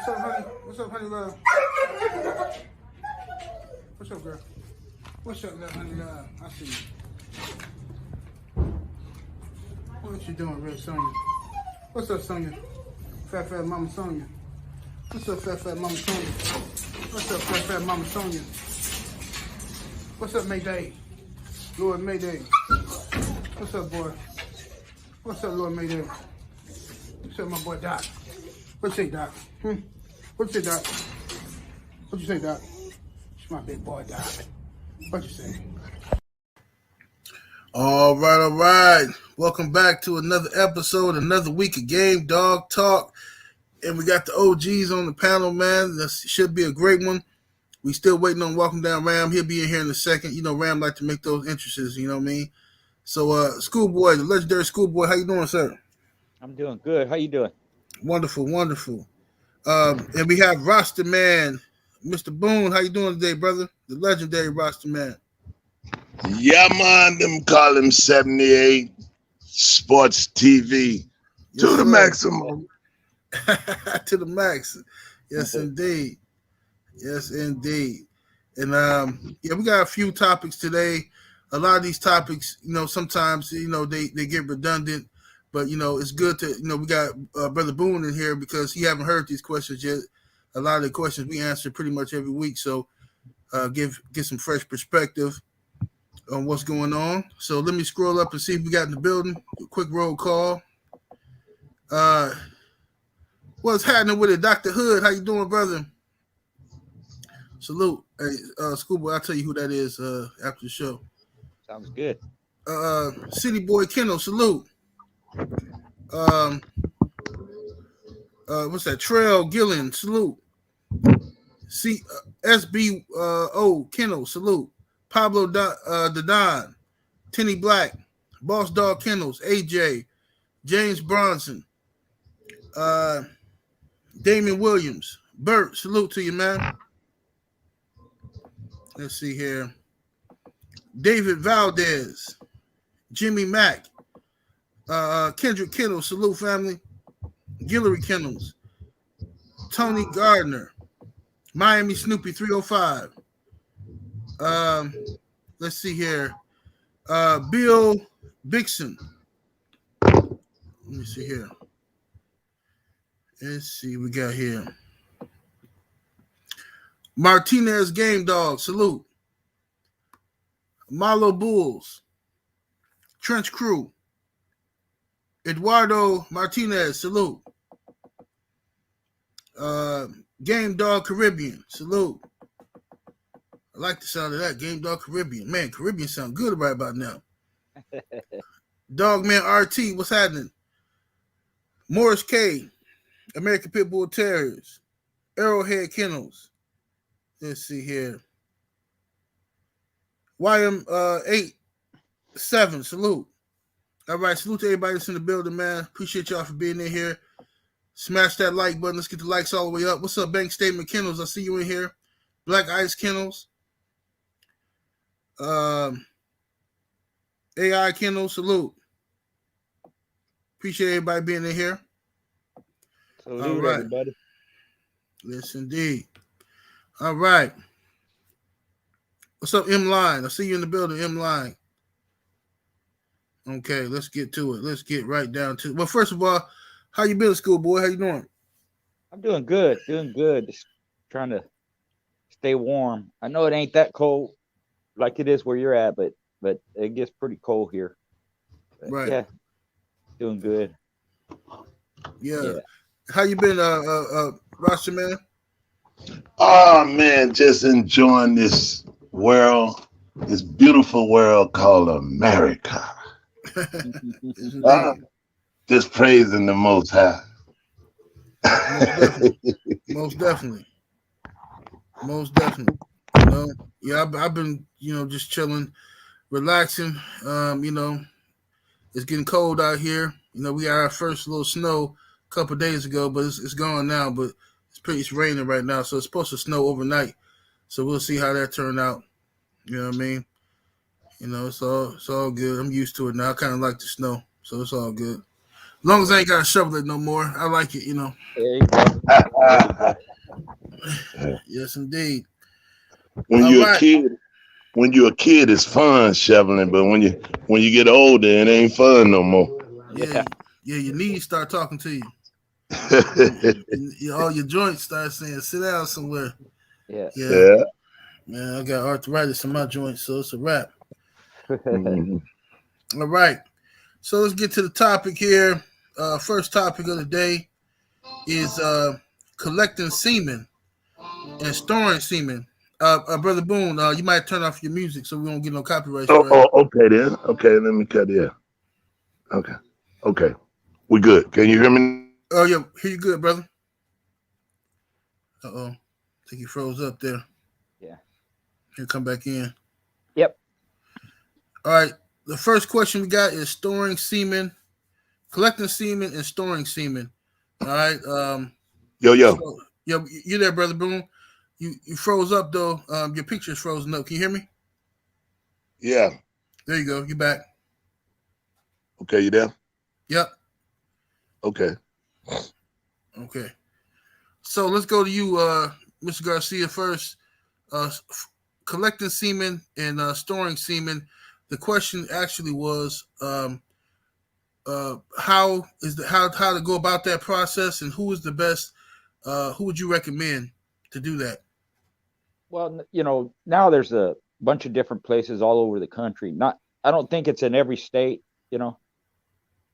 What's up, honey? What's up, honey love? What's up, girl? What's up, little honey love? I see you. What you doing, Red Sonya? What's up, Sonya? Fat Mama Sonya. What's up, Fat Mama Sonya? What's up, Fat Mama Sonya? What's up, Mayday? Lord Mayday. What's up, boy? What's up, Lord Mayday? What's up, my boy Doc? What you say, Doc? What you say, Doc? What you say, Doc? It's my big boy, Doc. What you say? All right. Welcome back to another episode, another week of Gamedog Talk. And we got the OGs on the panel, man. This should be a great one. We still waiting on Walking Down Ram. He'll be in here in a second. You know, Ram like to make those entrances, you know what I mean? So, Schoolboy, the legendary Schoolboy, how you doing, sir? I'm doing good. How you doing? Wonderful. And we have Roster Man, Mr. Boone. How you doing today, brother? The legendary Roster Man. Yeah, man, them call him 78 Sports TV. Yes, to the sir. maximum. To the max. Yes, indeed. Yes, indeed. And we got a few topics today. A lot of these topics, you know, sometimes, you know, they get redundant, but, you know, it's good to, you know, we got Brother Boone in here because he haven't heard these questions yet. A lot of the questions we answer pretty much every week. So get some fresh perspective on what's going on. So let me scroll up and see if we got in the building. A quick roll call. What's happening with it, Dr. Hood? How you doing, brother? Salute. Hey, Schoolboy, I'll tell you who that is after the show. Sounds good. City Boy Kendall, salute. What's that? Trail Gillen, salute. SBO Kendall, salute. Pablo Dadon, Tenny Black, Boss Dog Kennels, AJ, James Bronson, Damon Williams, Bert, salute to you, man. Let's see here. David Valdez, Jimmy Mack, Kendrick Kennel, salute family. Guillory Kennels, Tony Gardner, Miami Snoopy 305. Let's see here. Bill Bixson. Let me see here. Let's see what we got here. Martinez Game Dog, salute. Marlo Bulls, Trench Crew, Eduardo Martinez, salute. Game Dog Caribbean, salute. I like the sound of that, Game Dog Caribbean. Man, Caribbean sound good right about now. Dogman RT, what's happening? Morris K, American Pit Bull Terriers, Arrowhead Kennels. Let's see here. YM87, salute. All right, salute to everybody that's in the building, man. Appreciate y'all for being in here. Smash that like button. Let's get the likes all the way up. What's up, Bank Statement Kennels? I see you in here. Black Ice Kennels. AI Kennels, salute. Appreciate everybody being in here. Salute, all right. everybody. Yes, indeed. All right. What's up, M Line? I see you in the building, M Line. Okay, let's get to it. Let's get right down to it. Well, first of all, how you been, Schoolboy? How you doing? I'm doing good. Just trying to stay warm. I know it ain't that cold like it is where you're at, but it gets pretty cold here. But right. Yeah. Doing good. Yeah. How you been, Roster Man? Oh, man, just enjoying this world, this beautiful world called America. Just praising the Most High. Most definitely. You know, yeah, I've been, you know, just chilling, relaxing. You know, it's getting cold out here. You know, we got our first little snow a couple of days ago, but it's gone now. But it's raining right now, so it's supposed to snow overnight. So we'll see how that turned out. You know what I mean? You know, it's all good. I'm used to it now. I kind of like the snow, so it's all good. long as I ain't got to shovel it no more, I like it. You know. There you go. There you go. Yes, indeed. When All you're right. a kid, it's fun shoveling, but when you get older, it ain't fun no more. Yeah, your knees start talking to you. All your joints start saying, "Sit down somewhere." Yeah. Yeah. Man, I got arthritis in my joints, so it's a wrap. Mhm. All right, so let's get to the topic here. First topic of the day is collecting semen and storing semen. Brother Boone, you might turn off your music so we don't get no copyright strike. Okay then. Okay, let me cut it. Okay. We good. Can you hear me? Oh yeah, hear you good, brother. I think he froze up there. Yeah. He'll come back in. Yep. All right. The first question we got is storing semen, collecting semen, and storing semen. All right. Yo. So, you there, Brother Boone? You froze up though. Your picture's frozen up. Can you hear me? Yeah. There you go. You back? Okay, you there? Yep. Okay. Okay. So let's go to you, Mr. Garcia, first. Collecting semen and storing semen. The question actually was how to go about that process, and who is the best? Who would you recommend to do that? Well, now there's a bunch of different places all over the country. I don't think it's in every state,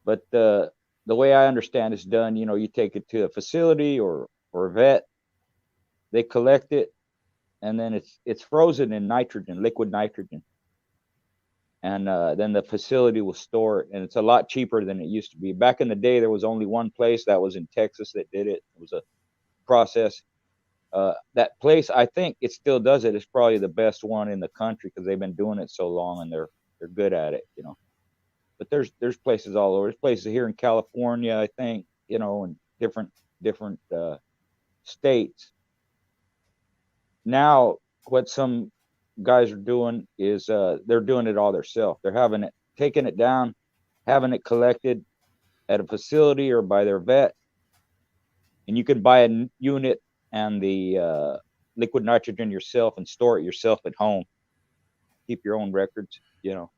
but the way I understand it's done, you take it to a facility or a vet, they collect it, and then it's frozen in nitrogen, liquid nitrogen. And then the facility will store it, and it's a lot cheaper than it used to be. Back in the day, there was only one place that was in Texas that did it. It was a process. That place, I think it still does it. It's probably the best one in the country because they've been doing it so long and they're good at it, But there's places all over. There's places here in California, I think, and different states. Now, what some guys are doing is they're doing it all themselves. They're taking it down, having it collected at a facility or by their vet, and you can buy a unit and the liquid nitrogen yourself and store it yourself at home. Keep your own records. You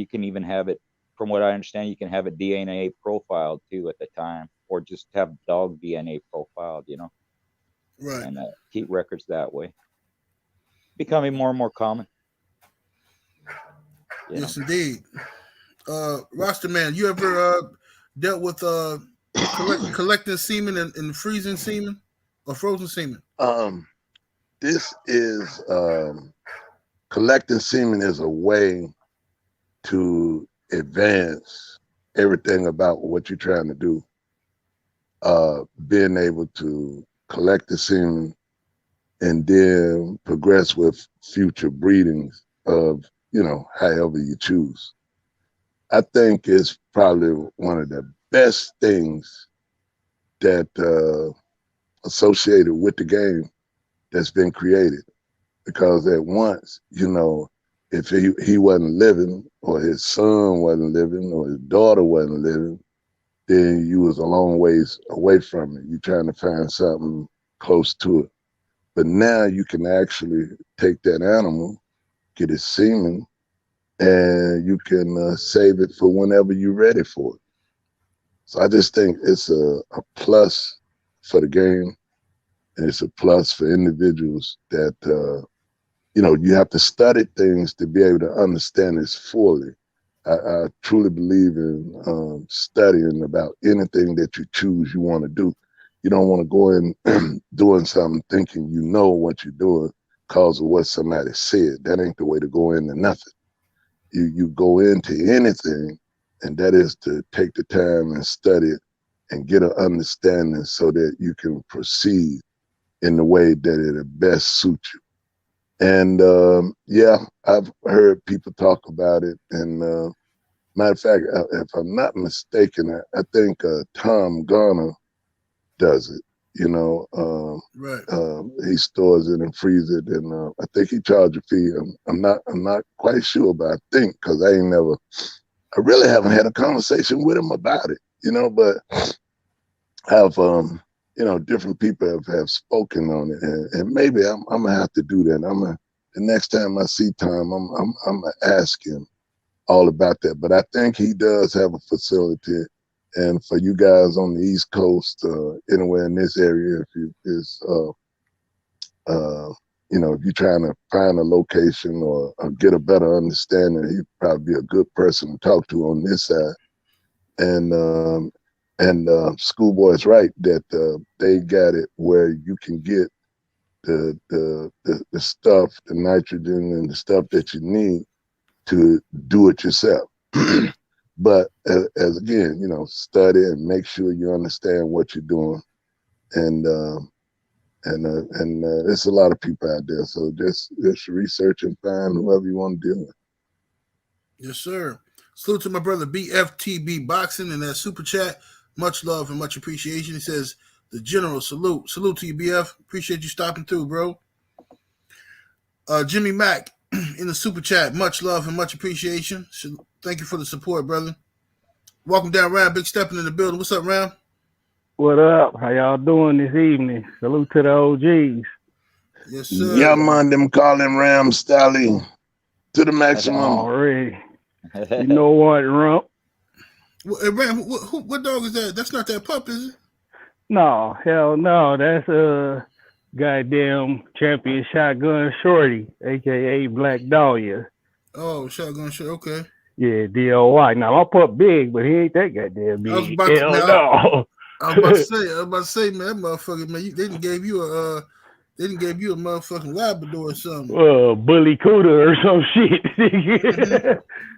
can even have it, from what I understand, you can have it DNA profiled too at the time, or just have dog DNA profiled. Right. And keep records that way. Becoming more and more common. Yes, indeed. Roster man, you ever dealt with collecting semen and freezing semen or frozen semen? This is collecting semen is a way to advance everything about what you're trying to do. Being able to collect the semen and then progress with future breedings of, however you choose. I think it's probably one of the best things that associated with the game that's been created. Because at once, if he wasn't living, or his son wasn't living, or his daughter wasn't living, then you was a long ways away from it. You're trying to find something close to it. But now you can actually take that animal, get his semen, and you can save it for whenever you're ready for it. So I just think it's a plus for the game, and it's a plus for individuals that, you have to study things to be able to understand this fully. I truly believe in studying about anything that you choose you want to do. You don't want to go in doing something thinking you know what you're doing because of what somebody said. That ain't the way to go into nothing. You go into anything, and that is to take the time and study it and get an understanding so that you can proceed in the way that it'll best suit you. And I've heard people talk about it. And matter of fact, if I'm not mistaken, I think Tom Garner does it. Right. He stores it and freezes it, and I think he charges a fee. I'm not quite sure, but I think, because I ain't never I really haven't had a conversation with him about it, you know, but have, you know, different people have spoken on it, and maybe I'm gonna have to do that. The next time I see Tom, I'm gonna ask him all about that. But I think he does have a facility, and for you guys on the East Coast, anywhere in this area, you know, if you're trying to find a location or get a better understanding, he'd probably be a good person to talk to on this side. And Schoolboy's right that they got it where you can get the stuff, the nitrogen and the stuff that you need to do it yourself. But as again, you know, study and make sure you understand what you're doing. And there's a lot of people out there. So just research and find whoever you want to deal with. Yes, sir. Salute to my brother BFTB Boxing in that super chat. Much love and much appreciation. He says, the general salute. Salute to you, BF. Appreciate you stopping through, bro. Jimmy Mack in the super chat. Much love and much appreciation. Thank you for the support, brother. Welcome down, Ram. Big stepping in the building. What's up, Ram? What up? How y'all doing this evening? Salute to the OGs. Yes, sir. Yeah, man, them call him Ram Stally to the maximum. Already. You know what, Rump? Hey, Ram, what dog is that? That's not that pup, is it? No, hell no. That's a goddamn champion shotgun shorty, a.k.a. Black Dahlia. Oh, shotgun shorty. Okay. Yeah, DOY. Now, my pup big, but he ain't that goddamn big. I was about to say, man, that motherfucker, man, they didn't give you a motherfucking Labrador or something. Bully Cooter or some shit.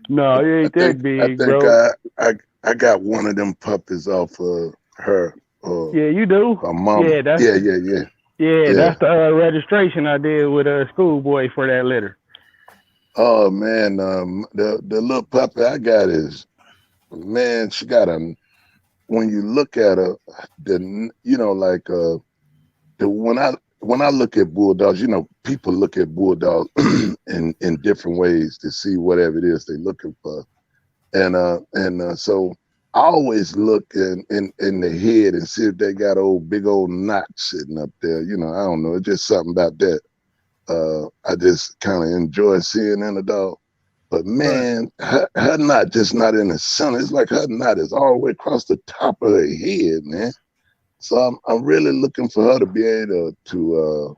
No, he ain't that big, bro. I got one of them puppies off of her. Yeah, you do. Her mom. Yeah, that's that's the registration I did with a Schoolboy for that litter. Oh man, the little puppy I got is, man, she got when you look at her, when I look at bulldogs, you know, people look at bulldogs in different ways to see whatever it is they're looking for. And so I always look in the head and see if they got big old knot sitting up there. You know, I don't know. It's just something about that. I just kind of enjoy seeing in a dog. But man, her knot just not in the center. It's like her knot is all the way across the top of her head, man. So I'm really looking for her to be able to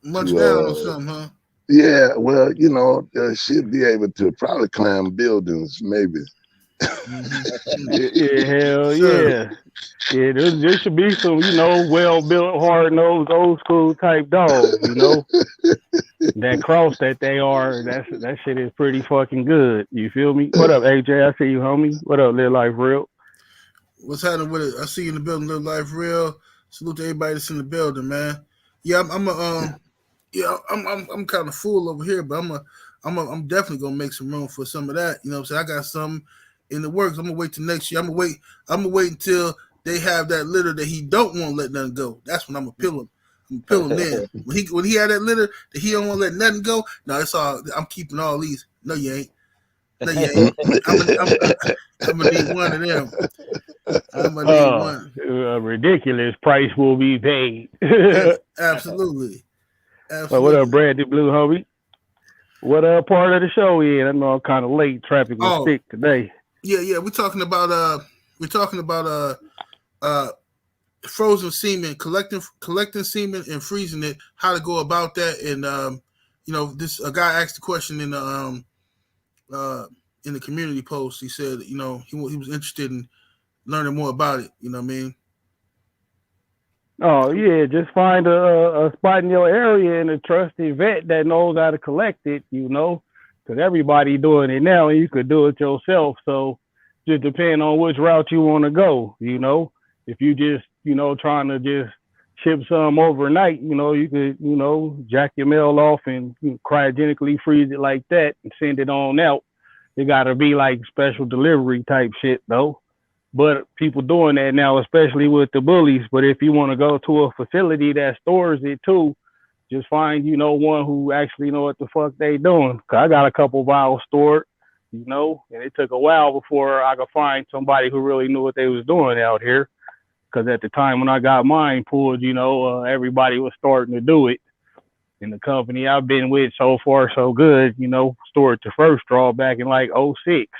munch down or something, huh? Yeah, well, you know, she'll be able to probably climb buildings, maybe. Yeah, hell yeah. Yeah, there should be some, you know, well-built, hard-nosed, old-school type dogs, you know. That cross that they are, that shit is pretty fucking good. You feel me? What up, AJ? I see you, homie. What up, Live Life Real? What's happening with it? I see you in the building, Live Life Real. Salute to everybody that's in the building, man. Yeah, I'm kind of full over here, but I'm definitely gonna make some room for some of that. You know what I'm saying? I got some in the works. I'm gonna wait till next year. I'm gonna wait until they have that litter that he don't want to let nothing go. That's when I'm gonna peel him. I'm peeling in. When he had that litter that he don't want to let nothing go. No, it's all. I'm keeping all these. No, you ain't. No, you ain't. I'm gonna need one of them. I'm gonna need one. A ridiculous price will be paid. Yes, absolutely. Well, what up, Bradley Blue, homie? What part of the show in? I know I'm kind of late. Traffic was thick today. Yeah. We're talking about frozen semen, collecting semen and freezing it. How to go about that, and you know, a guy asked the question in the community post. He said, you know, he was interested in learning more about it. You know what I mean? Oh yeah, just find a spot in your area and a trusted vet that knows how to collect it. You know, because everybody doing it now, and you could do it yourself. So just depend on which route you want to go. You know, if you just, you know, trying to just ship some overnight, you know, you could, you know, jack your mail off and cryogenically freeze it like that and send it on out. It got to be like special delivery type shit though. But people doing that now, especially with the bullies. But if you want to go to a facility that stores it too, just find, you know, one who actually know what the fuck they doing. 'Cause I got a couple vials stored. you know, and it took a while before I could find somebody who really knew what they was doing out here. Because at the time when I got mine pulled, you know, everybody was starting to do it. And the company I've been with so far so good, you know, stored the first draw back in like '06.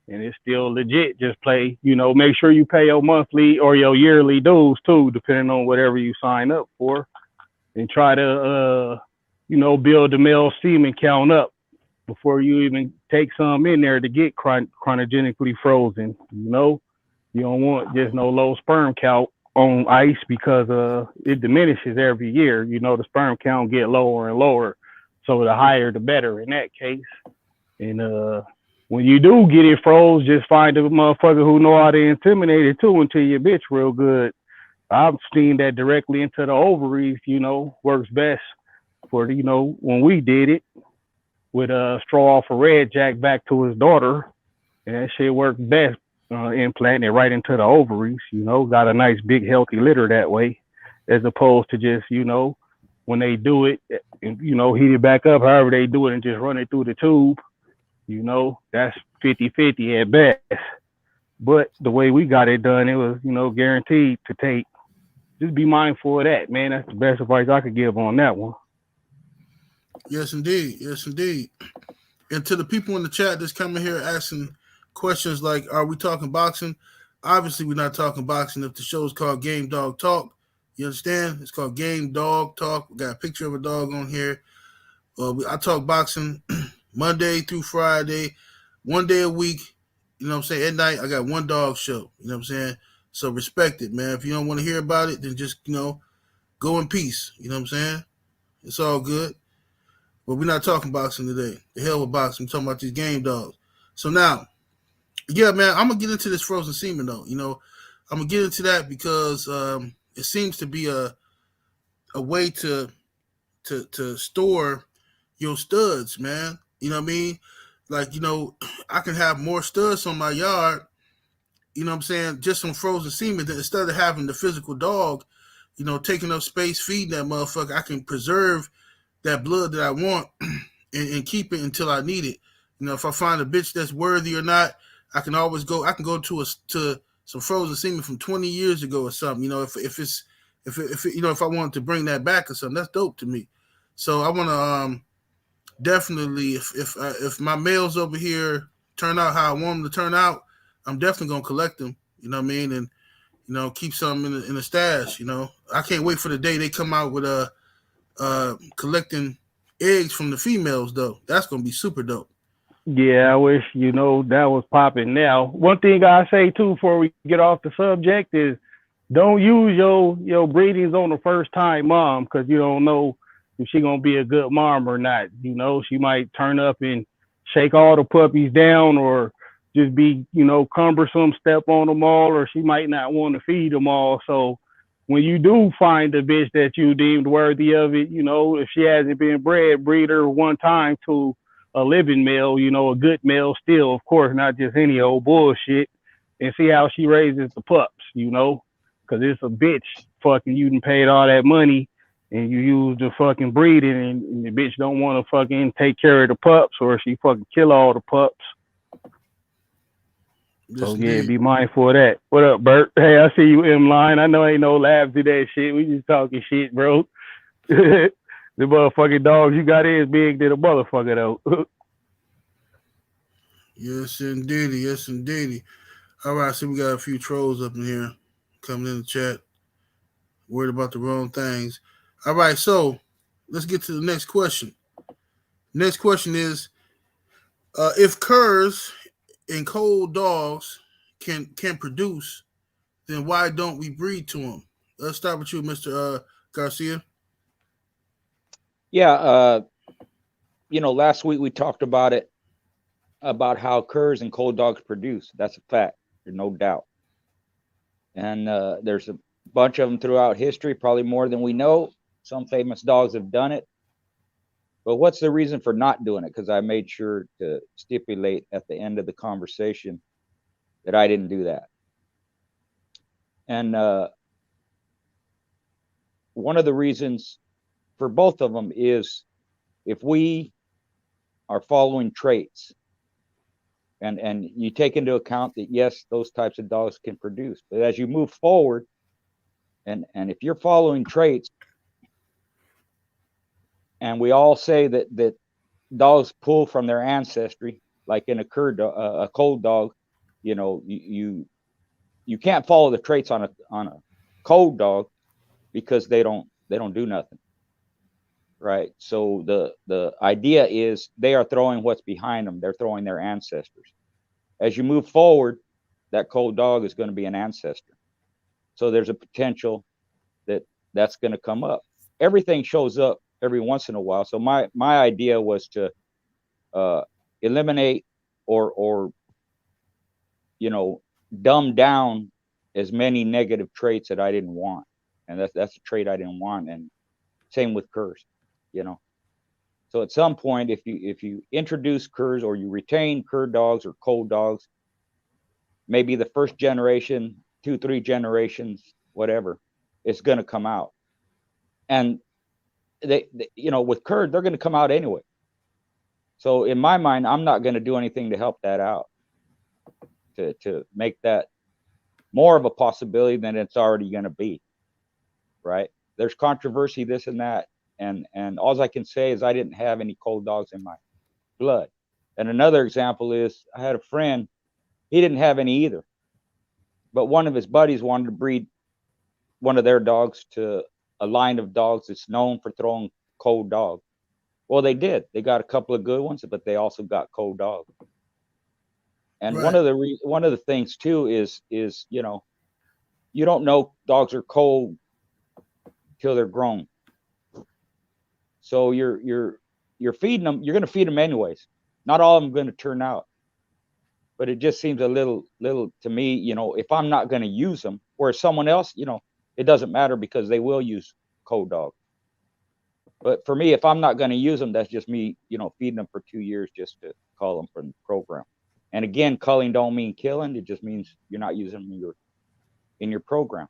And it's still legit. Just play, you know, make sure you pay your monthly or your yearly dues too, depending on whatever you sign up for. And try to, you know, build the male semen count up before you even take some in there to get chronogenically frozen. You know, you don't want just no low sperm count on ice because it diminishes every year. You know, the sperm count get lower and lower. So the higher, the better in that case. And when you do get it froze, just find a motherfucker who know how to inseminate it too until you bitch real good. I've seen that directly into the ovaries, you know, works best for, you know, when we did it with a straw off a red jack back to his daughter. And that shit worked best, implanting it right into the ovaries, you know, got a nice big healthy litter that way, as opposed to just, you know, when they do it, you know, heat it back up, however they do it and just run it through the tube, you know, that's 50-50 at best. But the way we got it done, it was, you know, guaranteed to take. Just be mindful of that, man. That's the best advice I could give on that one. Yes, indeed. Yes, indeed. And to the people in the chat that's coming here asking questions like, are we talking boxing? Obviously, we're not talking boxing. If the show is called Gamedog Talk, you understand? It's called Gamedog Talk. We got a picture of a dog on here. I talk boxing Monday through Friday, one day a week. You know what I'm saying? At night, I got one dog show. You know what I'm saying? So respect it, man. If you don't want to hear about it, then just, you know, go in peace. You know what I'm saying? It's all good. But we're not talking boxing today. The hell with boxing. We're talking about these game dogs. So now, yeah, man, I'm going to get into this frozen semen, though. You know, I'm going to get into that because it seems to be a way to store your studs, man. You know what I mean? Like, you know, I can have more studs on my yard, you know what I'm saying, just on frozen semen, that instead of having the physical dog, you know, taking up space, feeding that motherfucker, I can preserve that blood that I want and keep it until I need it. You know, if I find a bitch that's worthy or not, I can always go. I can go to some frozen semen from 20 years ago or something. You know, if you know, if I wanted to bring that back or something, that's dope to me. So I want to definitely, if my males over here turn out how I want them to turn out, I'm definitely gonna collect them. You know what I mean? And you know, keep some in the stash. You know, I can't wait for the day they come out with collecting eggs from the females, though. That's gonna be super dope. Yeah, I wish, you know, that was popping now. One thing I say too before we get off the subject is don't use your breedings on the first time mom, because you don't know if she gonna be a good mom or not. You know, she might turn up and shake all the puppies down, or just be, you know, cumbersome, step on them all, or she might not want to feed them all. So when you do find a bitch that you deemed worthy of it, you know, if she hasn't been bred, breed her one time to a living male, you know, a good male still, of course, not just any old bullshit, and see how she raises the pups, you know, because it's a bitch fucking you done paid all that money and you use the fucking breeding, and the bitch don't want to fucking take care of the pups, or she fucking kill all the pups. So yeah, be mindful of that. What up, Bert? Hey, I see you in line. I know ain't no labs to that shit. We just talking shit, bro. The motherfucking dogs you got is big than a motherfucker though. Yes, indeedy. Yes, indeedy. All right, so we got a few trolls up in here coming in the chat, worried about the wrong things. All right, so let's get to the next question. Next question is, if curs and cold dogs can produce, then why don't we breed to them? Let's start with you, Mr. Garcia. Yeah, you know, last week we talked about it, about how curs and cold dogs produce. That's a fact. There's no doubt. And there's a bunch of them throughout history, probably more than we know. Some famous dogs have done it. But what's the reason for not doing it? Because I made sure to stipulate at the end of the conversation that I didn't do that. And one of the reasons for both of them is if we are following traits And you take into account that, yes, those types of dogs can produce. But as you move forward, and if you're following traits, and we all say that dogs pull from their ancestry, like in a cold dog, you know, you can't follow the traits on a cold dog because they don't do nothing, right? So the idea is they are throwing what's behind them. They're throwing their ancestors. As you move forward, that cold dog is going to be an ancestor. So there's a potential that that's going to come up. Everything shows up every once in a while. So my idea was to eliminate or you know, dumb down as many negative traits that I didn't want, and that's a trait I didn't want. And same with curs, you know. So at some point, if you introduce curs or you retain cur dogs or cold dogs, maybe the first generation, 2-3 generations, whatever, it's going to come out. And they you know, with cur, they're going to come out anyway. So in my mind, I'm not going to do anything to help that out, to make that more of a possibility than it's already going to be, right? There's controversy, this and that, and all I can say is I didn't have any cold dogs in my blood. And another example is I had a friend, he didn't have any either, but one of his buddies wanted to breed one of their dogs to a line of dogs that's known for throwing cold dogs. Well, they did. They got a couple of good ones, but they also got cold dogs. And Right. one of the things too is you know, you don't know dogs are cold till they're grown. So you're feeding them. You're going to feed them anyways. Not all of them are going to turn out, but it just seems a little to me, you know, if I'm not going to use them, or someone else, you know, it doesn't matter because they will use cold dog. But for me, if I'm not going to use them, that's just me, you know, feeding them for 2 years just to call them from the program. And again, culling don't mean killing. It just means you're not using them in your program.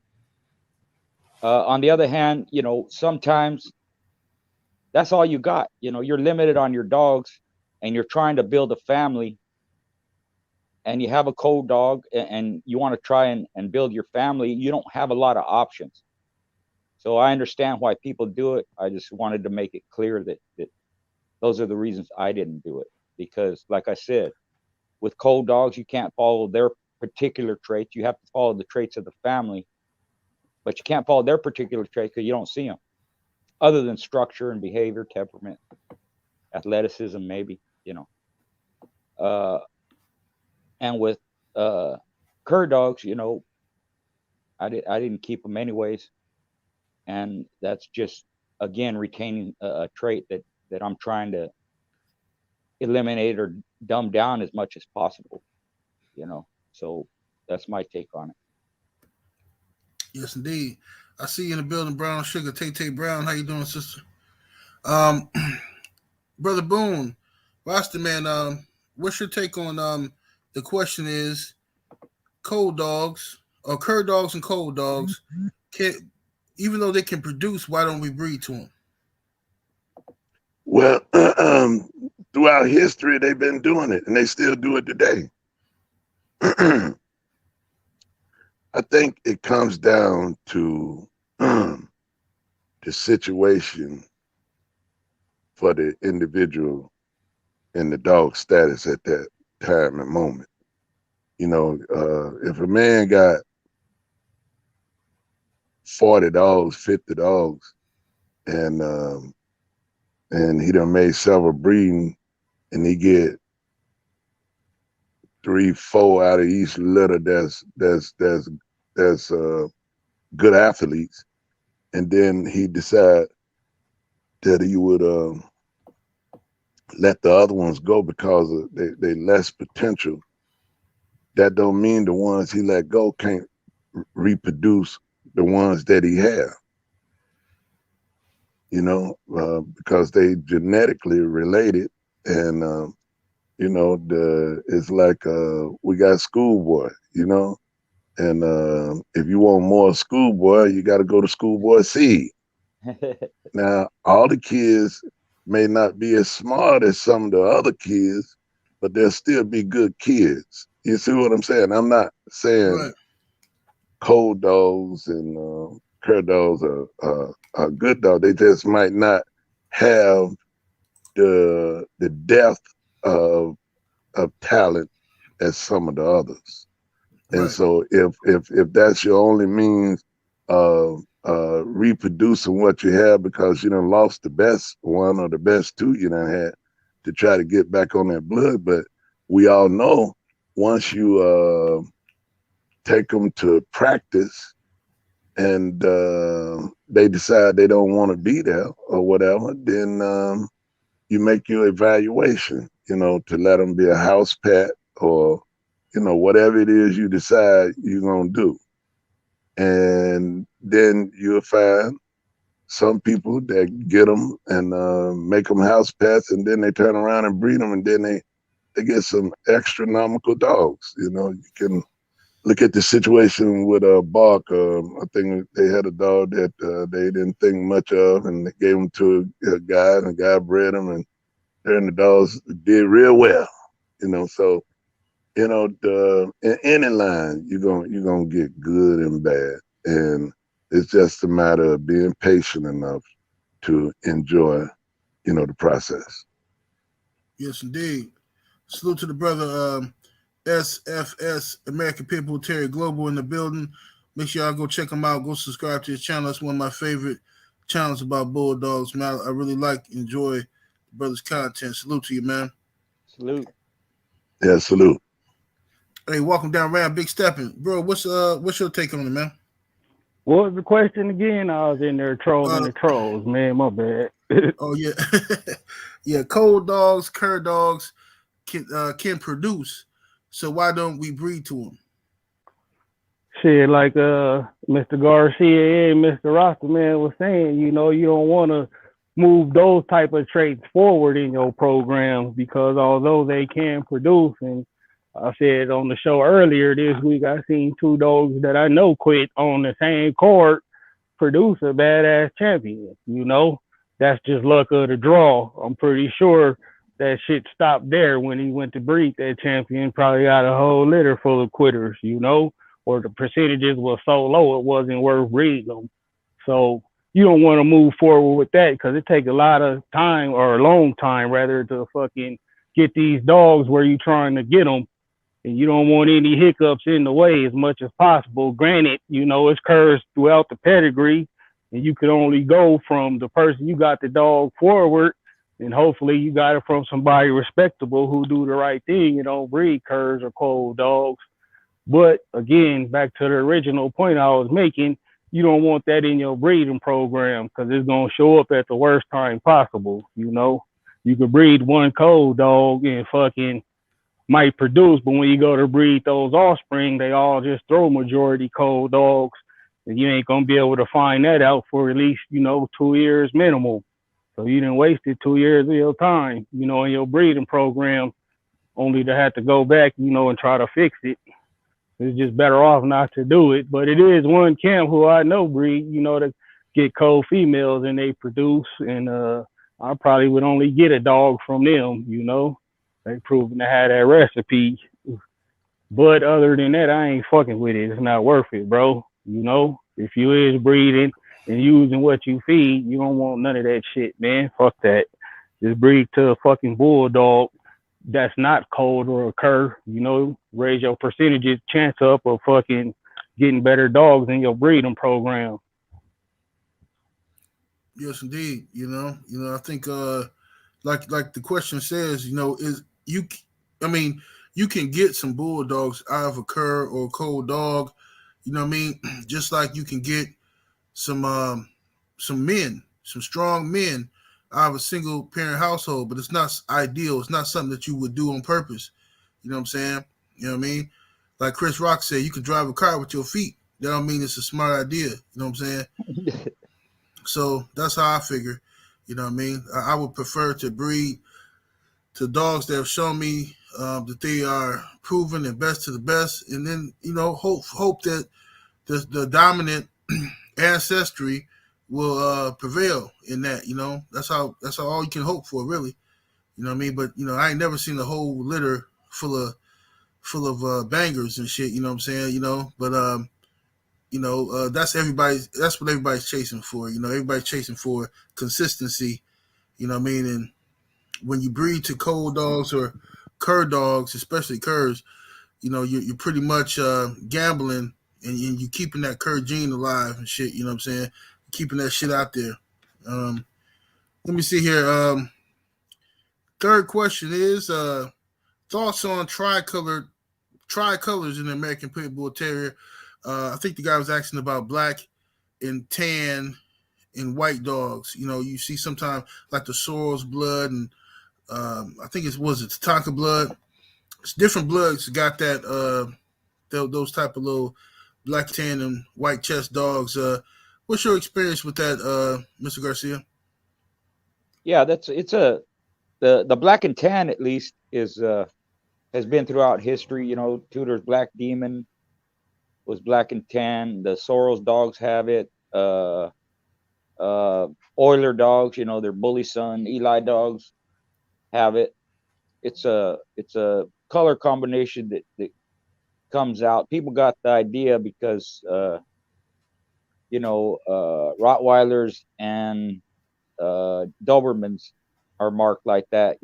On the other hand, you know, sometimes that's all you got. You know, you're limited on your dogs and you're trying to build a family, and you have a cold dog and you want to try and build your family. You don't have a lot of options. So I understand why people do it. I just wanted to make it clear that those are the reasons I didn't do it. Because like I said, with cold dogs, you can't follow their particular traits. You have to follow the traits of the family, but you can't follow their particular traits because you don't see them, other than structure and behavior, temperament, athleticism, maybe, you know. And with cur dogs, you know, I didn't keep them anyways. And that's just, again, retaining a trait that I'm trying to eliminate or dumb down as much as possible, you know. So that's my take on it. Yes, indeed. I see you in the building, Brown Sugar. Tay Brown, how you doing, sister? Brother Boone, Roster Man, what's your take on the question is cold dogs or cur dogs and cold dogs can, even though they can produce, why don't we breed to them? Well, throughout history, they've been doing it, and they still do it today. I think it comes down to the situation for the individual and the dog status at that time and moment. You know, if a man got 40 dogs, 50 dogs, and he done made several breeding, and he get 3-4 out of each litter that's good athletes, and then he decide that he would let the other ones go because they less potential. That don't mean the ones he let go can't reproduce the ones that he have. You know, because they genetically related, and you know, it's like we got schoolboy, you know, and if you want more schoolboy, you got to go to schoolboy seed. Now, all the kids may not be as smart as some of the other kids, but they'll still be good kids. You see what I'm saying? I'm not saying Right. cold dogs and cur dogs are good dogs. They just might not have the depth of talent as some of the others. And Right. so if that's your only means of reproducing what you have because you done lost the best one or the best two you done had to try to get back on that blood, but we all know once you take them to practice and they decide they don't want to be there or whatever, then you make your evaluation, to let them be a house pet or, whatever it is you decide you're going to do. And then you'll find some people that get them and make them house pets, and then they turn around and breed them, and then they get some astronomical dogs. You can look at the situation with Bark. I think they had a dog that they didn't think much of, and they gave him to a guy, and the guy bred him, and the dogs did real well. So in any line you're gonna get good and bad, and it's just a matter of being patient enough to enjoy, the process. Yes, indeed. Salute to the brother SFS American Pitbull Terrier Global in the building. Make sure y'all go check him out. Go subscribe to his channel. That's one of my favorite channels about bulldogs, man. I really enjoy the brother's content. Salute to you, man. Salute. Yeah, salute. Hey, welcome down, Ram. Big stepping, bro. What's your take on it, man? What was the question again? I was in there trolling the trolls, man. My bad. Oh yeah, yeah. Cold dogs, cur dogs can produce. So why don't we breed to them? Shit, like Mr. Garcia and Mr. Rasta, man, was saying, you don't want to move those type of traits forward in your programs because although they can produce, and I said on the show earlier this week, I seen two dogs that I know quit on the same court produce a badass champion. That's just luck of the draw. I'm pretty sure that shit stopped there when he went to breed that champion. Probably got a whole litter full of quitters, or the percentages were so low it wasn't worth breeding them. So you don't want to move forward with that because it takes a lot of time, or a long time rather, to fucking get these dogs where you're trying to get them. And you don't want any hiccups in the way as much as possible. Granted, it's curves throughout the pedigree, and you could only go from the person you got the dog forward, and hopefully you got it from somebody respectable who do the right thing and don't breed curs or cold dogs. But again, back to the original point I was making, you don't want that in your breeding program because it's going to show up at the worst time possible. You could breed one cold dog and fucking might produce, but when you go to breed those offspring, they all just throw majority cold dogs, and you ain't gonna be able to find that out for at least 2 years minimum. So you done wasted 2 years of your time, in your breeding program, only to have to go back, and try to fix it. It's just better off not to do it. But it is one camp who I know breed, to get cold females and they produce, and I probably would only get a dog from them, They proven to have that recipe. But other than that, I ain't fucking with it. It's not worth it, bro. If you is breeding and using what you feed, you don't want none of that shit, man. Fuck that. Just breed to a fucking bulldog that's not cold or a cur, raise your percentages chance up of fucking getting better dogs in your breeding program. Yes, indeed. I think like the question says, you can get some bulldogs out of a cur or a cold dog, just like you can get some strong men out of a single parent household, but it's not ideal. It's not something that you would do on purpose. You know what I'm saying? You know what I mean? Like Chris Rock said, you can drive a car with your feet. That don't mean it's a smart idea. You know what I'm saying? So that's how I figure. You know what I mean? I would prefer to breed to dogs that have shown me that they are proven and best to the best, and then hope that the dominant ancestry will prevail in that. That's how all you can hope for, really. You know what I mean? But I ain't never seen a whole litter full of bangers and shit. You know what I'm saying? But that's what everybody's chasing for. Everybody's chasing for consistency. You know what I mean? And when you breed to cold dogs or cur dogs, especially curs, you're pretty much gambling and you keeping that cur gene alive and shit. You know what I'm saying? Keeping that shit out there. Let me see here. Third question is thoughts on tricolors in the American Pit Bull Terrier. I think the guy was asking about black and tan and white dogs. You see sometimes like the Soros blood and I think it was Tatanka blood. It's different bloods got that those type of little black, tan, and white chest dogs. What's your experience with that, Mr. Garcia? Yeah, the black and tan at least is has been throughout history. Tudor's Black Demon was black and tan. The Soros dogs have it. Euler dogs, their Bully Son, Eli dogs have it. It's a color combination that comes out. People got the idea because Rottweilers and Dobermans are marked like that.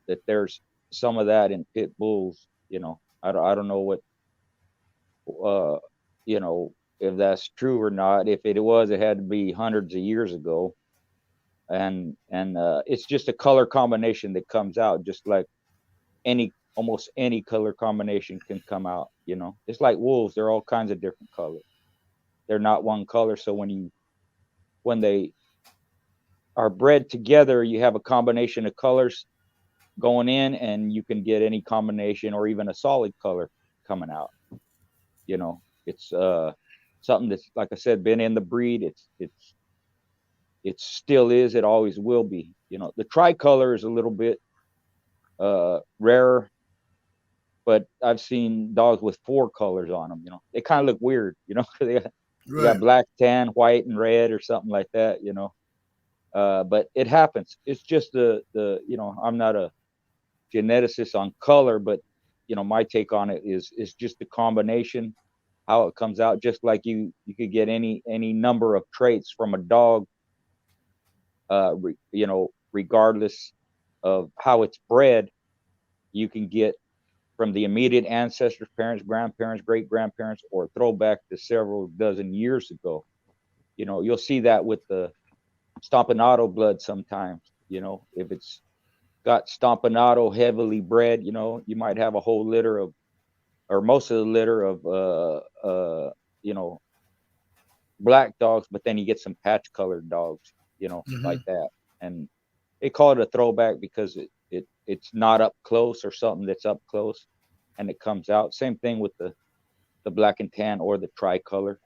That there's some of that in pit bulls. I don't know what if that's true or not. If it was, it had to be hundreds of years ago. And it's just a color combination that comes out, just like almost any color combination can come out. It's like wolves. They're all kinds of different colors. They're not one color. So when they are bred together, you have a combination of colors going in, and you can get any combination or even a solid color coming out. It's something that's, like I said, been in the breed. It still is. It always will be. The tricolor is a little bit rarer, but I've seen dogs with 4 colors on them. They kind of look weird. They got black, tan, white, and red or something like that. But it happens. It's just I'm not a geneticist on color, but my take on it is just the combination, how it comes out. Just like you could get any number of traits from a dog, regardless of how it's bred, you can get from the immediate ancestors, parents, grandparents, great grandparents, or throwback to several dozen years ago. You'll see that with the Stompanato blood sometimes. If it's got Stompanato heavily bred, you might have a whole litter of, or most of the litter of black dogs, but then you get some patch colored dogs, like that. And they call it a throwback because it's not up close, or something that's up close and it comes out. Same thing with the black and tan or the tricolor.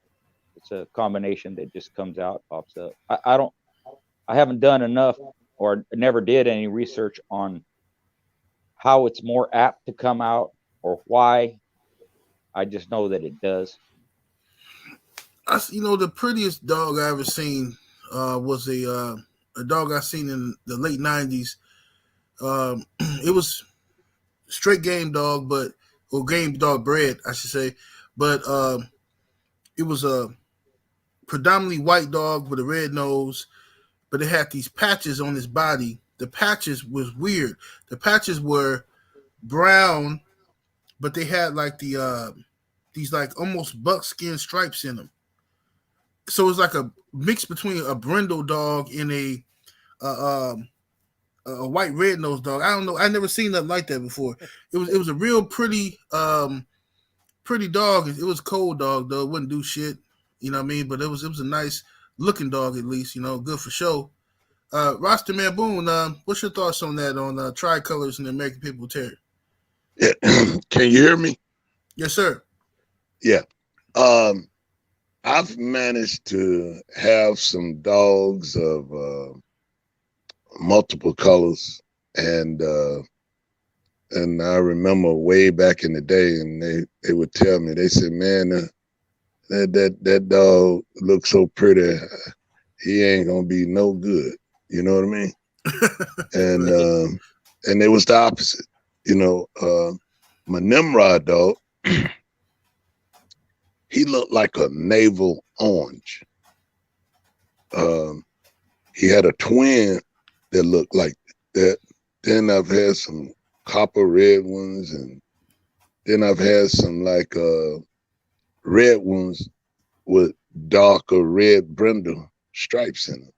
It's a combination that just comes out, pops up. I haven't done enough, or never did any research on how it's more apt to come out or why. I just know that it does. The prettiest dog I ever seen was a dog I seen in the late 90s. It was straight game dog, or game dog bred, I should say. But it was a predominantly white dog with a red nose, but it had these patches on his body. The patches was weird. The patches were brown, but they had like these like almost buckskin stripes in them. So it was like a mix between a brindle dog and a white red nosed dog. I don't know. I never seen nothing like that before. It was a real pretty dog. It was a cold dog though. It wouldn't do shit. You know what I mean? But it was a nice looking dog at least. Good for show. Roster Man Boone, what's your thoughts on that, on tricolors and the American Pit Bull Terrier? Yeah. Can you hear me? Yes, sir. Yeah. I've managed to have some dogs of multiple colors, and I remember way back in the day, and they would tell me, they said, man, that dog looks so pretty, he ain't gonna be no good. You know what I mean? And and it was the opposite. You know, my Nimrod dog, he looked like a navel orange. He had a twin that looked like that. Then I've had some copper red ones, and then I've had some like red ones with darker red brindle stripes in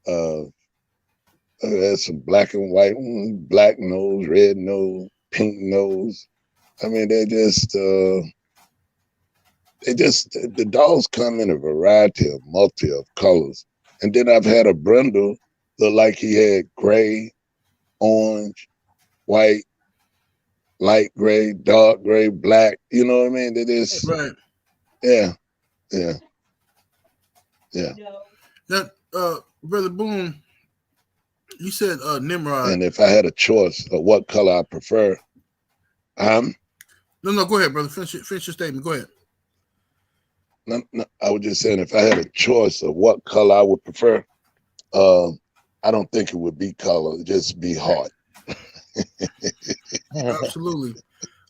them. I had some black and white ones, black nose, red nose, pink nose. I mean, the dogs come in a variety of multi of colors. And then I've had a brindle look like he had gray, orange, white, light gray, dark gray, black. You know what I mean? It is Right. Yeah. That Brother Boone, you said Nimrod. And if I had a choice of what color I prefer, No, go ahead, brother. Finish your statement. Go ahead. No, I was just saying, if I had a choice of what color I would prefer, I don't think it would be color, it'd just be heart. Absolutely.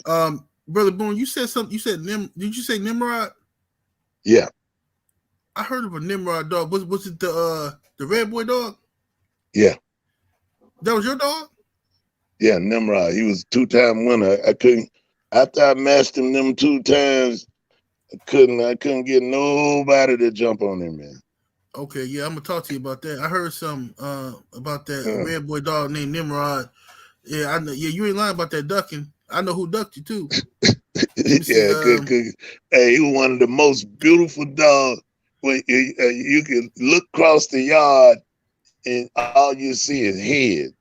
Brother Boone, you said something. You said did you say Nimrod? Yeah. I heard of a Nimrod dog. Was it the Red Boy dog? Yeah. That was your dog? Yeah, Nimrod. He was a 2-time winner. I couldn't, after I matched him them 2 times, I couldn't get nobody to jump on him, man. Okay, yeah, I'm gonna talk to you about that. I heard some about that Red Boy dog named Nimrod. Yeah, I know. Yeah, you ain't lying about that ducking. I know who ducked you too. Yeah, good. Hey, he was one of the most beautiful dogs. When you can look across the yard and all you see is head.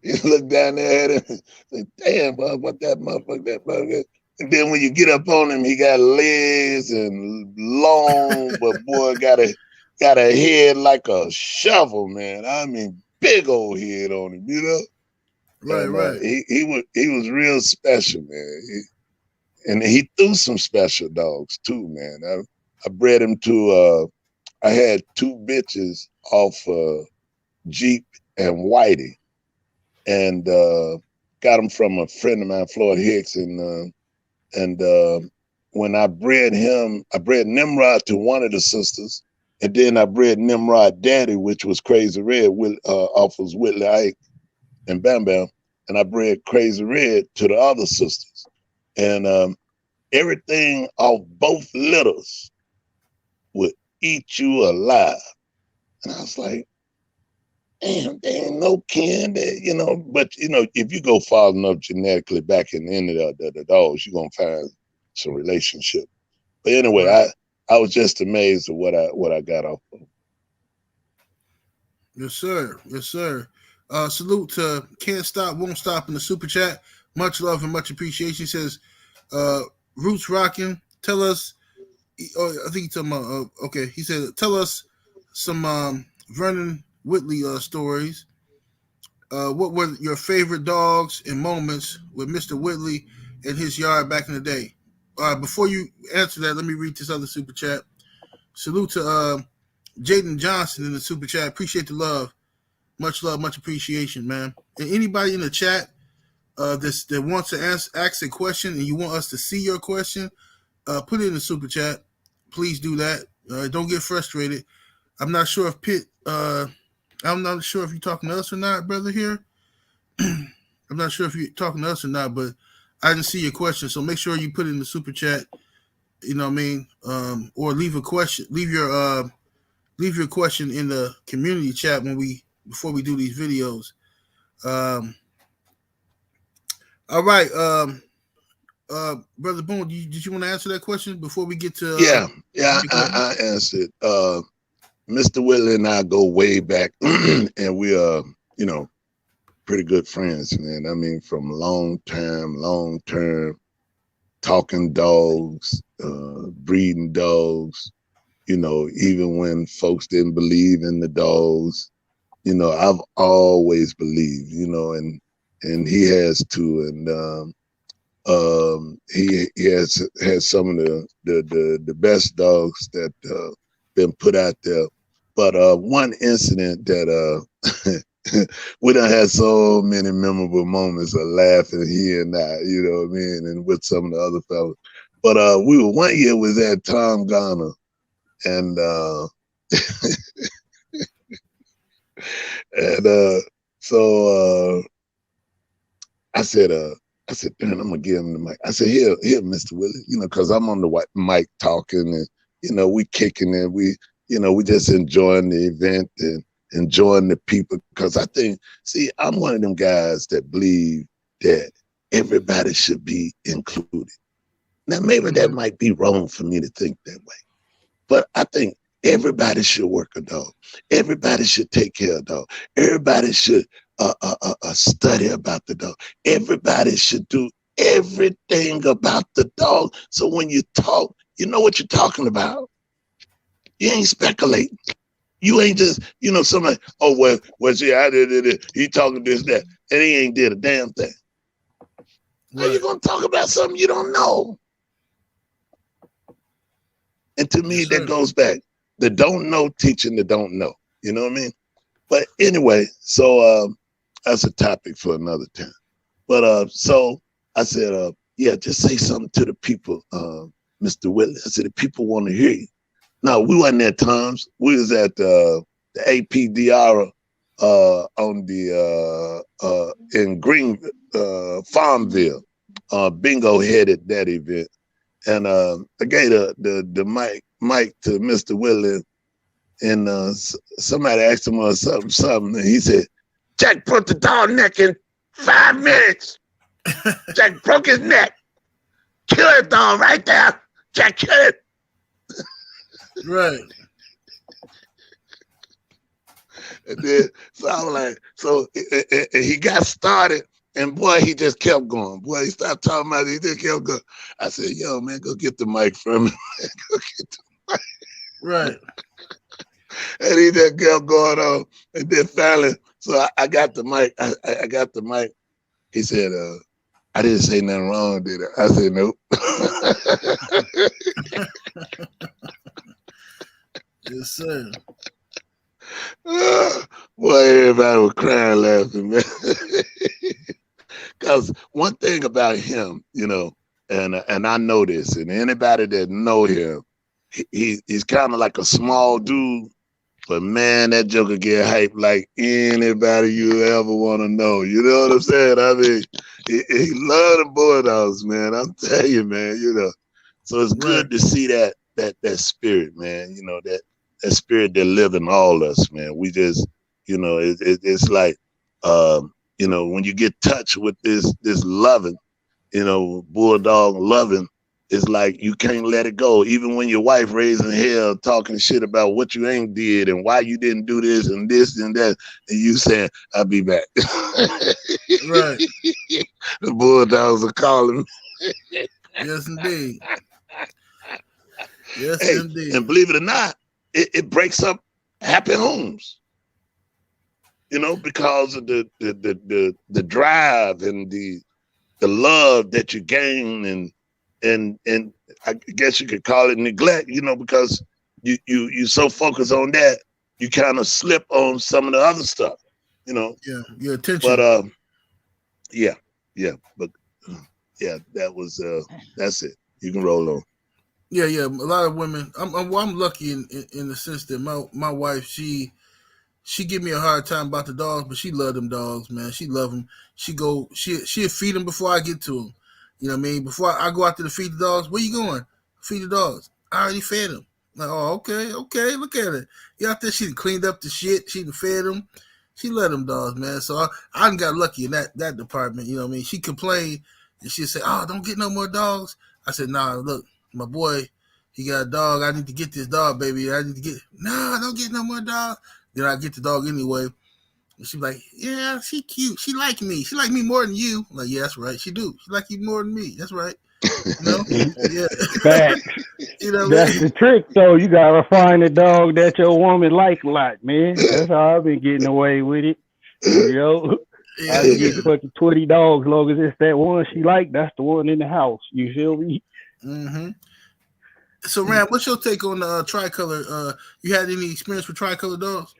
You look down there at him, say, damn, boy, what that motherfucker. And then when you get up on him, he got legs and long, but boy, got a head like a shovel, man. I mean, big old head on him, you know. Right. He was real special, man. And he threw some special dogs too, man. I bred him to. I had 2 bitches off Jeep and Whitey, and got them from a friend of mine, Floyd Hicks, and when I bred him, I bred Nimrod to one of the sisters, and then I bred Nimrod Daddy, which was Crazy Red, off of Whitley Ike and Bam Bam, and I bred Crazy Red to the other sisters, and everything off both litters would eat you alive, and I was like, damn, there ain't no kin there, you know. But you know, if you go far enough genetically back in the end of the dogs, you're gonna find some relationship. But anyway, right. I was just amazed at what I got off of. Yes, sir. Yes, sir. Salute to Can't Stop, Won't Stop in the super chat. Much love and much appreciation. He says, Roots Rocking, tell us. Oh, I think he's talking about. Okay, he said, tell us some Vernon Whitley stories. What were your favorite dogs and moments with Mr. Whitley in his yard back in the day? Before you answer that, let me read this other super chat. Salute to Jaden Johnson in the super chat. Appreciate the love. Much love, much appreciation, man. And anybody in the chat that wants to ask a question and you want us to see your question, put it in the super chat. Please do that. Don't get frustrated. I'm not sure if Pitt. I'm not sure if you're talking to us or not, brother. Here, I'm not sure if you're talking to us or not, but I didn't see your question, so make sure you put it in the super chat. You know what I mean? Or leave a question. Leave your question in the community chat before we do these videos. All right, Brother Boone, did you want to answer that question before we get to? I answered. Mr. Whitley and I go way back, and we are, you know, pretty good friends, man. I mean, from long term, talking dogs, breeding dogs, you know, even when folks didn't believe in the dogs, you know, I've always believed, you know, and he has too, and he has some of the best dogs that been put out there. But one incident that we done had so many memorable moments of laughing, he and I, you know what I mean, and with some of the other fellas. But we were one year was at Tom Ghana, and so I said, damn, I'm gonna give him the mic. I said, here, Mr. Willie, you know, because I'm on the mic talking, and you know, we kicking it, we just enjoying the event and enjoying the people. Because I think, see, I'm one of them guys that believe that everybody should be included. Now, maybe that might be wrong for me to think that way, but I think everybody should work a dog. Everybody should take care of a dog. Everybody should study about the dog. Everybody should do everything about the dog. So when you talk, you know what you're talking about. You ain't speculating. You ain't just, you know, somebody, oh, well, see, I did it. He talking this, that, and he ain't did a damn thing. Right. How you gonna talk about something you don't know? And to me, that goes back. The don't know teaching the don't know. You know what I mean? But anyway, so that's a topic for another time. But so I said, yeah, just say something to the people, Mr. Willie. I said, the people want to hear you. No, we wasn't at Tom's. We was at the APDR on the in Green Farmville. Bingo headed that event. And I gave the mic to Mr. Willie, and somebody asked him something, and he said, Jack broke the dog neck in 5 minutes. Jack broke his neck. Kill it, dog, right there. Jack, kill it. Right. And then, so I was like, so he got started, and boy, he just kept going. Boy, he stopped talking about it, he just kept going. I said, yo, man, go get the mic from him. Go get the mic. Right. And he just kept going on. And then finally, so I got the mic. I got the mic. He said, I didn't say nothing wrong, did I? I said, nope. Yes, sir. Boy, everybody was crying, laughing, man. Because one thing about him, you know, and I know this, and anybody that know him, he's kind of like a small dude, but man, that joker get hyped like anybody you ever want to know. You know what I'm saying? I mean, he love the Bulldogs, man. I'm telling you, man. You know, so it's good to see that spirit, man. You know, that spirit that live in all us, man. We just, you know, it's like, you know, when you get touched with this loving, you know, Bulldog loving, it's like you can't let it go. Even when your wife raising hell, talking shit about what you ain't did and why you didn't do this and that, and you saying, I'll be back. Right. The Bulldogs are calling. Yes, indeed. Yes, hey, indeed. And believe it or not, it breaks up happy homes. You know, because of the drive and the love that you gain, and I guess you could call it neglect, you know, because you so focused on that, you kind of slip on some of the other stuff, you know. Yeah, your attention. But yeah, but yeah, that's it. You can roll on. Yeah, a lot of women. I'm lucky in the sense that my wife, she give me a hard time about the dogs, but she love them dogs, man. She love them. She'll feed them before I get to them. You know what I mean? Before I go out there to feed the dogs, where you going? Feed the dogs. I already fed them. Like, oh, okay, look at it. You out there, she done cleaned up the shit. She done fed them. She love them dogs, man. So I done got lucky in that department. You know what I mean? She complained, and she'd say, oh, don't get no more dogs. I said, nah, look, my boy, he got a dog. I need to get this dog, baby. Nah, don't get no more dog. Then I get the dog anyway. And she's like, yeah, she cute. She like me. She like me more than you. I'm like, yeah, that's right. She do. She like you more than me. That's right. You know? Yeah. Fact. You know that's what I mean? the trick, though. You gotta find a dog that your woman like a lot, man. That's how I've been getting away with it. You know? Yeah, I get fucking 20 dogs, long as it's that one she like, that's the one in the house. You feel me? Mm-hmm. So, Ram, what's your take on the tricolor? You had any experience with tricolor dogs?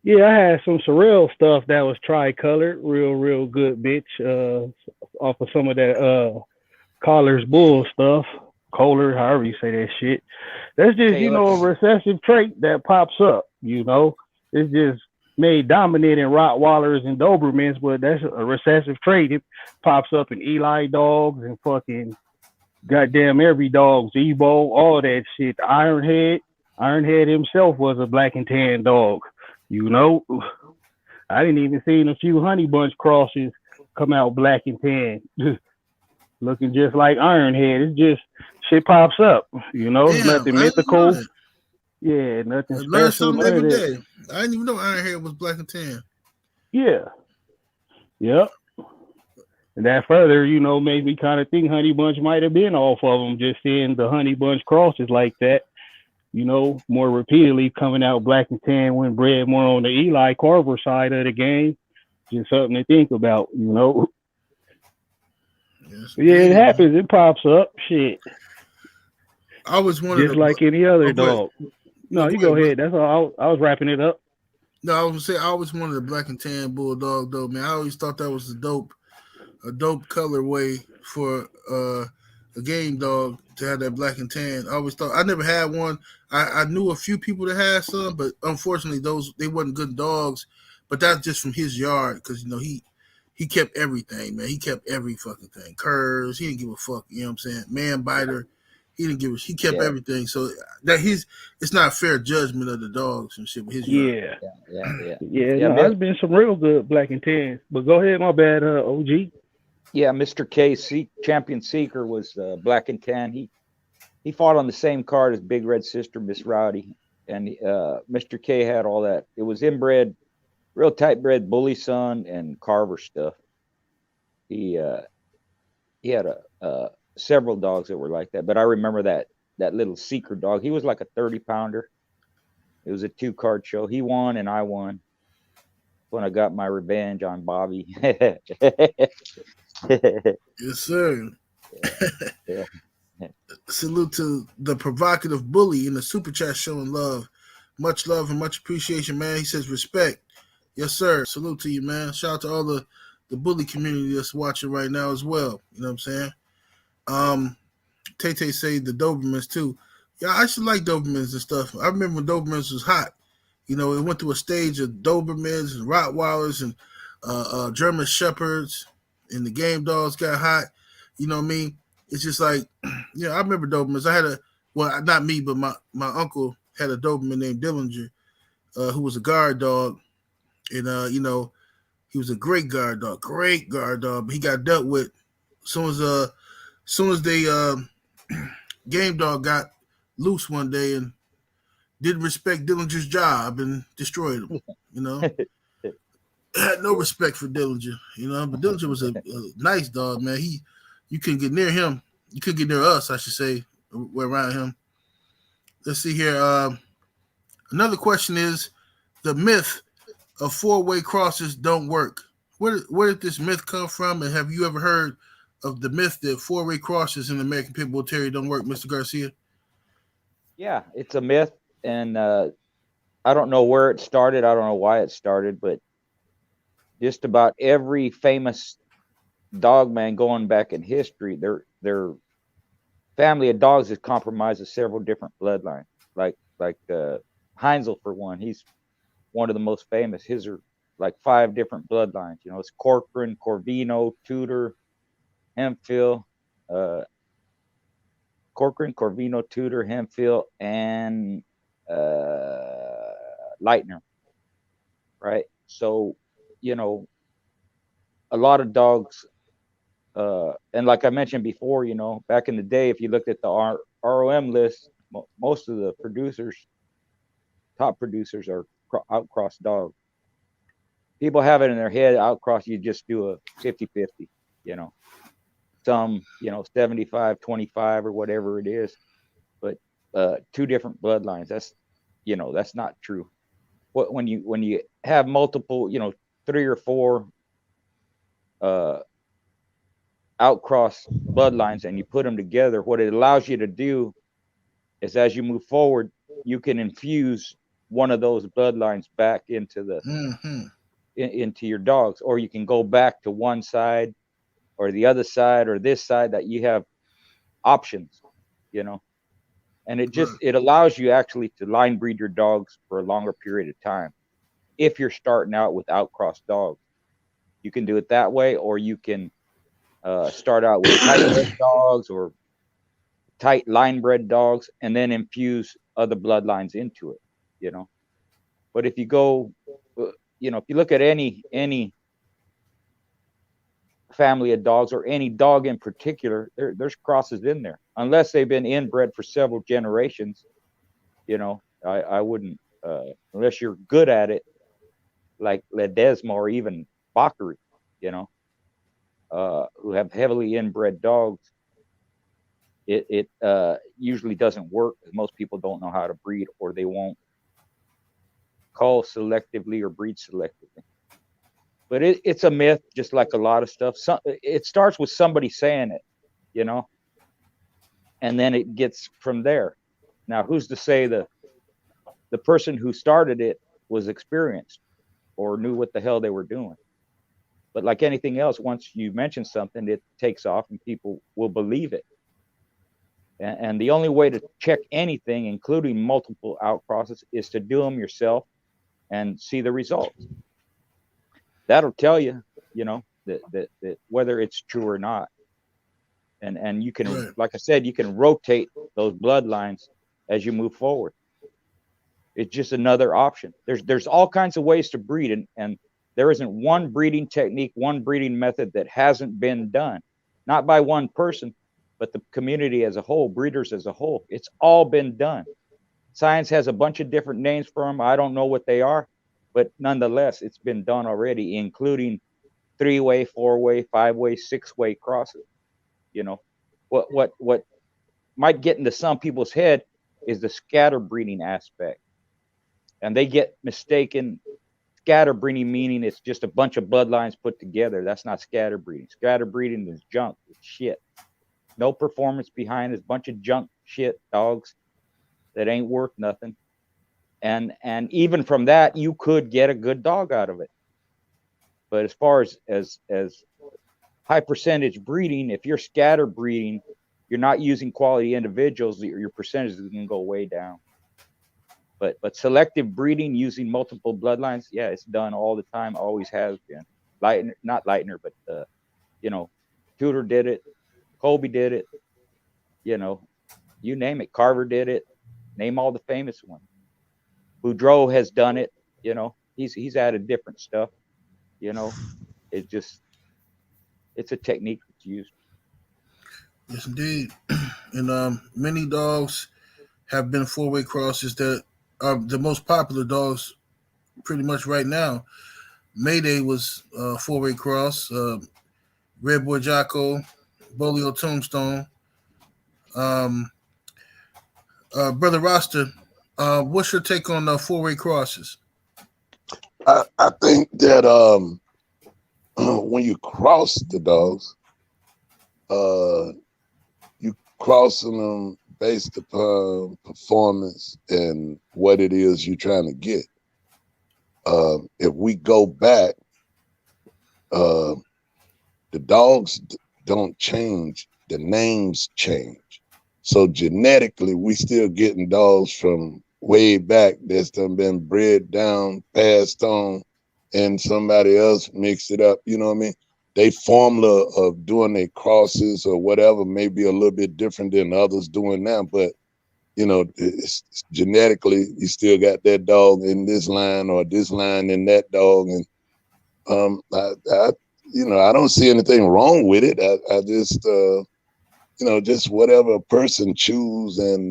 Yeah, I had some surreal stuff that was tri-colored, real good, bitch. Off of some of that Collar's bull stuff, Kohler, however you say that shit. That's just, you Taylor. know, a recessive trait that pops up. You know, it's just made dominant in Rottweilers and Dobermans, but that's a recessive trait. It pops up in Eli dogs and fucking goddamn every dog, ZEBO, all that shit. Ironhead himself was a black and tan dog. You know, I didn't even see a few honey bunch crosses come out black and tan, looking just like Ironhead. It's just shit pops up. You know, Damn, nothing I didn't know mythical. that. Yeah, nothing I learn special. something None of every that. day. I didn't even know Ironhead was black and tan. Yeah. Yep. And that further, you know, made me kind of think Honey Bunch might have been off of them, just seeing the Honey Bunch crosses like that, you know, more repeatedly coming out black and tan when bred more on the Eli Carver side of the game. Just something to think about, you know. Yes, Yeah, it indeed, man. happens. It pops up. Shit. I always wanted Just like any other Oh, go ahead. dog. No, No, you go go ahead, ahead. That's all. I was wrapping it up. No, I was gonna say I always wanted a black and tan bulldog though, man. I always thought that was a dope colorway for a game dog to have that black and tan. I always thought I never had one. I knew a few people that had some, but unfortunately they wasn't good dogs. But that's just from his yard because you know he kept everything, man. He kept every fucking thing. Curves, he didn't give a fuck. You know what I'm saying? Man biter, he didn't give a. He kept everything. So that it's not a fair judgment of the dogs and shit with his yard. Yeah. No, there's been some real good black and tans. But go ahead, my bad, OG. Yeah, Mr. K, Champion Seeker was black and tan. He fought on the same card as Big Red Sister, Miss Rowdy, and Mr. K had all that. It was inbred, real tight bred bully son and Carver stuff. He had several dogs that were like that, but I remember that little Seeker dog. He was like a 30-pounder. It was a 2-card show. He won and I won. When I got my revenge on Bobby. Yes, sir. Yeah. Salute to the provocative bully in the super chat showing love. Much love and much appreciation, man. He says respect. Yes, sir. Salute to you, man. Shout out to all the bully community that's watching right now as well. You know what I'm saying? Tay say the Dobermans too. Yeah, I should like Dobermans and stuff. I remember when Dobermans was hot. You know, it went through a stage of Dobermans and Rottweilers and German Shepherds, and the game dogs got hot. You know what I mean? It's just like, you know, I remember Dobermans. I had not me, but my uncle had a Doberman named Dillinger, who was a guard dog. And, you know, he was a great guard dog. But he got dealt with as soon as they game dog got loose one day and didn't respect Dillinger's job and destroyed him. You know, had no respect for Dillinger. You know, but Dillinger was a nice dog, man. You couldn't get near him. You couldn't get near us, I should say. We're around him. Let's see here. Another question is the myth of 4-way crosses don't work. Where did this myth come from? And have you ever heard of the myth that 4-way crosses in the American Pit Bull Terrier don't work, Mr. Garcia? Yeah, it's a myth. And I don't know where it started. I don't know why it started, but just about every famous dog man going back in history, their family of dogs is compromised of several different bloodlines. Like Heinzel, for one, he's one of the most famous. His are like 5 different bloodlines. You know, it's Corcoran, Corvino, Tudor, Hemphill, Corcoran, Corvino, Tudor, Hemphill, and Lightner, right? So, you know, a lot of dogs, and like I mentioned before, you know, back in the day, if you looked at the ROM list, most of the top producers are outcross dogs. People have it in their head, outcross, you just do a 50-50, you know, some, you know, 75-25 or whatever it is, but 2 different bloodlines, that's, you know, that's not true. When you have multiple, you know, 3 or 4 outcross bloodlines and you put them together, what it allows you to do is, as you move forward, you can infuse one of those bloodlines back into the into your dogs, or you can go back to one side or the other side or this side, that you have options, you know. And it just it allows you actually to line breed your dogs for a longer period of time. If you're starting out with outcross dogs, you can do it that way, or you can start out with tight bred dogs or tight line bred dogs, and then infuse other bloodlines into it, you know. But if you go, you know, if you look at any family of dogs, or any dog in particular, there's crosses in there, unless they've been inbred for several generations. You know, I wouldn't, unless you're good at it, like Ledesma or even Bakari, you know, who have heavily inbred dogs. It usually doesn't work, because most people don't know how to breed, or they won't cull selectively or breed selectively. But it's a myth, just like a lot of stuff. It starts with somebody saying it, you know, and then it gets from there. Now, who's to say the person who started it was experienced or knew what the hell they were doing? But like anything else, once you mention something, it takes off and people will believe it. And the only way to check anything, including multiple outcrosses, is to do them yourself and see the results. That'll tell you, you know, that whether it's true or not. And you can, like I said, you can rotate those bloodlines as you move forward. It's just another option. There's all kinds of ways to breed, and there isn't one breeding technique, one breeding method that hasn't been done, not by one person, but the community as a whole, breeders as a whole. It's all been done. Science has a bunch of different names for them. I don't know what they are, but nonetheless, it's been done already, including 3-way, 4-way, 5-way, 6-way crosses. You know, what might get into some people's head is the scatter breeding aspect, and they get mistaken. Scatter breeding meaning it's just a bunch of bloodlines put together. That's not scatter breeding. Scatter breeding is junk. It's shit. No performance behind it. A bunch of junk shit dogs that ain't worth nothing. And even from that, you could get a good dog out of it. But as far as high percentage breeding, if you're scatter breeding, you're not using quality individuals, your percentages can go way down. But selective breeding using multiple bloodlines, yeah, it's done all the time, always has been. Not Leitner, but you know, Tudor did it, Colby did it, you know, you name it. Carver did it. Name all the famous ones. Boudreaux has done it, you know. He's added different stuff, you know. It's a technique that's used. Yes, indeed. And many dogs have been 4-way crosses that are the most popular dogs pretty much right now. Mayday was a 4-way cross. REDBOY JOCKO, BOLIO Tombstone. Brother Roster, what's your take on 4-way crosses? I think that when you cross the dogs, you crossing them based upon performance and what it is you're trying to get. If we go back, the dogs don't change, the names change. So genetically, we still getting dogs from way back that's done been bred down, passed on, and somebody else mixed it up. You know what I mean? They formula of doing their crosses or whatever may be a little bit different than others doing now, but you know, it's genetically, you still got that dog in this line or this line in that dog, and I don't see anything wrong with it. I just just whatever a person choose, and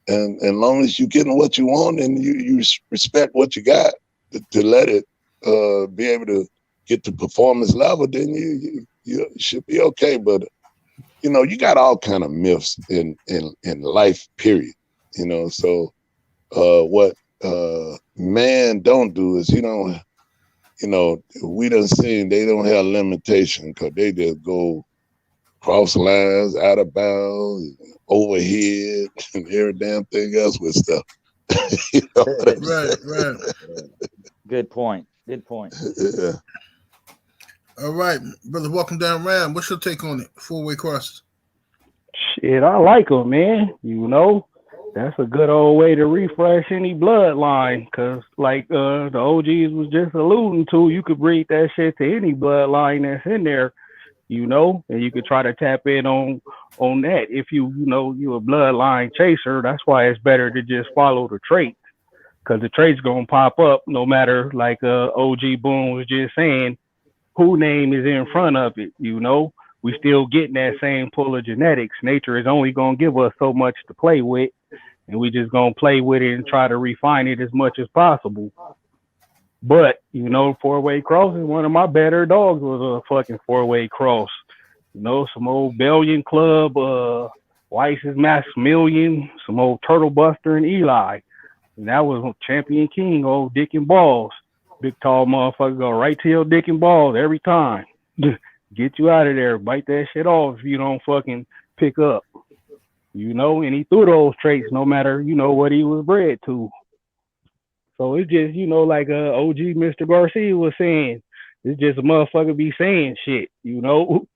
long as you're getting what you want and you respect what you got to let it be able to get to performance level, then you should be okay. But you got all kind of myths in life, period. So what man don't do is we done seen they don't have limitation because they just go cross lines, out of bounds, overhead, and every damn thing else with stuff. You know what I'm Right, saying? right. Good point. Good point. Yeah. All right, brother. Welcome down, Ram. What's your take on it? 4-way crosses. Shit, I like them, man. You know, that's a good old way to refresh any bloodline. Cause like the OGs was just alluding to, you could breed that shit to any bloodline that's in there. You know, and you could try to tap in on that. If you a bloodline chaser, that's why it's better to just follow the trait. Cause the trait's gonna pop up no matter, like OG Boone was just saying, who name is in front of it. You know, we still getting that same pull of genetics. Nature is only gonna give us so much to play with, and we just gonna play with it and try to refine it as much as possible. But you know, 4-way crossing. One of my better dogs was a fucking 4-way cross. You know, some old Belgian Club, Weiss's Maximilian, some old Turtle Buster and Eli. And that was Champion King, old Dick and Balls. Big tall motherfucker go right to your dick and balls every time. Get you out of there. Bite that shit off if you don't fucking pick up. You know, and he threw those traits no matter, you know, what he was bred to. So it's just, you know, like OG Mr. Garcia was saying, it's just a motherfucker be saying shit, you know.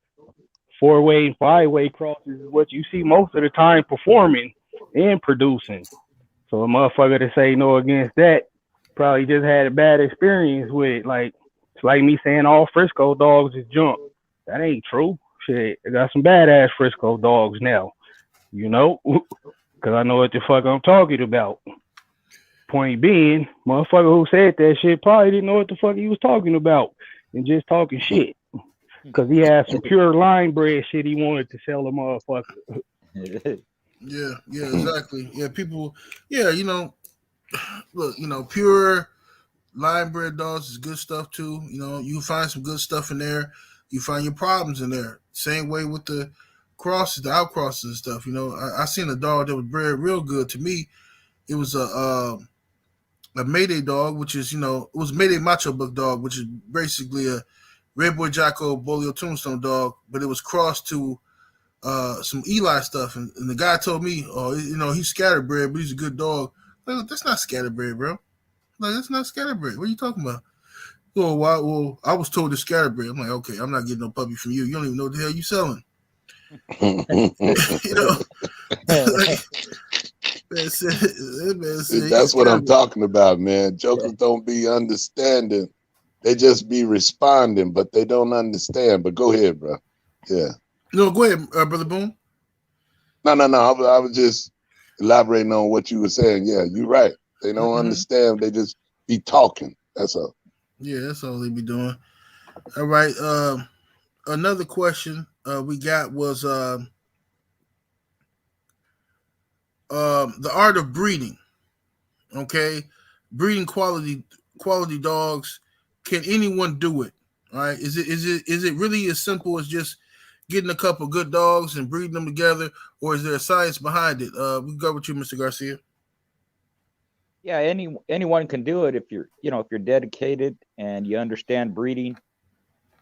4-way and 5-way crosses is what you see most of the time performing and producing. So a motherfucker to say no against that probably just had a bad experience with it. Like, it's like me saying all Frisco dogs is junk. That ain't true. Shit, I got some badass Frisco dogs now, you know, because I know what the fuck I'm talking about. Point being, motherfucker who said that shit probably didn't know what the fuck he was talking about and just talking shit. Because he had some pure line bred shit he wanted to sell the motherfucker. Yeah, exactly. Yeah, people, you know, look, you know, pure line bred dogs is good stuff too. You know, you find some good stuff in there. You find your problems in there. Same way with the crosses, the outcrosses and stuff. You know, I seen a dog that was bred real good to me. It was a MAYDAY dog, which is, you know, it was MAYDAY MACHOBUCK dog, which is basically a REDBOY JOCKO BOLIO Tombstone dog, but it was crossed to some Eli stuff, and the guy told me, oh, you know, he's scatterbred, but he's a good dog. Like, that's not scatterbred, bro. Like, that's not scatterbred. What are you talking about? Oh, well, I was told it's scatterbred. I'm like, okay, I'm not getting no puppy from you. You don't even know what the hell you selling. You know, like, man, that's what I'm talking about, man. Jokers don't be understanding. They just be responding, but they don't understand. But go ahead, bro. Yeah. No, go ahead, Brother Boone. No. I was just elaborating on what you were saying. Yeah, you're right. They don't understand. They just be talking. That's all. Yeah, that's all they be doing. All right. Another question we got was the art of breeding. Okay, breeding quality dogs. Can anyone do it? All right. Is it really as simple as just getting a couple good dogs and breeding them together, or is there a science behind it? We go with you, Mr. Garcia. Yeah, anyone can do it if you're dedicated and you understand breeding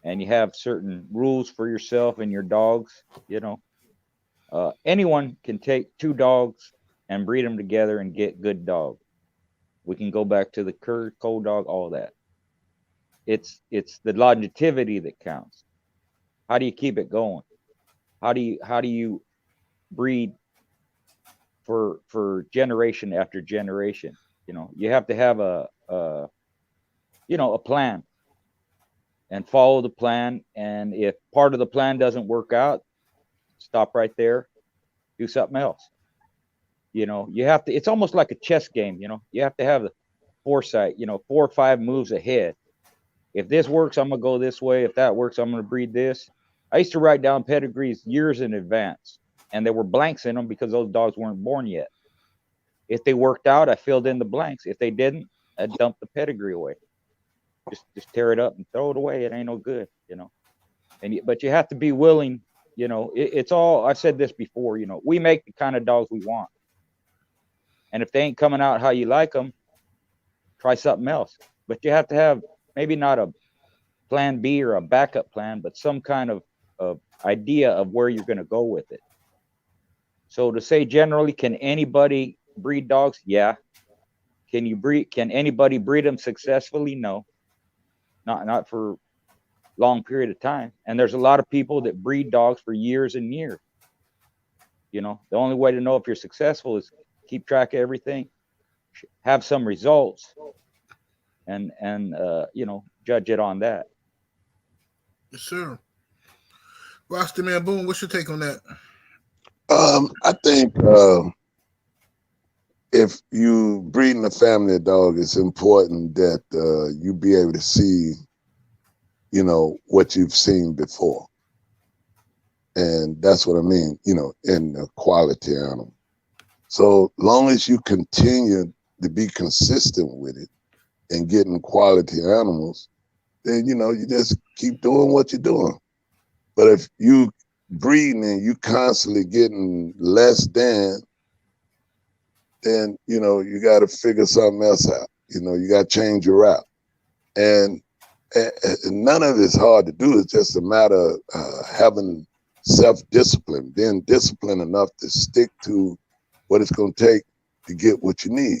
and you have certain rules for yourself and your dogs. You know, anyone can take 2 dogs and breed them together and get good dogs. We can go back to the cur, cold dog, all that. It's the longevity that counts. How do you keep it going? How do you breed for generation after generation? You know, you have to have a plan and follow the plan. And if part of the plan doesn't work out, stop right there, do something else. You know, you have to, it's almost like a chess game, you know, you have to have the foresight, 4 or 5 moves ahead. If this works, I'm going to go this way. If that works, I'm going to breed this. I used to write down pedigrees years in advance, and there were blanks in them because those dogs weren't born yet. If they worked out, I filled in the blanks. If they didn't, I dumped the pedigree away. Just tear it up and throw it away. It ain't no good, you know. But you have to be willing, you know. It's all, I've said this before, you know, we make the kind of dogs we want. And if they ain't coming out how you like them, try something else. But you have to have maybe not a plan B or a backup plan, but some kind of idea of where you're going to go with it. So to say generally, can anybody breed dogs? Yeah. Can you breed? Can anybody breed them successfully? No, not for long period of time. And there's a lot of people that breed dogs for years and years. You know, the only way to know if you're successful is keep track of everything, have some results, and you know, judge it on that. Yes, sir. Roster Man Boom, what's your take on that? I think if you breeding a family dog, it's important that you be able to see, you know, what you've seen before. And that's what I mean, you know, in a quality animal. So long as you continue to be consistent with it and getting quality animals, then, you know, you just keep doing what you're doing. But if you breeding and you constantly getting less than, then, you know, you got to figure something else out. You know, you got to change your route. And none of it's hard to do. It's just a matter of having self-discipline, being disciplined enough to stick to what it's going to take to get what you need.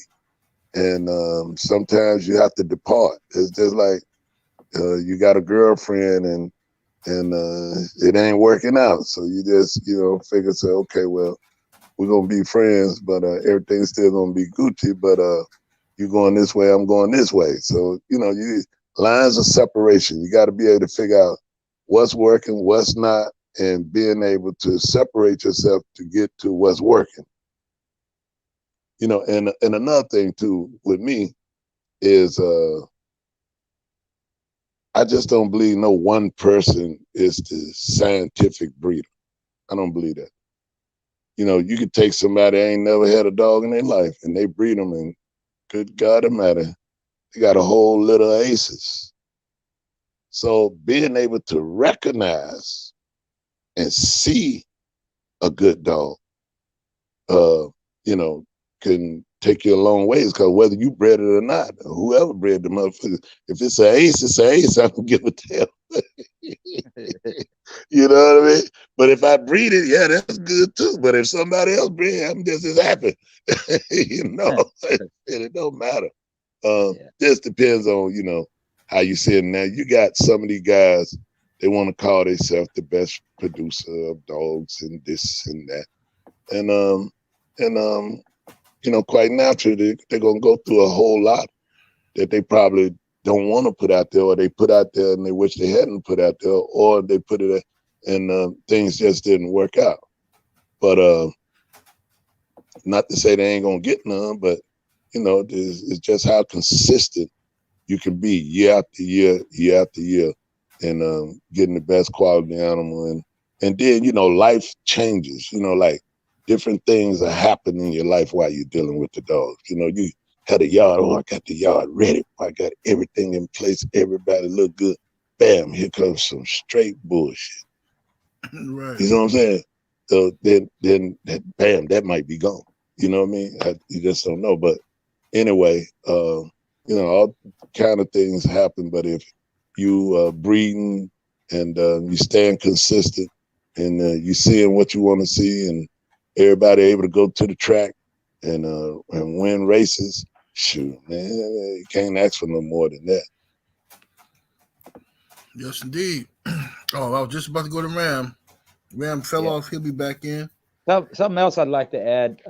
And sometimes you have to depart. It's just like you got a girlfriend and it ain't working out. So you just, you know, figure, say, okay, well, we're going to be friends, but everything's still going to be Gucci, but you going this way, I'm going this way. So, you know, lines of separation. You got to be able to figure out what's working, what's not, and being able to separate yourself to get to what's working. You know, and another thing too with me is I just don't believe no one person is the scientific breeder. I don't believe that. You know, you could take somebody that ain't never had a dog in their life and they breed them, and good God Almighty, they got a whole litter of aces. So being able to recognize and see a good dog, you know, can take you a long ways, because whether you bred it or not, or whoever bred the motherfucker, if it's an ace, it's an ace. I don't give a damn. You know what I mean? But if I breed it, yeah, that's good too. But if somebody else breed it, I'm just as happy. You know, it don't matter. Just depends on, you know, how you see it. Now you got some of these guys, they want to call themselves the best producer of dogs and this and that. And you know, quite naturally, they're gonna go through a whole lot that they probably don't want to put out there, or they put out there and they wish they hadn't put out there, or they put it and things just didn't work out. But not to say they ain't gonna get none, but you know, it's just how consistent you can be year after year, year after year, and getting the best quality animal. And then, you know, life changes, you know, like different things are happening in your life while you're dealing with the dogs. You know, you had a yard, oh, I got the yard ready. I got everything in place. Everybody look good. Bam, here comes some straight bullshit. Right. You know what I'm saying? So then bam, that might be gone. You know what I mean? You just don't know. But anyway, you know, all kind of things happen. But if you breeding and you staying consistent and you seeing what you want to see, and everybody able to go to the track and win races, shoot, man, you can't ask for no more than that. Yes, indeed. Oh, I was just about to go to Ram. Ram fell off. He'll be back in. Something else I'd like to add.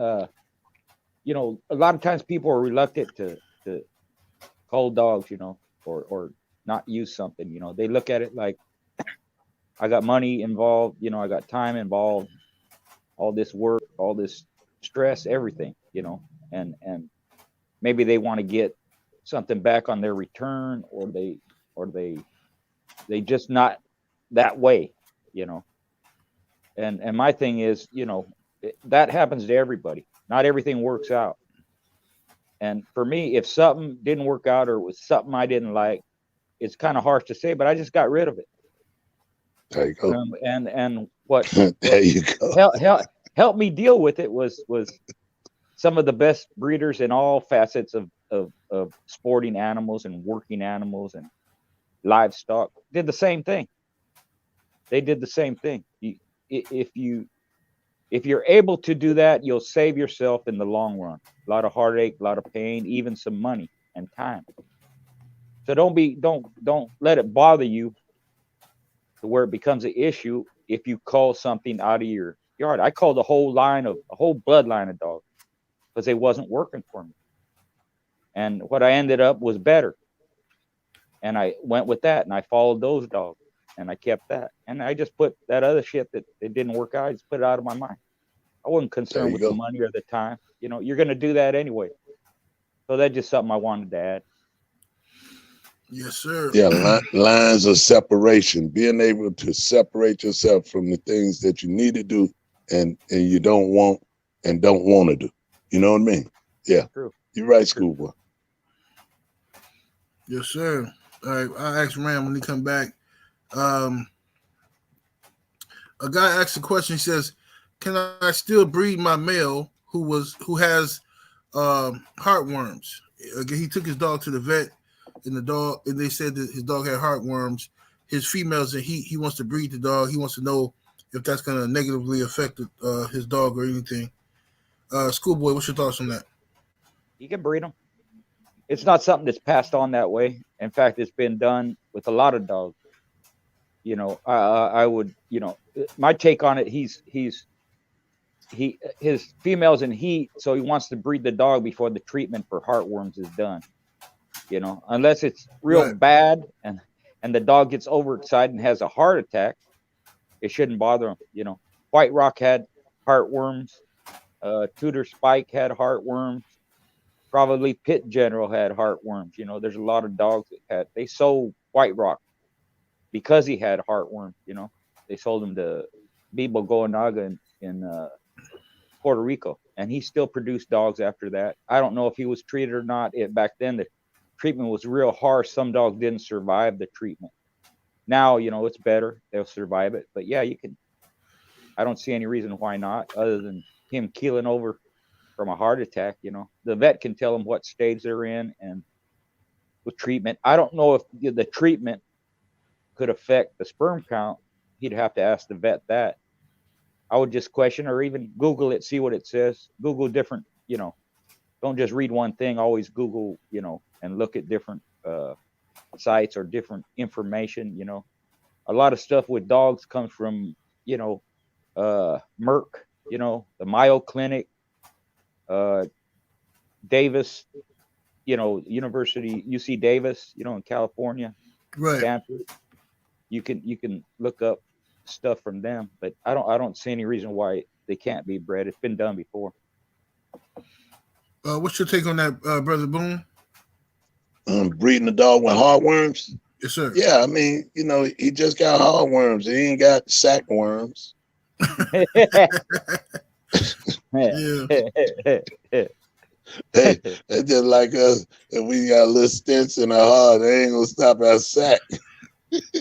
You know, a lot of times people are reluctant to cull dogs, you know, or not use something. You know, they look at it like, I got money involved, you know, I got time involved, all this work, all this stress, everything, you know, and maybe they want to get something back on their return, or they just not that way, you know. And my thing is, you know, that happens to everybody. Not everything works out. And for me, if something didn't work out or it was something I didn't like, it's kind of harsh to say, but I just got rid of it. There you go. And what there you go. Help me deal with it was some of the best breeders in all facets of sporting animals and working animals and livestock did the same thing. They did the same thing. If you If you're able to do that, you'll save yourself in the long run. A lot of heartache, a lot of pain, even some money and time. So don't let it bother you to where it becomes an issue if you call something out of your yard. I called a whole bloodline of dogs because they wasn't working for me. And what I ended up was better. And I went with that and I followed those dogs and I kept that. And I just put that other shit that it didn't work out, I just put it out of my mind. I wasn't concerned with the money or the time. You know, you're going to do that anyway. So that's just something I wanted to add. Yes, sir. Yeah, lines of separation, being able to separate yourself from the things that you need to do and you don't want to do. You know what I mean? Yeah. True. You're right, schoolboy. Yes, sir. All right, I'll ask Ram when he come back. A guy asked a question. He says, "Can I still breed my male who has heartworms?" Again, he took his dog to the vet, and they said that his dog had heartworms. His females, and he wants to breed the dog. He wants to know if that's going to negatively affect his dog or anything. Schoolboy, what's your thoughts on that? You can breed them. It's not something that's passed on that way. In fact, it's been done with a lot of dogs. You know, I would, you know, my take on it, his female's in heat, so he wants to breed the dog before the treatment for heartworms is done. You know, unless it's real bad and the dog gets overexcited and has a heart attack, it shouldn't bother him. You know, White Rock had heartworms. Tudor Spike had heartworms. Probably Pit General had heartworms. You know, there's a lot of dogs that they sold White Rock because he had heartworms. You know, they sold him to Bibo Goanaga in Puerto Rico, and he still produced dogs after that. I don't know if he was treated or not. Back then, the treatment was real harsh. Some dogs didn't survive the treatment. Now, you know, it's better. They'll survive it. But yeah, you can. I don't see any reason why not, other than him keeling over from a heart attack. You know, the vet can tell him what stage they're in and with treatment. I don't know if the treatment could affect the sperm count. He'd have to ask the vet that. I would just question or even Google it, see what it says. Google different, you know, don't just read one thing. Always Google, you know, and look at different sites or different information. You know, a lot of stuff with dogs comes from, you know, Merck, you know, the Mayo Clinic, Davis, you know, University, UC Davis, you know, in California, right? Stanford. You can look up stuff from them, but I don't see any reason why they can't be bred. It's been done before. What's your take on that, Brother Boone? Breeding a dog with heartworms? Yes, sir. Yeah, I mean, you know, he just got heartworms. He ain't got sack worms. Yeah. Hey, it's just like us. If we got little stents in our heart, they ain't gonna stop our sack.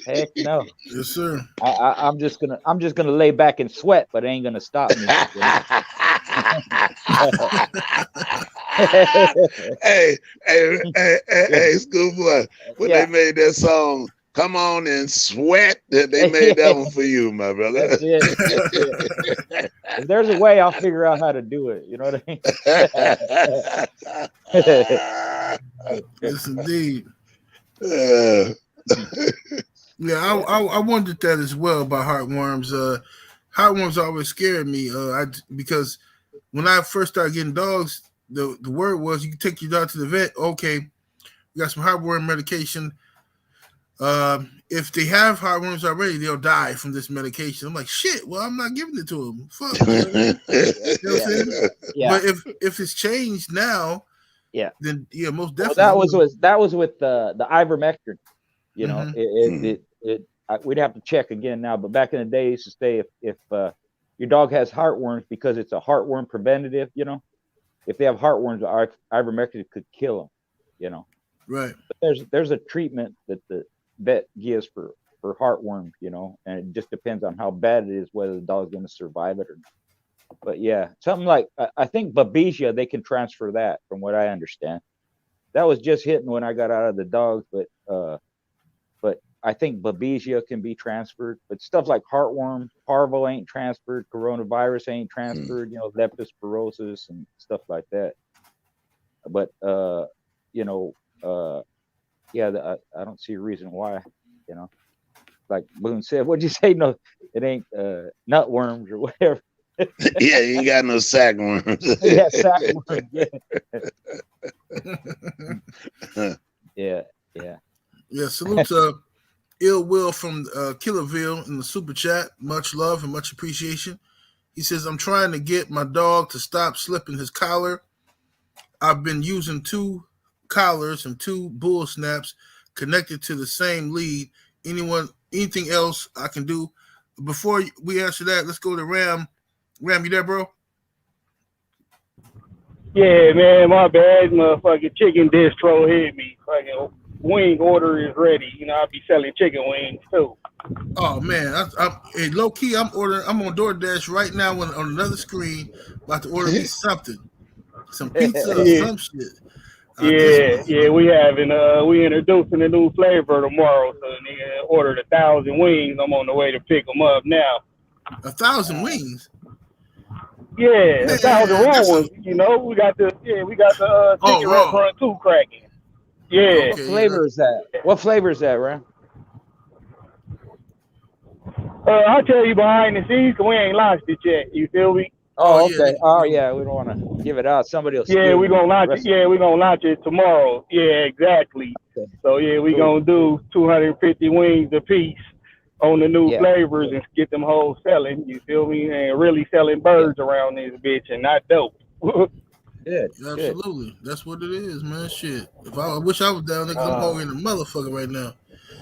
Heck no. Yes, sir. I'm just gonna lay back and sweat, but it ain't gonna stop me. Hey, schoolboy, when they made that song, "Come On and Sweat," that they made that one for you, my brother. That's it. If there's a way, I'll figure out how to do it. You know what I mean? Yes, indeed. Yeah, I wondered that as well about heartworms. Heartworms always scared me. Because when I first started getting dogs, the word was you can take your dog to the vet. Okay, you got some heartworm medication. If they have heartworms already, they'll die from this medication. I'm like, shit. Well, I'm not giving it to them. Fuck. You know what I'm saying? Yeah. But if it's changed now, yeah, then yeah, most definitely. Well, that was with the ivermectin. You know, we'd have to check again now. But back in the day, it used to say if your dog has heartworms because it's a heartworm preventative. You know, if they have heartworms, ivermectin could kill them. You know, right? But there's a treatment that the vet gives for heartworms, you know, and it just depends on how bad it is whether the dog's going to survive it or not. But yeah, something like I think Babesia, they can transfer that from what I understand. That was just hitting when I got out of the dogs, but I think babesia can be transferred, but stuff like heartworm, parvo ain't transferred, coronavirus ain't transferred, you know, leptospirosis and stuff like that. But you know, yeah, I don't see a reason why, you know. Like Boone said, what'd you say? No, it ain't nutworms or whatever. Yeah, you ain't got no sack worms. Yeah, sackworm. Yeah. Yeah, salute to Ill Will from Killerville in the super chat. Much love and much appreciation. He says, I'm trying to get my dog to stop slipping his collar. I've been using 2 collars and 2 bull snaps connected to the same lead. Anything else I can do? Before we answer that, let's go to Ram. Ram, you there, bro? Yeah, man, my bad. Motherfucking chicken distro hit me. Fucking wing order is ready. You know, I'll be selling chicken wings too. Oh man, hey, low key, I'm on DoorDash right now on another screen, about to order me something, some pizza or some shit. Yeah, we introducing a new flavor tomorrow, so nigga ordered 1,000 wings. I'm on the way to pick them up now. 1,000 wings. Yeah, Man, 1,000 raw ones. You know, we got the chicken restaurant too cracking. Yeah. Okay, what flavor is that? What flavor is that, Ram? I'll tell you behind the scenes, cause we ain't launched it yet. You feel me? Oh, okay. Oh, yeah. We don't want to give it out. Somebody will. Yeah, we're gonna launch it. Yeah, we're gonna launch it tomorrow. Yeah, exactly. Okay. So yeah, we're gonna do 250 wings a piece on the new flavors and get them hoes selling. You feel me? And really selling birds around this bitch and not dope. Good. Absolutely. Good. That's what it is, man. Shit. I wish I was down there because I'm hungry in the motherfucker right now.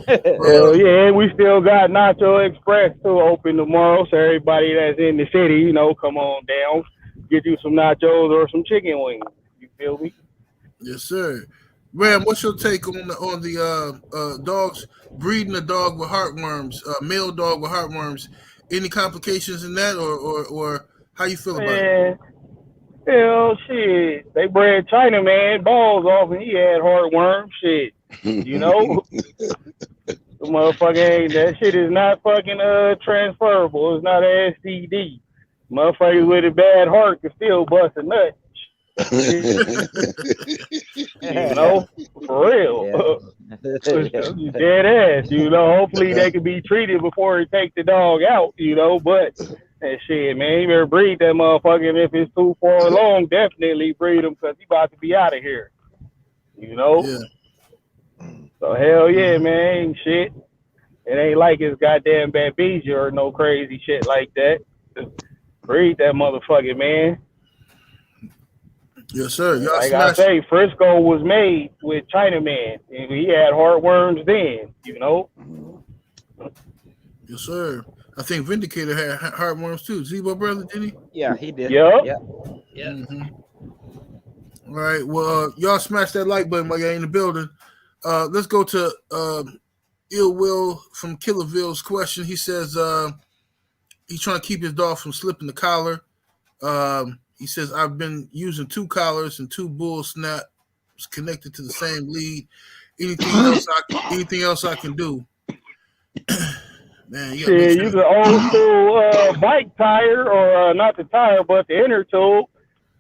Hell yeah, we still got Nacho Express too open tomorrow. So everybody that's in the city, you know, come on down, get you some nachos or some chicken wings. You feel me? Yes, sir. Ram, what's your take on the dogs breeding a dog with heartworms, male dog with heartworms? Any complications in that, or how you feel about it? Hell, shit. They bred Chinaman balls off, and he had heartworm. Shit, you know. The motherfucker ain't, that shit is not fucking transferable. It's not an STD. Motherfuckers with a bad heart can still bust a nut. You know, for real. You dead ass. You know, hopefully they can be treated before they take the dog out. You know, but that shit, man, you better breed that motherfucker. And if it's too far along, definitely breed him because he about to be out of here. You know. Yeah. So hell yeah, man, ain't shit. It ain't like it's goddamn babesia or no crazy shit like that. Just breed that motherfucker, man. Yes, sir. Y'all like I say, Frisco was made with Chinaman, and he had heartworms then, you know. Yes, sir. I think Vindicator had heartworms too. ZEBO brother, did he? Yeah, he did. Yep. Yeah. Mm-hmm. All right. Well, y'all smash that like button while you're in the building. Let's go to Ill Will from Killerville's question. He says he's trying to keep his dog from slipping the collar. He says, I've been using 2 collars and 2 bull snaps connected to the same lead. Anything else I can do? Man, you use an old school bike tire, or not the tire, but the inner tube,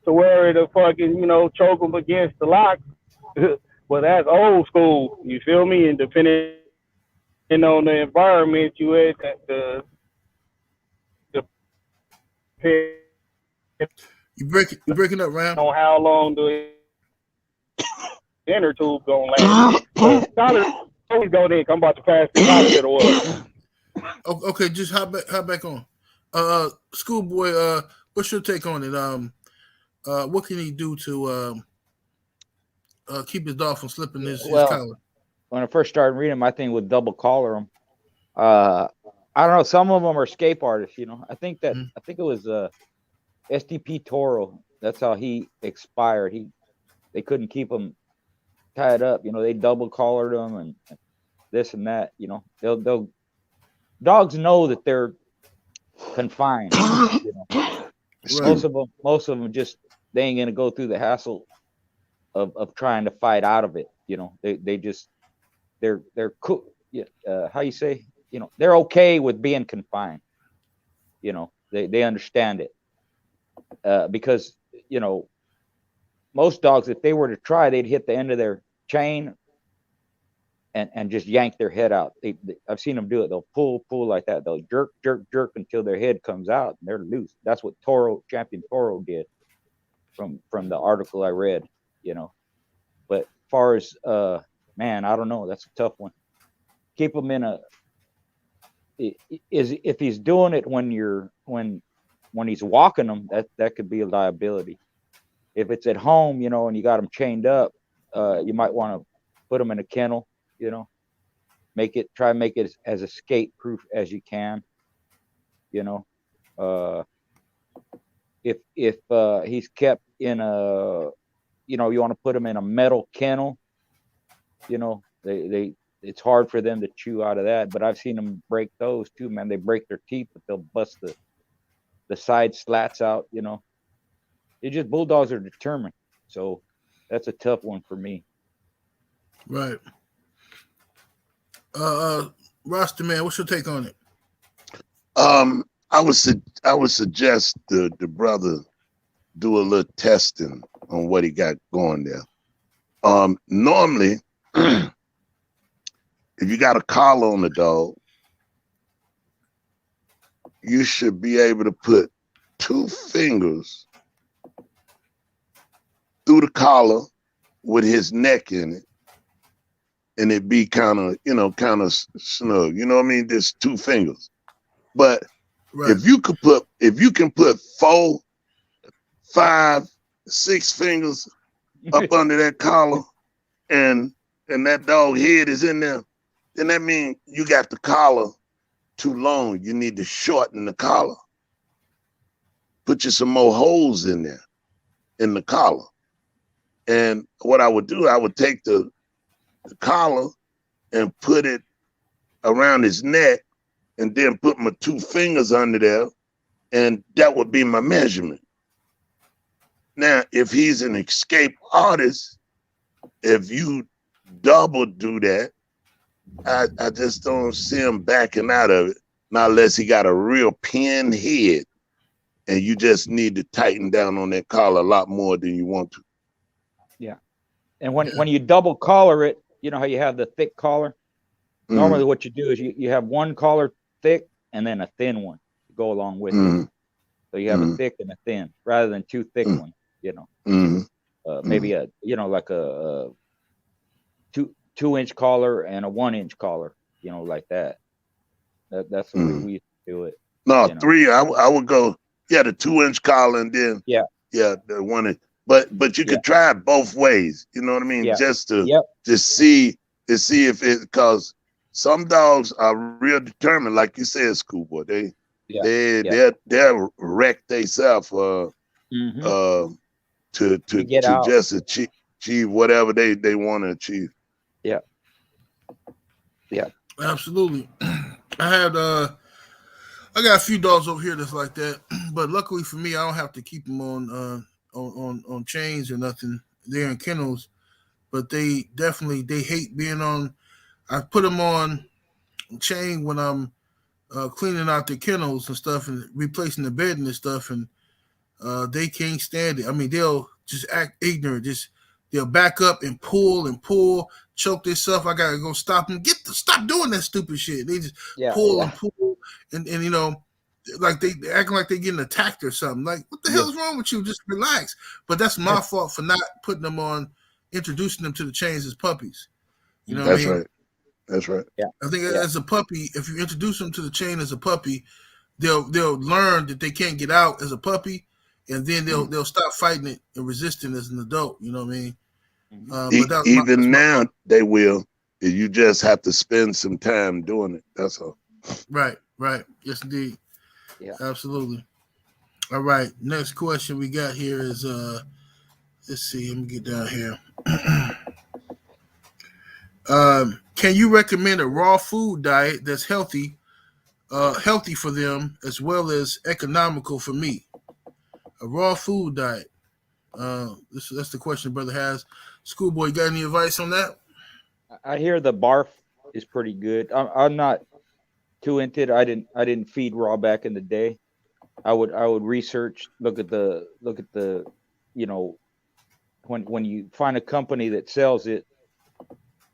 to where it'll fucking, you know, choke them against the lock. But that's old school, you feel me? And depending on the environment you at, you're breaking up, Ram. On how long the inner tube gonna last? Always go there. I'm about to pass the hospital up. Okay, just hop back on. Schoolboy, what's your take on it? What can he do to keep his dog from slipping his collar? When I first started reading, my thing would double collar them. I don't know. Some of them are escape artists. You know, I think it was SDP Toro. That's how he expired. They couldn't keep him tied up. You know, they double collared him and this and that. You know, they'll dogs know that they're confined. You know? Right. Most of them just, they ain't gonna go through the hassle of trying to fight out of it. You know, they're cool. how you say, they're okay with being confined. They understand it, because most dogs, if they were to try, they'd hit the end of their chain and just yank their head out. I've seen them do it. They'll pull like that. They'll jerk until their head comes out and they're loose. That's what Champion Toro did from the article I read, But as far as man, I don't know. That's a tough one. Keep them in if he's doing it when he's walking them, that could be a liability. If it's at home, and you got them chained up, you might want to put them in a kennel, try and make it as escape proof as you can. If he's kept in a, you want to put him in a metal kennel, it's hard for them to chew out of that. But I've seen them break those too, man. They break their teeth, but they'll bust the side slats out. It's just bulldogs are determined, so that's a tough one for me. Right. Rasta man, what's your take on it? I would suggest the brother do a little testing on what he got going there. Normally, if you got a collar on the dog, you should be able to put 2 fingers through the collar with his neck in it, and it be kind of snug. You know what I mean? Just 2 fingers. But right. if you can put 4, 5, 6 fingers up under that collar, and that dog head is in there, then that means you got the collar too long. You need to shorten the collar. Put you some more holes in there in the collar. And what I would do, I would take the collar and put it around his neck, and then put my 2 fingers under there, and that would be my measurement. Now, if he's an escape artist, if you double do that, I just don't see him backing out of it, not unless he got a real pin head, and you just need to tighten down on that collar a lot more than you want to. Yeah. And when you double collar it, you know how you have the thick collar? Normally what you do is you have one collar thick and then a thin one to go along with it. So you have a thick and a thin rather than 2 thick ones, maybe like a 2-inch collar and a 1-inch collar, like that. That's the way we used to do it. No, 3, I would go, the 2-inch collar, and then the 1-inch. But you could try it both ways. You know what I mean? Yeah. Just to see if it, because some dogs are real determined, like you said, Schoolboy. They'll wreck themselves to just achieve whatever they want to achieve. Yeah. Yeah. Absolutely. I got a few dogs over here that's like that, but luckily for me, I don't have to keep them on chains or nothing. They're in kennels, but they hate being on. I put them on chain when I'm cleaning out the kennels and stuff and replacing the bedding and stuff, and they can't stand it. I mean, they'll just act ignorant. They'll back up and pull, choke themselves. I gotta go stop them. Stop doing that stupid shit. They just pull and pull, and like they acting like they're getting attacked or something. Like, what the hell is wrong with you? Just relax. But that's my fault for not putting them on, introducing them to the chains as puppies. You know what I mean? Right. That's right. Yeah. I think as a puppy, if you introduce them to the chain as a puppy, they'll learn that they can't get out as a puppy, and then they'll stop fighting it and resisting as an adult. You know what I mean? But even now they will. You just have to spend some time doing it. That's all. Right. Yes, indeed. Yeah, absolutely. All right. Next question we got here is let's see. Let me get down here. Can you recommend a raw food diet that's healthy for them as well as economical for me? A raw food diet. That's the question brother has. Schoolboy, you got any advice on that? I hear the barf, is pretty good. I'm not too into it. I didn't feed raw back in the day. I would research, look at the you know, when you find a company that sells it,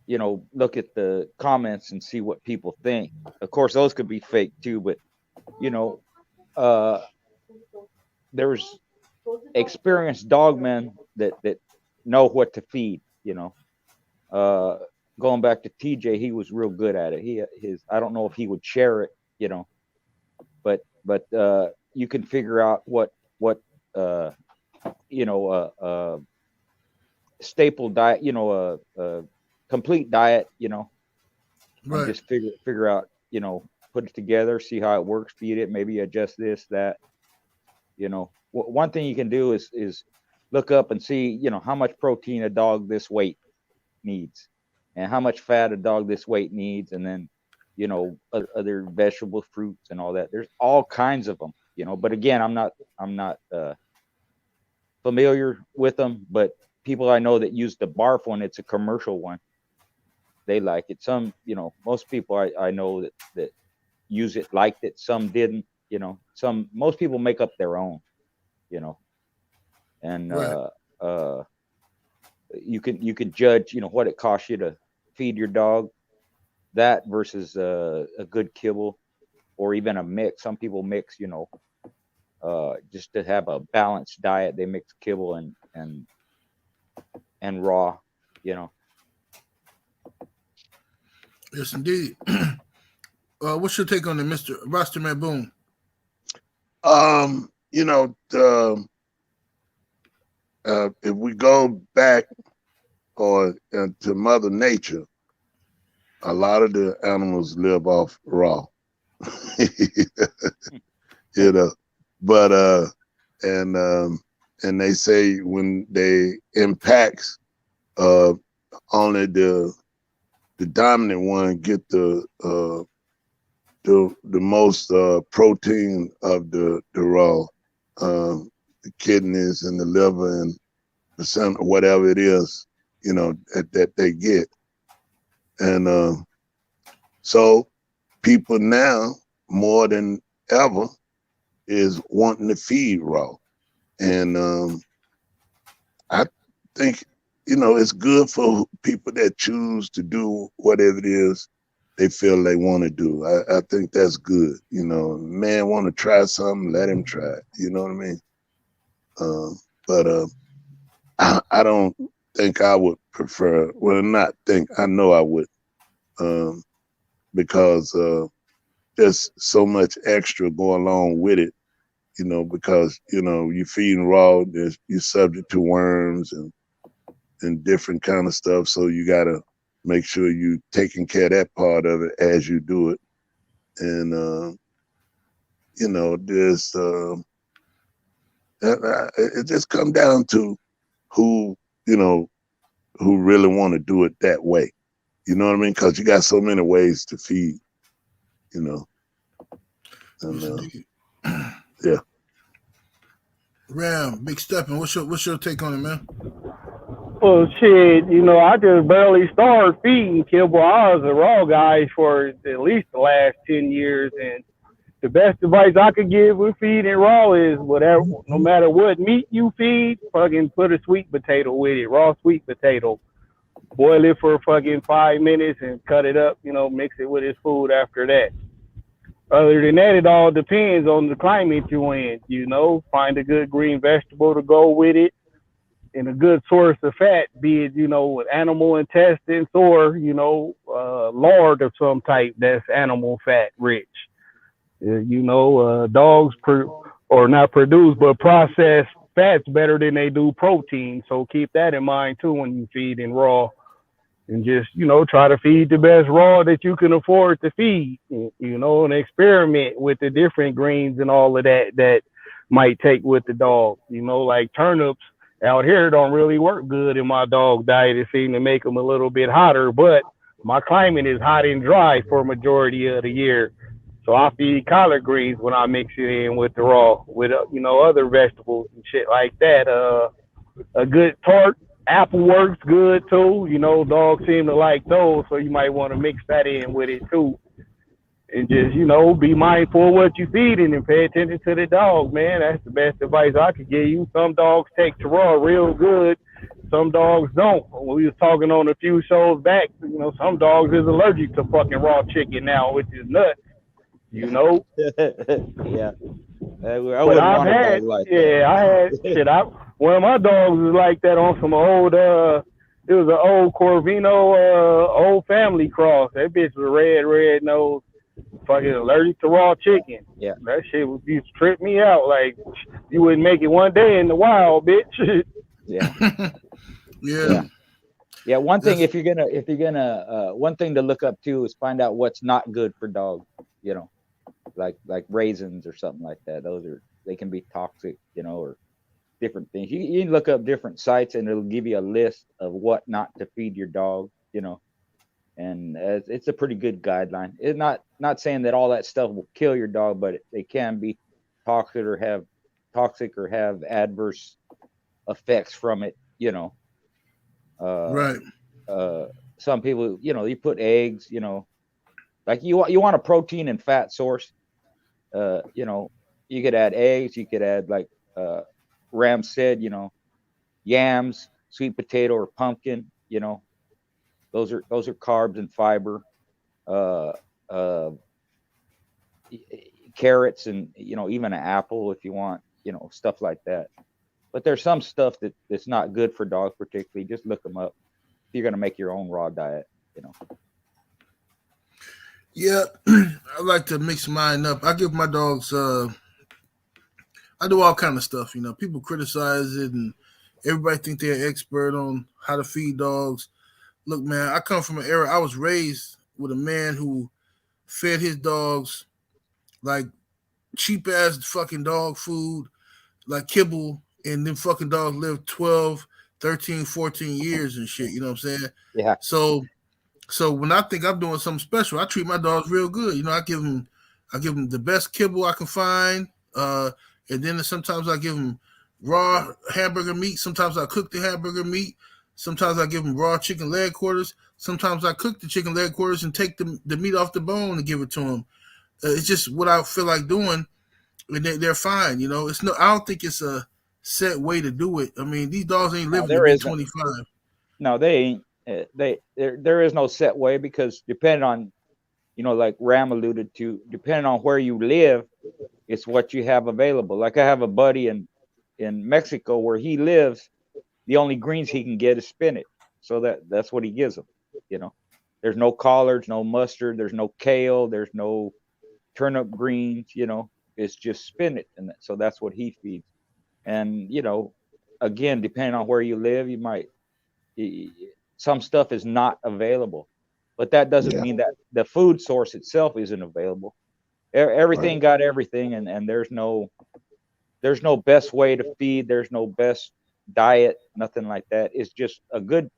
you know, look at the comments and see what people think. Of course, those could be fake too, but you know, there's experienced dogmen that know what to feed. You know, going back to TJ, he was real good at it. I don't know if he would share it, you know, but you can figure out what you know, staple diet, you know, a complete diet, you know, and just figure out, you know, put it together, see how it works, feed it, maybe adjust this, that, you know. One thing you can do is look up and see, you know, how much protein a dog this weight needs and how much fat a dog this weight needs, and then, you know, other vegetables, fruits, and all that. There's all kinds of them, you know. But again, I'm not familiar with them, but people I know that use the barf one, it's a commercial one, they like it. Some, you know, most people I know that use it liked it, some didn't, you know. Most people make up their own, you know. And you can judge, you know, what it costs you to feed your dog, that versus a good kibble or even a mix. Some people mix, you know, just to have a balanced diet, they mix kibble and raw, you know. Yes, indeed. What's your take on it, Mr. Rosterman Boone? You know, if we go back to Mother Nature, a lot of the animals live off raw. You know, but and they say when they impacts, only the dominant one get the most protein of the raw, the kidneys and the liver and the center, whatever it is, you know, that they get. And so people now more than ever is wanting to feed raw. And I think, you know, it's good for people that choose to do whatever it is they feel they want to do. I think that's good. You know, man want to try something, let him try it. You know what I mean? But I don't think I would prefer, well, not think, I know I would, because there's so much extra going along with it, you know, because, you know, you're feeding raw, you're subject to worms and different kind of stuff. So you got to make sure you taking care of that part of it as you do it. And, you know, there's, it just comes down to who, you know, who really want to do it that way. You know what I mean? Because you got so many ways to feed, you know. And, yeah. Ram, Big Steppin', what's your take on it, man? Well, shit, you know, I just barely started feeding kibble. I was a raw guy for at least the last 10 years, and the best advice I could give with feeding raw is whatever, no matter what meat you feed, fucking put a sweet potato with it, raw sweet potato. Boil it for fucking 5 minutes and cut it up, you know, mix it with his food after that. Other than that, it all depends on the climate you're in, you know. Find a good green vegetable to go with it and a good source of fat, be it, you know, with animal intestines or, you know, lard of some type that's animal fat rich. You know, dogs not produce, but process fats better than they do protein. So keep that in mind too when you feed in raw. And just, you know, try to feed the best raw that you can afford to feed, you know, and experiment with the different greens and all of that might take with the dog. You know, like turnips out here don't really work good in my dog diet. It seems to make them a little bit hotter, but my climate is hot and dry for a majority of the year. So I feed collard greens when I mix it in with the raw, with, you know, other vegetables and shit like that. A good tart Apple works good too. You know, dogs seem to like those, so you might want to mix that in with it too. And just, you know, be mindful of what you feeding and pay attention to the dog, man. That's the best advice I could give you. Some dogs take to raw real good. Some dogs don't. When we was talking on a few shows back, you know, some dogs is allergic to fucking raw chicken now, which is nuts, you know? Yeah. I But I've had, like I had, shit, one of my dogs was like that on some old, it was an old Corvino, old family cross. That bitch was red nose. Fucking allergic to raw chicken. Yeah. That shit used to trip me out. Like, you wouldn't make it one day in the wild, bitch. Yeah. Yeah. One thing, if you're gonna one thing to look up too is find out what's not good for dogs, you know, like raisins or something like that. They can be toxic, you know, or different things. You can look up different sites and it'll give you a list of what not to feed your dog, you know. And it's a pretty good guideline. It's not saying that all that stuff will kill your dog, but they can be toxic or have adverse effects from it, you know. Right. Some people, you know, you put eggs, you know, like you want a protein and fat source. You know, you could add eggs, you could add, like Ram said, you know, yams, sweet potato or pumpkin, you know. Those are carbs and fiber, carrots, and, you know, even an apple if you want, you know, stuff like that. But there's some stuff that's not good for dogs, particularly. Just look them up if you're gonna make your own raw diet, you know. Yeah, I like to mix mine up. I give my dogs. I do all kind of stuff. You know, people criticize it, and everybody think they're an expert on how to feed dogs. Look, man, I come from an era. I was raised with a man who fed his dogs like cheap ass fucking dog food, like kibble, and them fucking dogs lived 12, 13, 14 years and shit. You know what I'm saying? Yeah. So when I think I'm doing something special, I treat my dogs real good. You know, I give them the best kibble I can find, and then sometimes I give them raw hamburger meat. Sometimes I cook the hamburger meat. Sometimes I give them raw chicken leg quarters. Sometimes I cook the chicken leg quarters and take the meat off the bone and give it to them. It's just what I feel like doing, and they're fine. You know, I don't think it's a set way to do it. I mean, these dogs ain't living to be 25. No, they ain't. There is no set way, because depending on, you know, like Ram alluded to, depending on where you live, it's what you have available. Like I have a buddy in Mexico where he lives. The only greens he can get is spinach, so that's what he gives them. You know, there's no collards, no mustard, there's no kale, there's no turnip greens. You know, it's just spinach, and so that's what he feeds. And, you know, again, depending on where you live, some stuff is not available, but that doesn't mean that the food source itself isn't available. Everything got everything, and there's no best way to feed. There's no best diet, nothing like that. It's just a good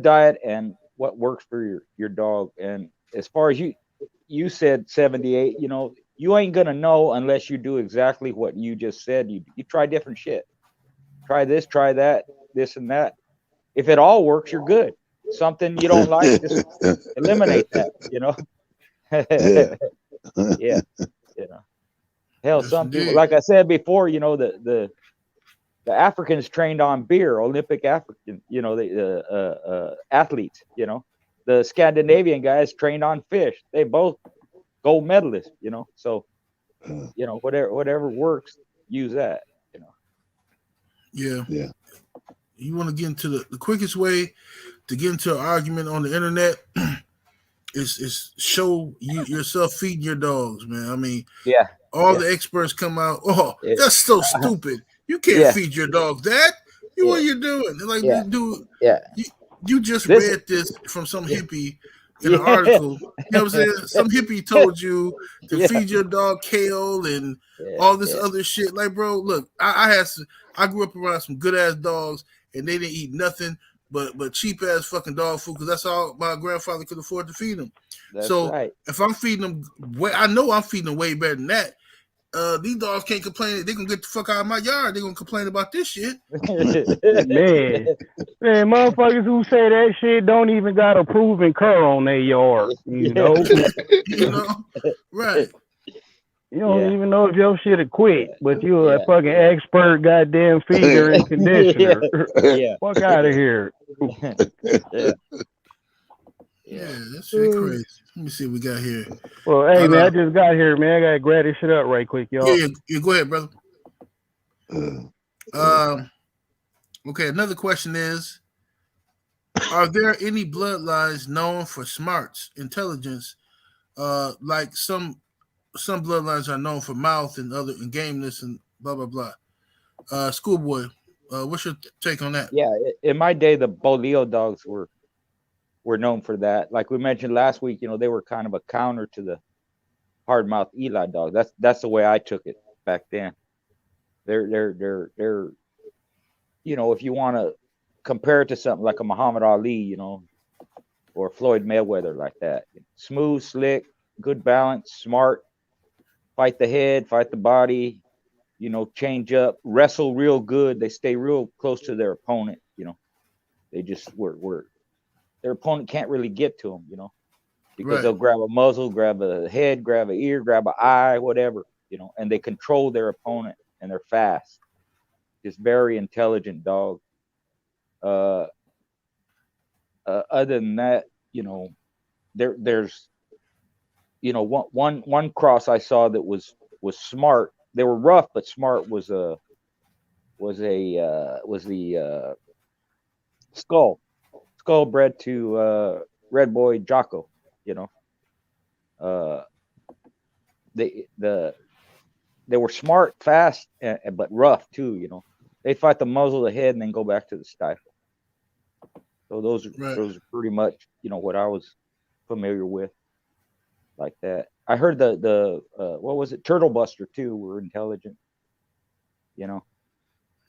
diet and what works for your dog. And as far as you said 78, you know, you ain't gonna know unless you do exactly what you just said. You try different shit, try this, try that, this and that. If it all works, you're good. Something you don't like, just eliminate that, you know. Yeah, you know. Hell, some people, like I said before, you know, the Africans trained on beer, Olympic African, you know, the athletes, you know. The Scandinavian guys trained on fish. They both gold medalists, you know. So, you know, whatever works, use that, you know. Yeah. You want to get into the quickest way to get into an argument on the internet is show yourself feeding your dogs, man. I mean, all the experts come out. Oh, that's so stupid. You can't feed your dog that. What are you doing? Like, dude, you just read this from some hippie in an article. You know what I'm saying? Some hippie told you to feed your dog kale and all this other shit. Like, bro, look, I grew up around some good ass dogs, and they didn't eat nothing but cheap ass fucking dog food, because that's all my grandfather could afford to feed them. If I'm feeding them, I know I'm feeding them way better than that. these dogs can't complain. They gonna get the fuck out of my yard. They gonna complain about this shit. Man, motherfuckers who say that shit don't even got a proven cur on their yard. You know, You know, right? you don't even know if your shit a quit, but you're a fucking expert, goddamn feeder and conditioner. Yeah. Fuck out of here. Yeah, that shit crazy. Let me see what we got here. Well, hey man, I just got here, man. I gotta grab this shit up right quick, y'all. Yeah, go ahead, brother. Okay, another question is: are there any bloodlines known for smarts, intelligence, like some bloodlines are known for mouth and other and gameness and blah blah blah? Schoolboy, what's your take on that? Yeah, in my day, the BOLIO dogs were known for that. Like we mentioned last week, you know, they were kind of a counter to the hard mouth Eli dog. That's the way I took it back then. They're you know, if you want to compare it to something like a Muhammad Ali, you know, or Floyd Mayweather, like that, smooth, slick, good balance, smart, fight the head, fight the body, you know, change up, wrestle real good. They stay real close to their opponent. You know, they just were their opponent can't really get to them, you know, because they'll grab a muzzle, grab a head, grab an ear, grab an eye, whatever, you know, and they control their opponent and they're fast. Just very intelligent dog. Other than that, you know, there's, you know, one cross I saw that was smart. They were rough, but smart was the skull bred to REDBOY JOCKO, you know. They were smart, fast, but rough too, you know. They fight the muzzle, the head, and then go back to the stifle. So those are pretty much, you know, what I was familiar with, like that. I heard the what was it, Turtle Buster too, were intelligent, you know.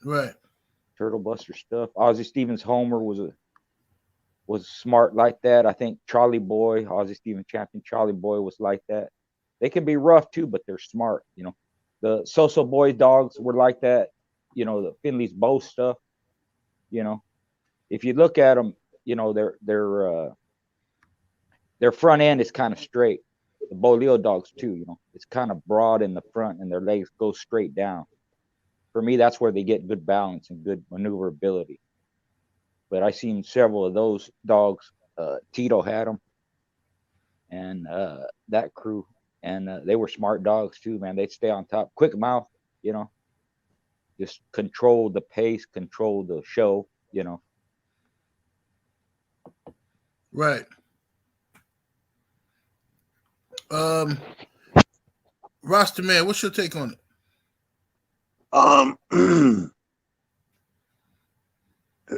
Right. Turtle Buster stuff. Ozzie Stevens Homer was smart like that. I think Charlie Boy, Ozzie Stevens champion Charlie Boy was like that. They can be rough too, but they're smart, you know. The So-So Boy dogs were like that, you know, the Finley's Bow stuff, you know. If you look at them, you know, their front end is kind of straight. The BOLIO dogs too, you know, it's kind of broad in the front and their legs go straight down. For me, that's where they get good balance and good maneuverability. But I seen several of those dogs. Tito had them, and that crew, and they were smart dogs too, man. They'd stay on top, quick mouth, you know, just control the pace, control the show, you know. Right. Roster man, what's your take on it?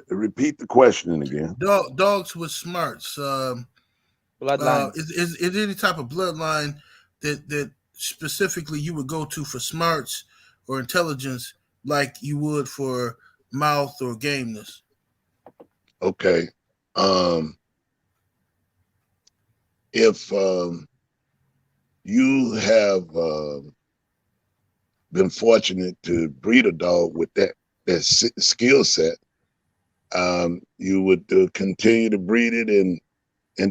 Repeat the question again. Dogs with smarts. Bloodlines. Is any type of bloodline that specifically you would go to for smarts or intelligence, like you would for mouth or gameness? Okay. If you have been fortunate to breed a dog with that skill set, you would continue to breed it, and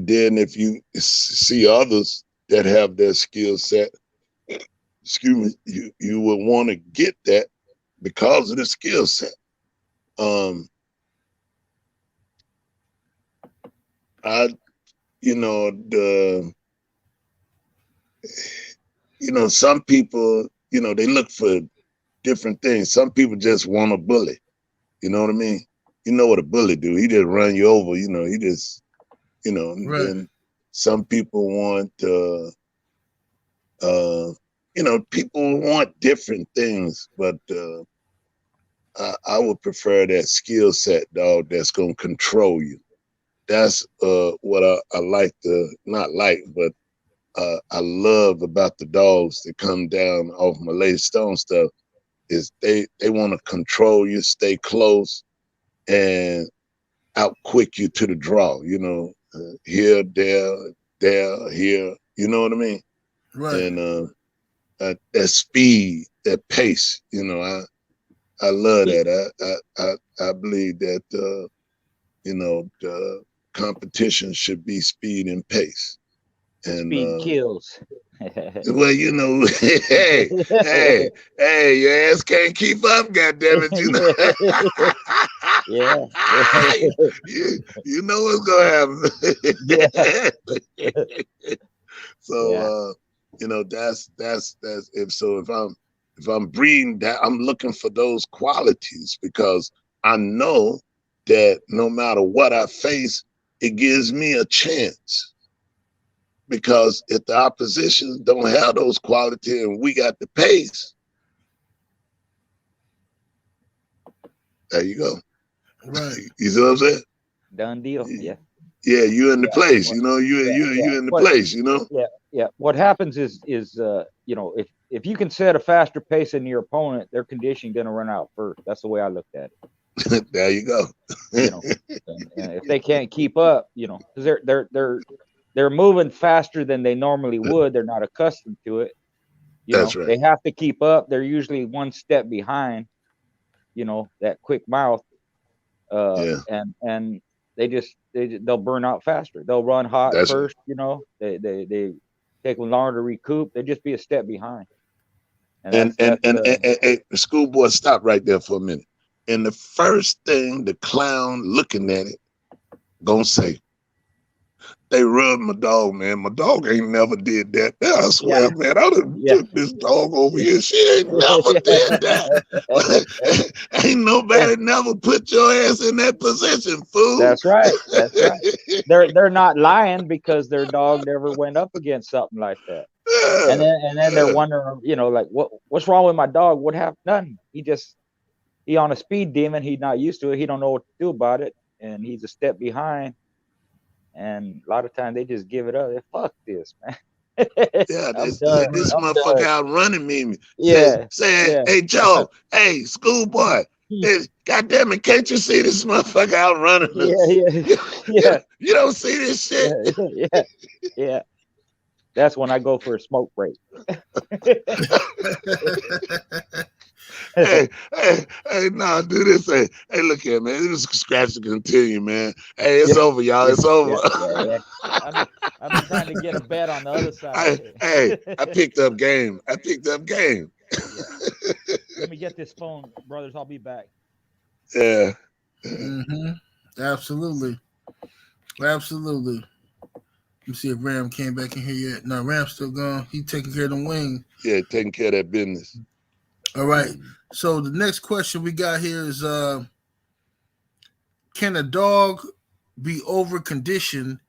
then if you see others that have their skill set, excuse me, you would want to get that because of the skill set. Some people, they look for different things. Some people just want a bully. You know what I mean? You know what a bully do? He just run you over. He just, Right. And some people want, people want different things, but I would prefer that skill set dog that's gonna control you. That's what I like not like, but I love about the dogs that come down off my Lady Stone stuff is they want to control you, stay close, and out quick you to the draw. Here, there, here. You know what I mean? Right. And that speed, that pace. You know, I love that. I believe that you know, the competition should be speed and pace. And Speed kills. well, you know, hey, your ass can't keep up, goddammit, you know. Yeah. you know what's gonna happen. Yeah. So you know, that's if I'm breeding that, I'm looking for those qualities, because I know that no matter what I face, it gives me a chance. Because if the opposition don't have those qualities and we got the pace, there you go. Right. You see what I'm saying? Done deal. Yeah. Yeah, you in the place. You know, you in the place. You know. Yeah. What happens is you know, if you can set a faster pace than your opponent, their conditioning going to run out first. That's the way I looked at it. There you go. You know, and if they can't keep up, you know, because they're moving faster than they normally would. They're not accustomed to it. You That's know, right. they have to keep up. They're usually one step behind, you know, that quick mouth. And they'll burn out faster. They'll run hot That's first, you know. They take longer to recoup. They just be a step behind. And schoolboy, stop right there for a minute. And the first thing the clown looking at it gonna say, they rubbed my dog, man. My dog ain't never did that. I swear, man, I done took this dog over here. She ain't never did that. Ain't nobody never put your ass in that position, fool. That's right. That's right. They're not lying, because their dog never went up against something like that. And then they're wondering, you know, like, what's wrong with my dog? What happened? Nothing. He on a speed demon. He's not used to it. He don't know what to do about it, and he's a step behind. And a lot of times they just give it up. They fuck this, man. This motherfucker outrunning me. Yeah. Saying, hey, Joe, hey, schoolboy, hey, goddamn it, can't you see this motherfucker outrunning us? Yeah. You don't see this shit? Yeah. That's when I go for a smoke break. hey, nah, do this. Hey, look here, man. This scratch to continue, man. Hey, it's over, y'all. It's over. I've been trying to get a bet on the other side. I picked up game. Let me get this phone, brothers. I'll be back. Yeah. Absolutely. Let me see if Ram came back in here yet. No, Ram's still gone. He taking care of the wing. Yeah, taking care of that business. All right. So the next question we got here is, can a dog be over conditioned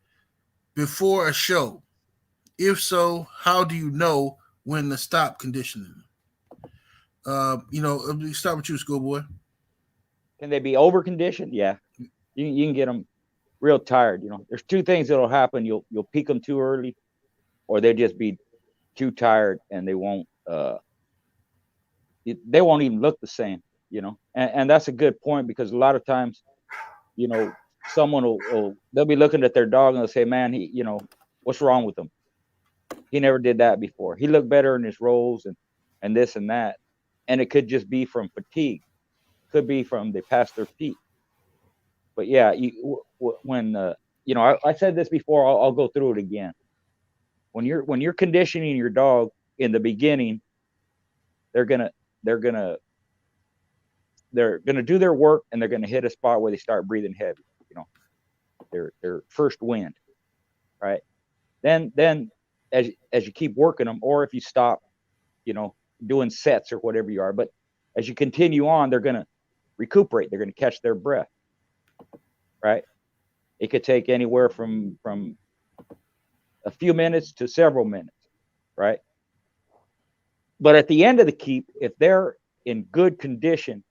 before a show? If so, how do you know when to stop conditioning? You know, let me start with you, schoolboy. Can they be over conditioned? Yeah, you can get them real tired. You know, there's two things that'll happen. You'll peak them too early, or they'll just be too tired and they won't even look the same. You know, and that's a good point, because a lot of times, you know, someone they'll be looking at their dog and they'll say, man, he, you know, what's wrong with him? He never did that before. He looked better in his rolls and this and that. And it could just be from fatigue. Could be from they passed their peak. But yeah, when you know, I said this before, I'll go through it again. When you're conditioning your dog in the beginning, they're gonna do their work, and they're gonna hit a spot where they start breathing heavy. You know, their first wind, right? Then as you keep working them, or if you stop, you know, doing sets or whatever you are, but as you continue on, they're gonna recuperate. They're gonna catch their breath, right? It could take anywhere from a few minutes to several minutes, right? But at the end of the keep, if they're in good condition,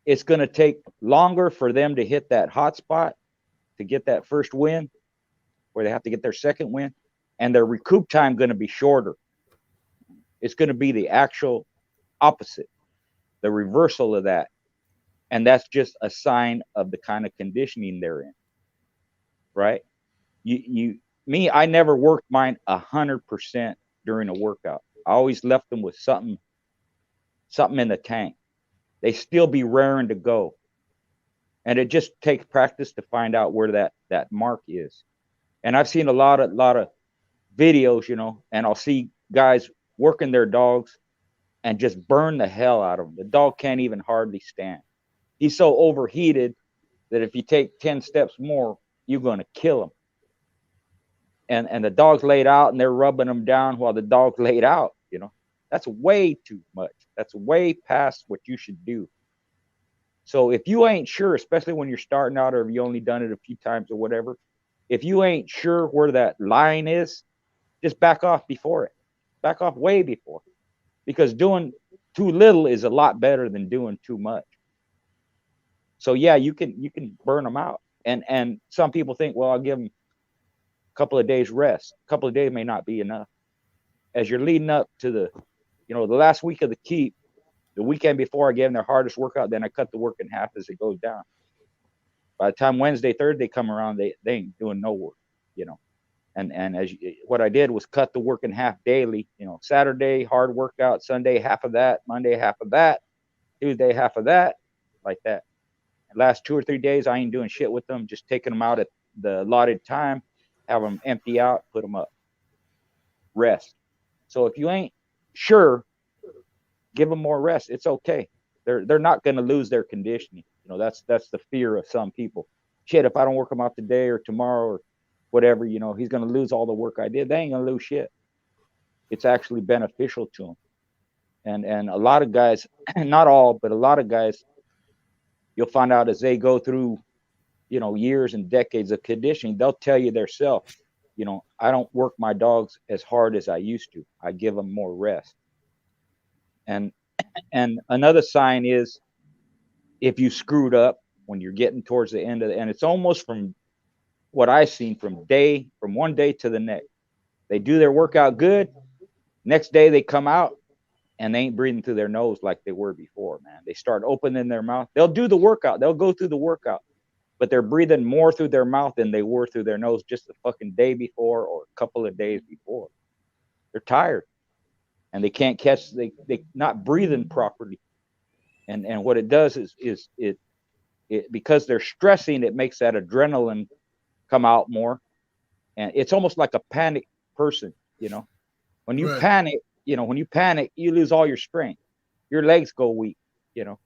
it's going to take longer for them to hit that hot spot, to get that first win, where they have to get their second win, and their recoup time going to be shorter. It's going to be the actual opposite, the reversal of that. And that's just a sign of the kind of conditioning they're in, right? I never worked mine 100% during a workout. I always left them with something in the tank. They still be raring to go. And it just takes practice to find out where that mark is. And I've seen a lot of videos, you know, and I'll see guys working their dogs and just burn the hell out of them. The dog can't even hardly stand. He's so overheated that if you take 10 steps more, you're going to kill him. And the dog's laid out and they're rubbing them down while the dog's laid out, you know. That's way too much. That's way past what you should do. So if you ain't sure, especially when you're starting out, or if you only done it a few times or whatever, if you ain't sure where that line is, just back off before it. Back off way before. Because doing too little is a lot better than doing too much. So yeah, you can burn them out. And some people think, well, I'll give them a couple of days rest. A couple of days may not be enough. As you're leading up to the, you know, the last week of the keep, the weekend before, I gave them their hardest workout, then I cut the work in half as it goes down. By the time Wednesday, Thursday come around, they ain't doing no work, you know. And what I did was cut the work in half daily, you know, Saturday, hard workout, Sunday, half of that, Monday, half of that, Tuesday, half of that, like that. And last 2 or 3 days, I ain't doing shit with them, just taking them out at the allotted time, have them empty out, put them up, rest. So if you ain't sure, give them more rest. It's okay. They're not going to lose their conditioning. You know, that's the fear of some people. Shit, if I don't work them out today or tomorrow or whatever, you know, he's going to lose all the work I did. They ain't going to lose shit. It's actually beneficial to them. And a lot of guys, not all, but a lot of guys, you'll find out as they go through, you know, years and decades of conditioning, they'll tell you themselves, you know, I don't work my dogs as hard as I used to. I give them more rest. And another sign is if you screwed up when you're getting towards the end of the, and it's almost from what I've seen from one day to the next. They do their workout good. Next day they come out and they ain't breathing through their nose like they were before, man. They start opening their mouth. They'll do the workout. They'll go through the workout, but they're breathing more through their mouth than they were through their nose just the fucking day before or a couple of days before. They're tired and they can't catch, they not breathing properly. And what it does is it because they're stressing, it makes that adrenaline come out more. And it's almost like a panic person, you know. When you panic, you know, you lose all your strength. Your legs go weak, you know.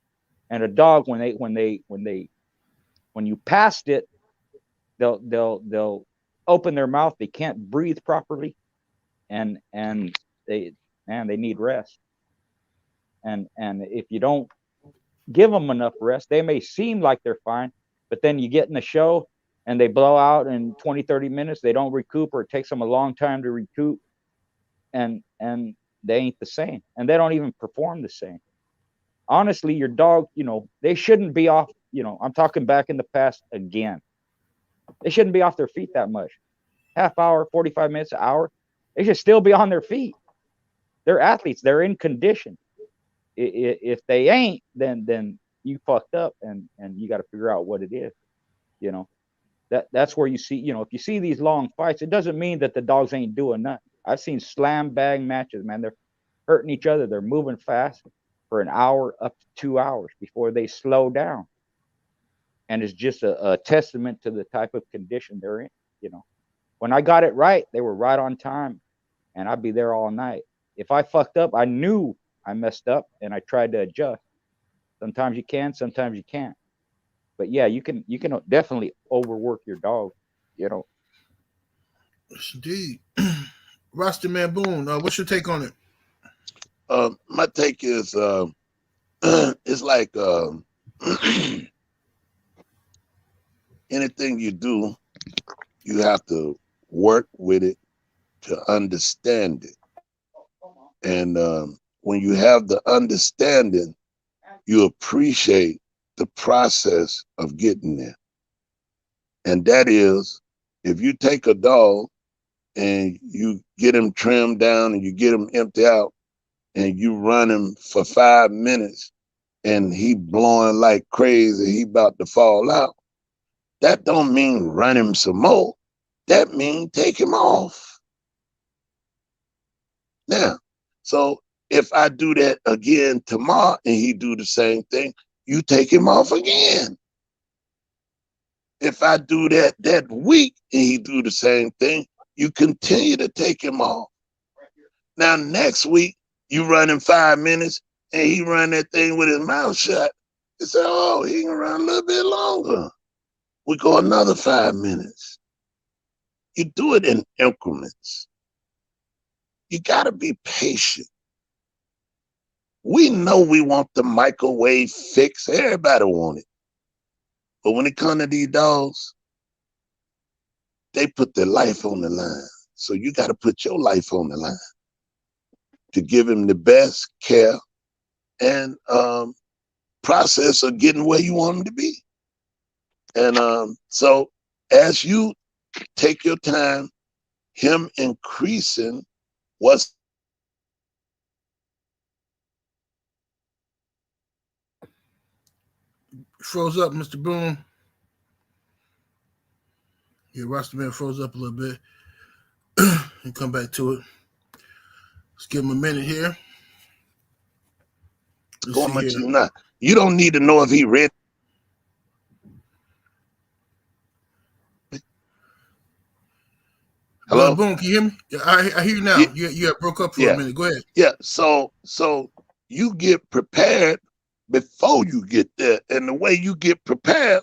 And a dog, when you passed it, they'll open their mouth. They can't breathe properly, and they need rest. And if you don't give them enough rest, they may seem like they're fine, but then you get in the show and they blow out in 20, 30 minutes. They don't recoup, or it takes them a long time to recoup, and they ain't the same, and they don't even perform the same. Honestly, your dog, you know, they shouldn't be off, you know, I'm talking back in the past again. They shouldn't be off their feet that much. Half hour, 45 minutes, an hour. They should still be on their feet. They're athletes. They're in condition. If they ain't, then you fucked up, and you got to figure out what it is, you know. That's where you see, you know, if you see these long fights, it doesn't mean that the dogs ain't doing nothing. I've seen slam bang matches, man. They're hurting each other. They're moving fast for an hour up to 2 hours before they slow down. And it's just a testament to the type of condition they're in, you know. When I got it right, they were right on time, and I'd be there all night. If I fucked up, I knew I messed up, and I tried to adjust. Sometimes you can, sometimes you can't. But yeah, you can definitely overwork your dog, you know. Yes, indeed. Roster Man Boone, what's your take on it? My take is it's like anything you do, you have to work with it to understand it. And when you have the understanding, you appreciate the process of getting there. And that is, if you take a dog and you get him trimmed down and you get him empty out and you run him for 5 minutes and he blowing like crazy, he about to fall out, that don't mean run him some more. That means take him off. Now, So if I do that again tomorrow and he do the same thing, you take him off again. If I do that that week and he do the same thing, you continue to take him off. Now next week you run in 5 minutes and he run that thing with his mouth shut. You say, oh, he can run a little bit longer. We go another 5 minutes. You do it in increments. You gotta be patient. We know we want the microwave fix. Everybody want it. But when it comes to these dogs, they put their life on the line. So you got to put your life on the line to give him the best care and process of getting where you want him to be. And so as you take your time, him increasing what's froze up, Mr. Boone. Yeah, Rosterman froze up a little bit. And come back to it. Let's give him a minute here. going much you not. You don't need to know if he read. Hello? Boone, can you hear me? Yeah, I hear you now. Yeah. You broke up for a minute. Go ahead. Yeah, so you get prepared before you get there. And the way you get prepared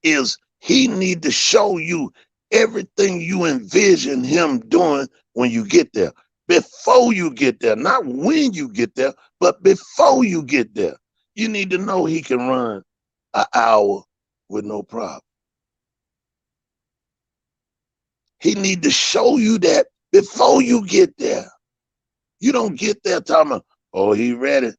is he need to show you everything you envision him doing when you get there. Before you get there, not when you get there, but before you get there. You need to know he can run an hour with no problem. He need to show you that before you get there. You don't get there talking about, oh, he ready.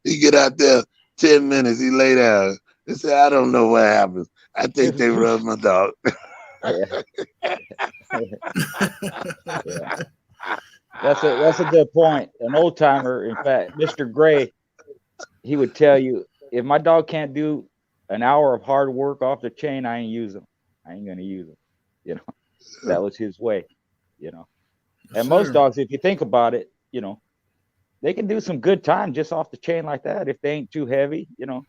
He get out there 10 minutes, he lay down. He said, I don't know what happens. I think they rubbed my dog. Yeah. That's a good point. An old timer, in fact, Mr. Gray, he would tell you, if my dog can't do an hour of hard work off the chain, I ain't use him. I ain't gonna use him. You know, that was his way. You know, and most dogs, if you think about it, you know, they can do some good time just off the chain like that if they ain't too heavy. You know,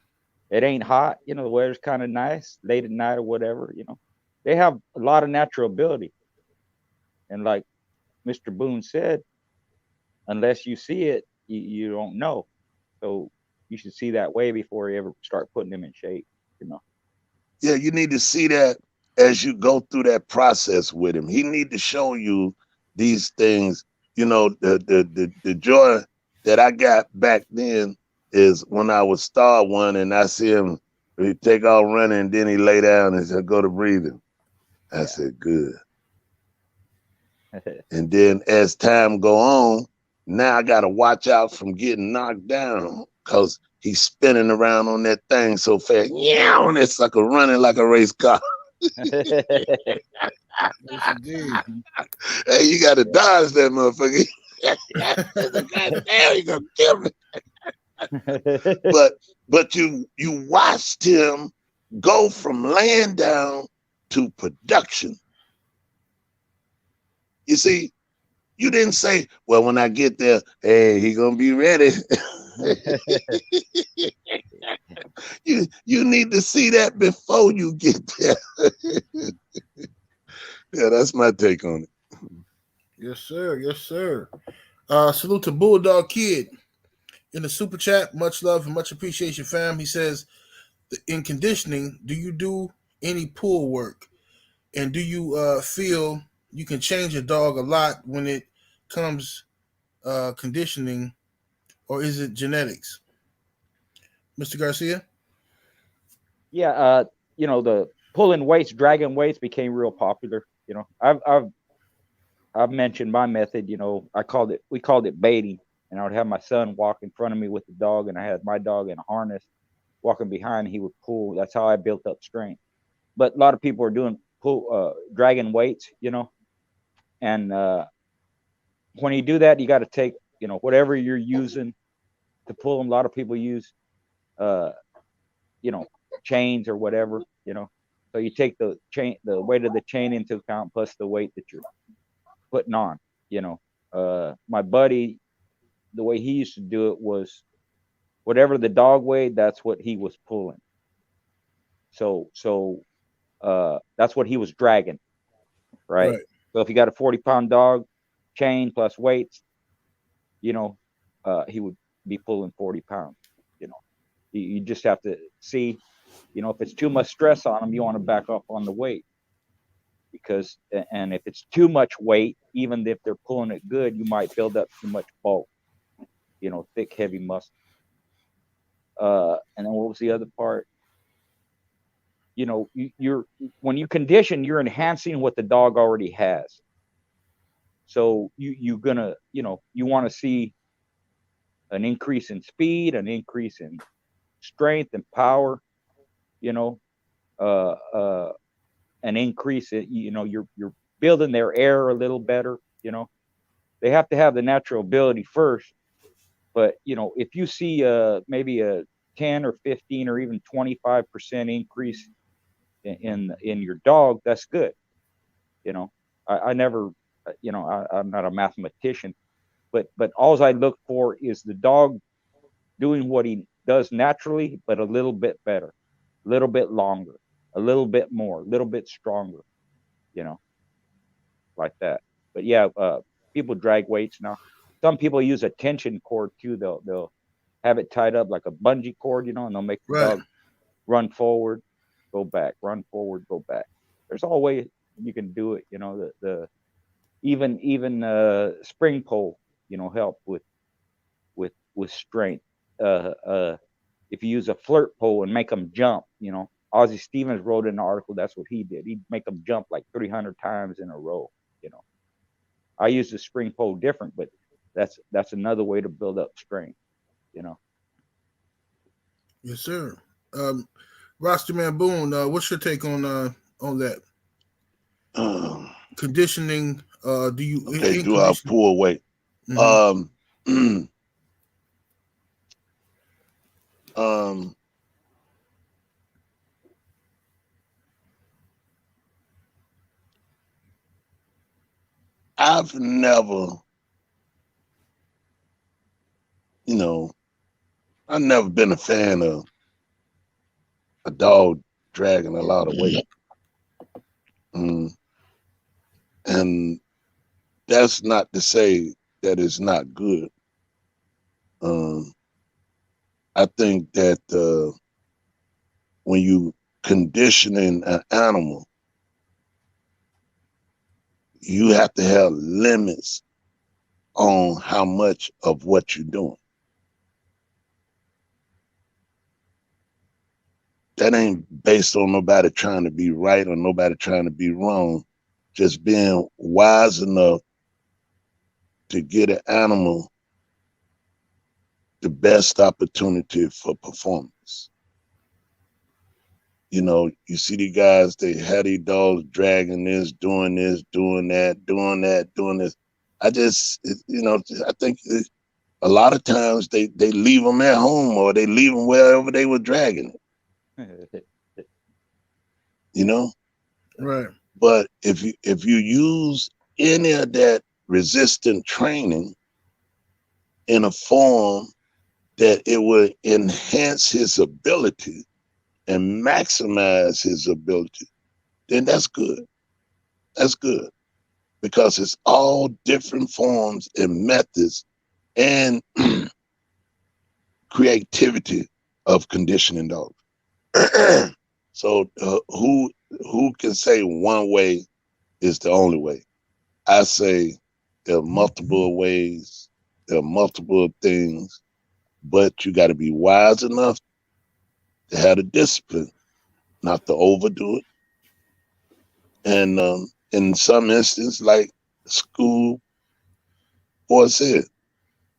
it ain't hot. You know, the weather's kind of nice late at night or whatever. You know, they have a lot of natural ability, and like Mr. Boone said, unless you see it, you don't know. So you should see that way before you ever start putting them in shape, you know. Yeah, you need to see that as you go through that process with him. He need to show you these things. You know, the joy that I got back then is when I would start one and I see him, he take off running and then he lay down and said, go to breathing. I said, good. And then as time go on, now I got to watch out from getting knocked down because he's spinning around on that thing so fast. Yeah, and that sucker running like a race car. Yes, indeed. Hey, you got to dodge that motherfucker. God damn, he gonna kill me. But you watched him go from laying down to production. You see, you didn't say, well, when I get there, hey, he gonna be ready. You need to see that before you get there. Yeah, that's my take on it. Yes, sir. Yes, sir. Salute to Bulldog Kid in the super chat. Much love and much appreciation, fam. He says, in conditioning, do you do any pull work? And do you feel you can change a dog a lot when it comes conditioning, or is it genetics? Mr. Garcia? Yeah, you know, the pulling weights, dragging weights became real popular. You know, I've mentioned my method. You know, we called it baiting, and I would have my son walk in front of me with the dog, and I had my dog in a harness walking behind. He would pull. That's how I built up strength. But a lot of people are doing dragging weights, you know, and when you do that, you got to take, you know, whatever you're using to pull them. A lot of people use, you know, chains or whatever, you know, So you take the weight of the chain into account plus the weight that you're putting on. You know, my buddy, the way he used to do it was whatever the dog weighed, that's what he was pulling. So that's what he was dragging, right? So if you got a 40-pound dog, chain plus weights, you know, he would be pulling 40 pounds. You know, you just have to see, you know, if it's too much stress on them, you want to back up on the weight, because, and if it's too much weight, even if they're pulling it good, you might build up too much bulk, you know, thick, heavy muscle. And then what was the other part? You know, you're when you condition, you're enhancing what the dog already has. So you're gonna, you know, you want to see an increase in speed, an increase in strength and power, you know, an increase in, you know, you're building their air a little better. You know, they have to have the natural ability first, but you know, if you see maybe a 10 or 15 or even 25% increase in your dog, that's good. You know, I never, you know, I'm not a mathematician, but all I look for is the dog doing what he does naturally, but a little bit better, a little bit longer, a little bit more, a little bit stronger, you know, like that. But yeah, people drag weights now. Some people use a tension cord too. They'll have it tied up like a bungee cord, you know, and they'll make the dog run forward, go back, run forward, go back. There's all ways you can do it, you know. The even spring pole, you know, help with strength. If you use a flirt pole and make them jump, you know, Ozzie Stevens wrote in an article that's what he did. He'd make them jump like 300 times in a row. You know, I use the spring pole different, but that's another way to build up strength. You know. Yes, sir. Roster Man Boone, what's your take on that? Conditioning. Do you do I pull weight? Mm-hmm. I've never, you know, I've never been a fan of a dog dragging a lot of weight. And that's not to say that it's not good. I think that when you conditioning an animal, you have to have limits on how much of what you're doing. That ain't based on nobody trying to be right or nobody trying to be wrong. Just being wise enough to get an animal the best opportunity for performance. You know, you see the guys, they had these dogs dragging this, doing that, doing this. I just, you know, I think a lot of times they leave them at home or they leave them wherever they were dragging it. You know? Right. But if you use any of that resistant training in a form that it will enhance his ability and maximize his ability, then that's good. That's good. Because it's all different forms and methods and creativity of conditioning dogs. So who can say one way is the only way? I say there are multiple ways, there are multiple things, but you got to be wise enough to have the discipline, not to overdo it. And in some instances, like school boy said,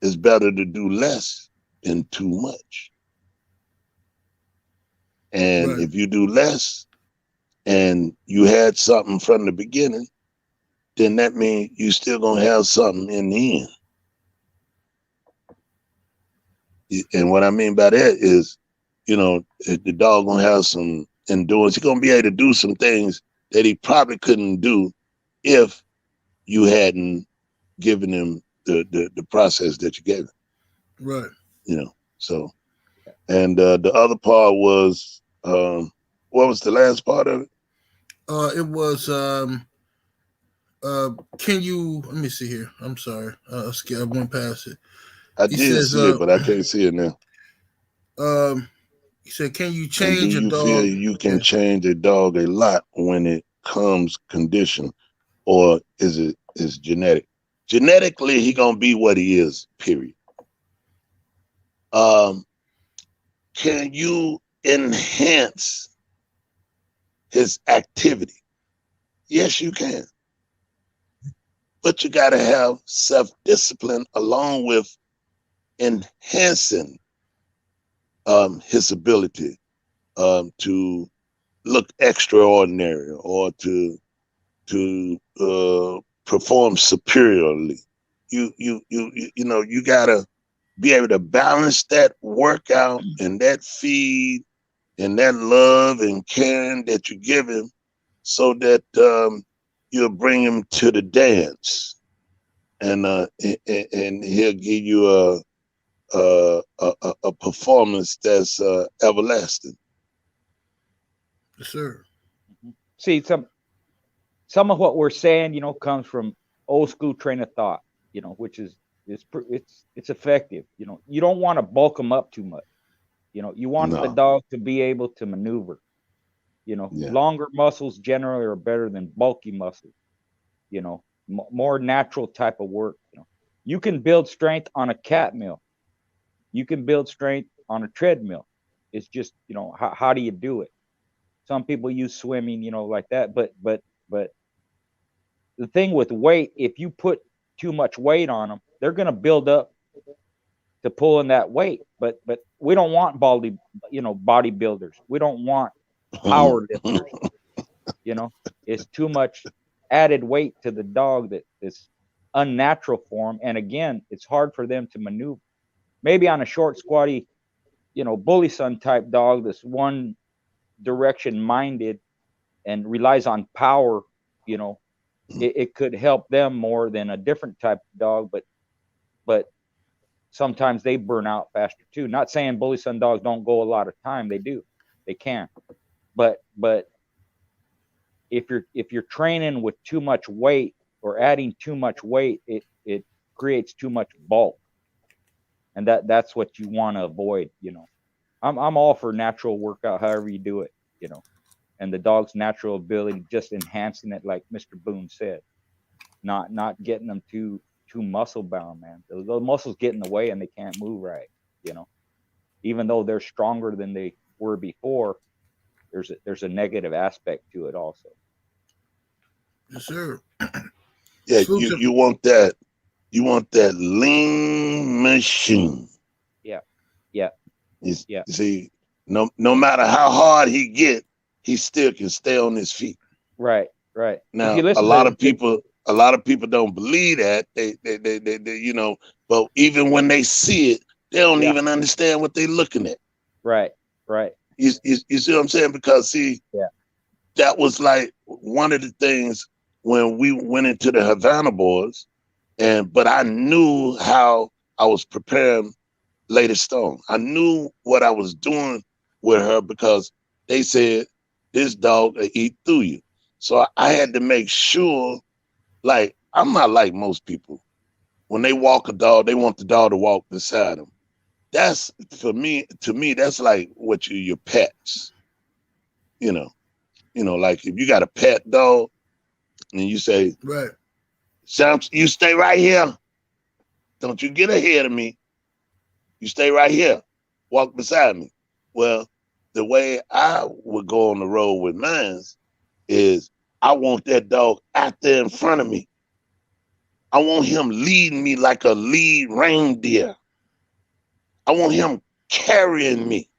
it's better to do less than too much. And if you do less and you had something from the beginning, then that means you still gonna have something in the end. And what I mean by that is, you know, the dog gonna have some endurance. He's gonna be able to do some things that he probably couldn't do if you hadn't given him the process that you gave him. Right. You know. So, and the other part was what was the last part of it? It was can you let me see here. I'm sorry. I went past it. I did see it, but I can't see it now. He said, can you And change do a you dog? feel you can change a dog a lot when it comes conditioned, or is genetic? Genetically, he gonna be what he is, period. Can you enhance his activity? Yes, you can. But you gotta have self-discipline along with enhancing his ability to look extraordinary or to perform superiorly. You know, you gotta be able to balance that workout and that feed and that love and caring that you give him, so that you'll bring him to the dance, and he'll give you a performance that's everlasting. Yes, sir. See, some of what we're saying, you know, comes from old school train of thought, you know, which is it's effective. You know, you don't want to bulk them up too much. You know, you want the dog to be able to maneuver. You know, longer muscles generally are better than bulky muscles. You know, more natural type of work. You know, you can build strength on a cat mill. You can build strength on a treadmill. It's just, you know, how do you do it? Some people use swimming, you know, like that. But the thing with weight, if you put too much weight on them, they're going to build up to pulling that weight. But we don't want bodybuilders. We don't want power lifters. You know, it's too much added weight to the dog that is unnatural for them. And again, it's hard for them to maneuver. Maybe on a short, squatty, you know, bully son type dog that's one direction minded and relies on power, you know, it could help them more than a different type of dog. But sometimes they burn out faster too. Not saying bully son dogs don't go a lot of time. They do. They can. But if you're training with too much weight or adding too much weight, it creates too much bulk. And that's what you want to avoid, you know. I'm all for natural workout, however you do it, you know, and the dog's natural ability, just enhancing it, like Mr. Boone said, not getting them too muscle bound, man. Those muscles get in the way and they can't move right, you know. Even though they're stronger than they were before, there's a negative aspect to it also. Yes, sir. Yeah, you want that. You want that lean machine. Yeah. You see, no matter how hard he get, he still can stay on his feet. Right. Now, a lot of people don't believe that. They you know, but even when they see it, they don't even understand what they're looking at. Right. You see what I'm saying? Because that was like one of the things when we went into the Havana boys. But I knew how I was preparing Lady Stone. I knew what I was doing with her because they said this dog will eat through you. So I had to make sure, like, I'm not like most people. When they walk a dog, they want the dog to walk beside them. That's to me, that's like your pets. You know, like if you got a pet dog and you say, right, Sam, you stay right here. Don't you get ahead of me. You stay right here. Walk beside me. Well, the way I would go on the road with mine is I want that dog out there in front of me. I want him leading me like a lead reindeer. I want him carrying me.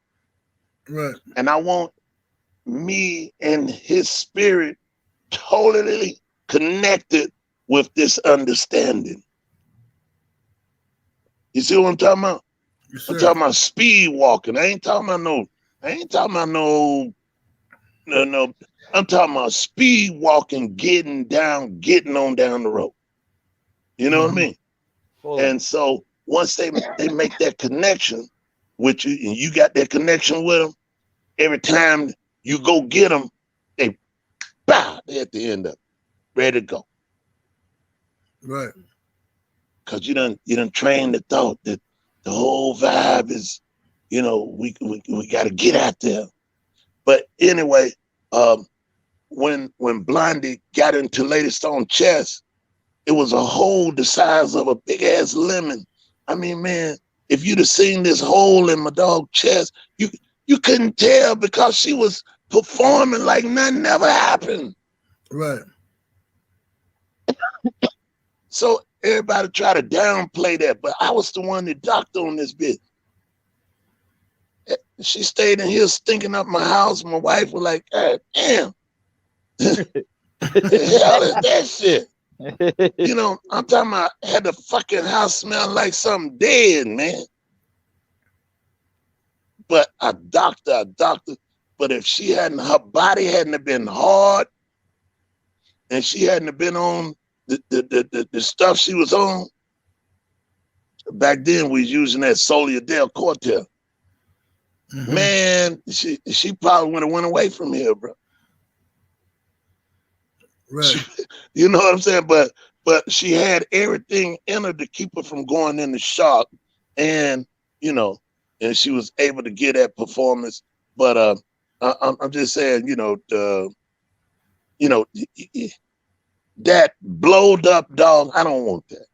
Right. And I want me and his spirit totally connected with this understanding. You see what I'm talking about? Yes, I'm talking about speed walking. I ain't talking about no No. I'm talking about speed walking, getting on down the road. You know what I mean? And so once they make that connection with you, and you got that connection with them, every time you go get them, they they're at the end of it, ready to go. Right. Because you done train the thought that the whole vibe is, we got to get out there. But anyway, when Blondie got into Lady Stone chest, it was a hole the size of a big ass lemon. I mean, man, if you'd have seen this hole in my dog chest, you couldn't tell because she was performing like nothing ever happened. Right. So everybody try to downplay that, but I was the one that docked on this bitch. She stayed in here stinking up my house. My wife was like, God damn. The hell is that shit? I'm talking about had the fucking house smell like something dead, man. But I docked her. But if her body hadn't have been hard, and she hadn't have been on the stuff she was on, back then we was using that Solia Del Cortel. Mm-hmm. Man, she probably would have went away from here, bro. Right. You know what I'm saying? But she had everything in her to keep her from going into shock, and and she was able to get that performance. But I'm just saying, that blowed up dog, I don't want that.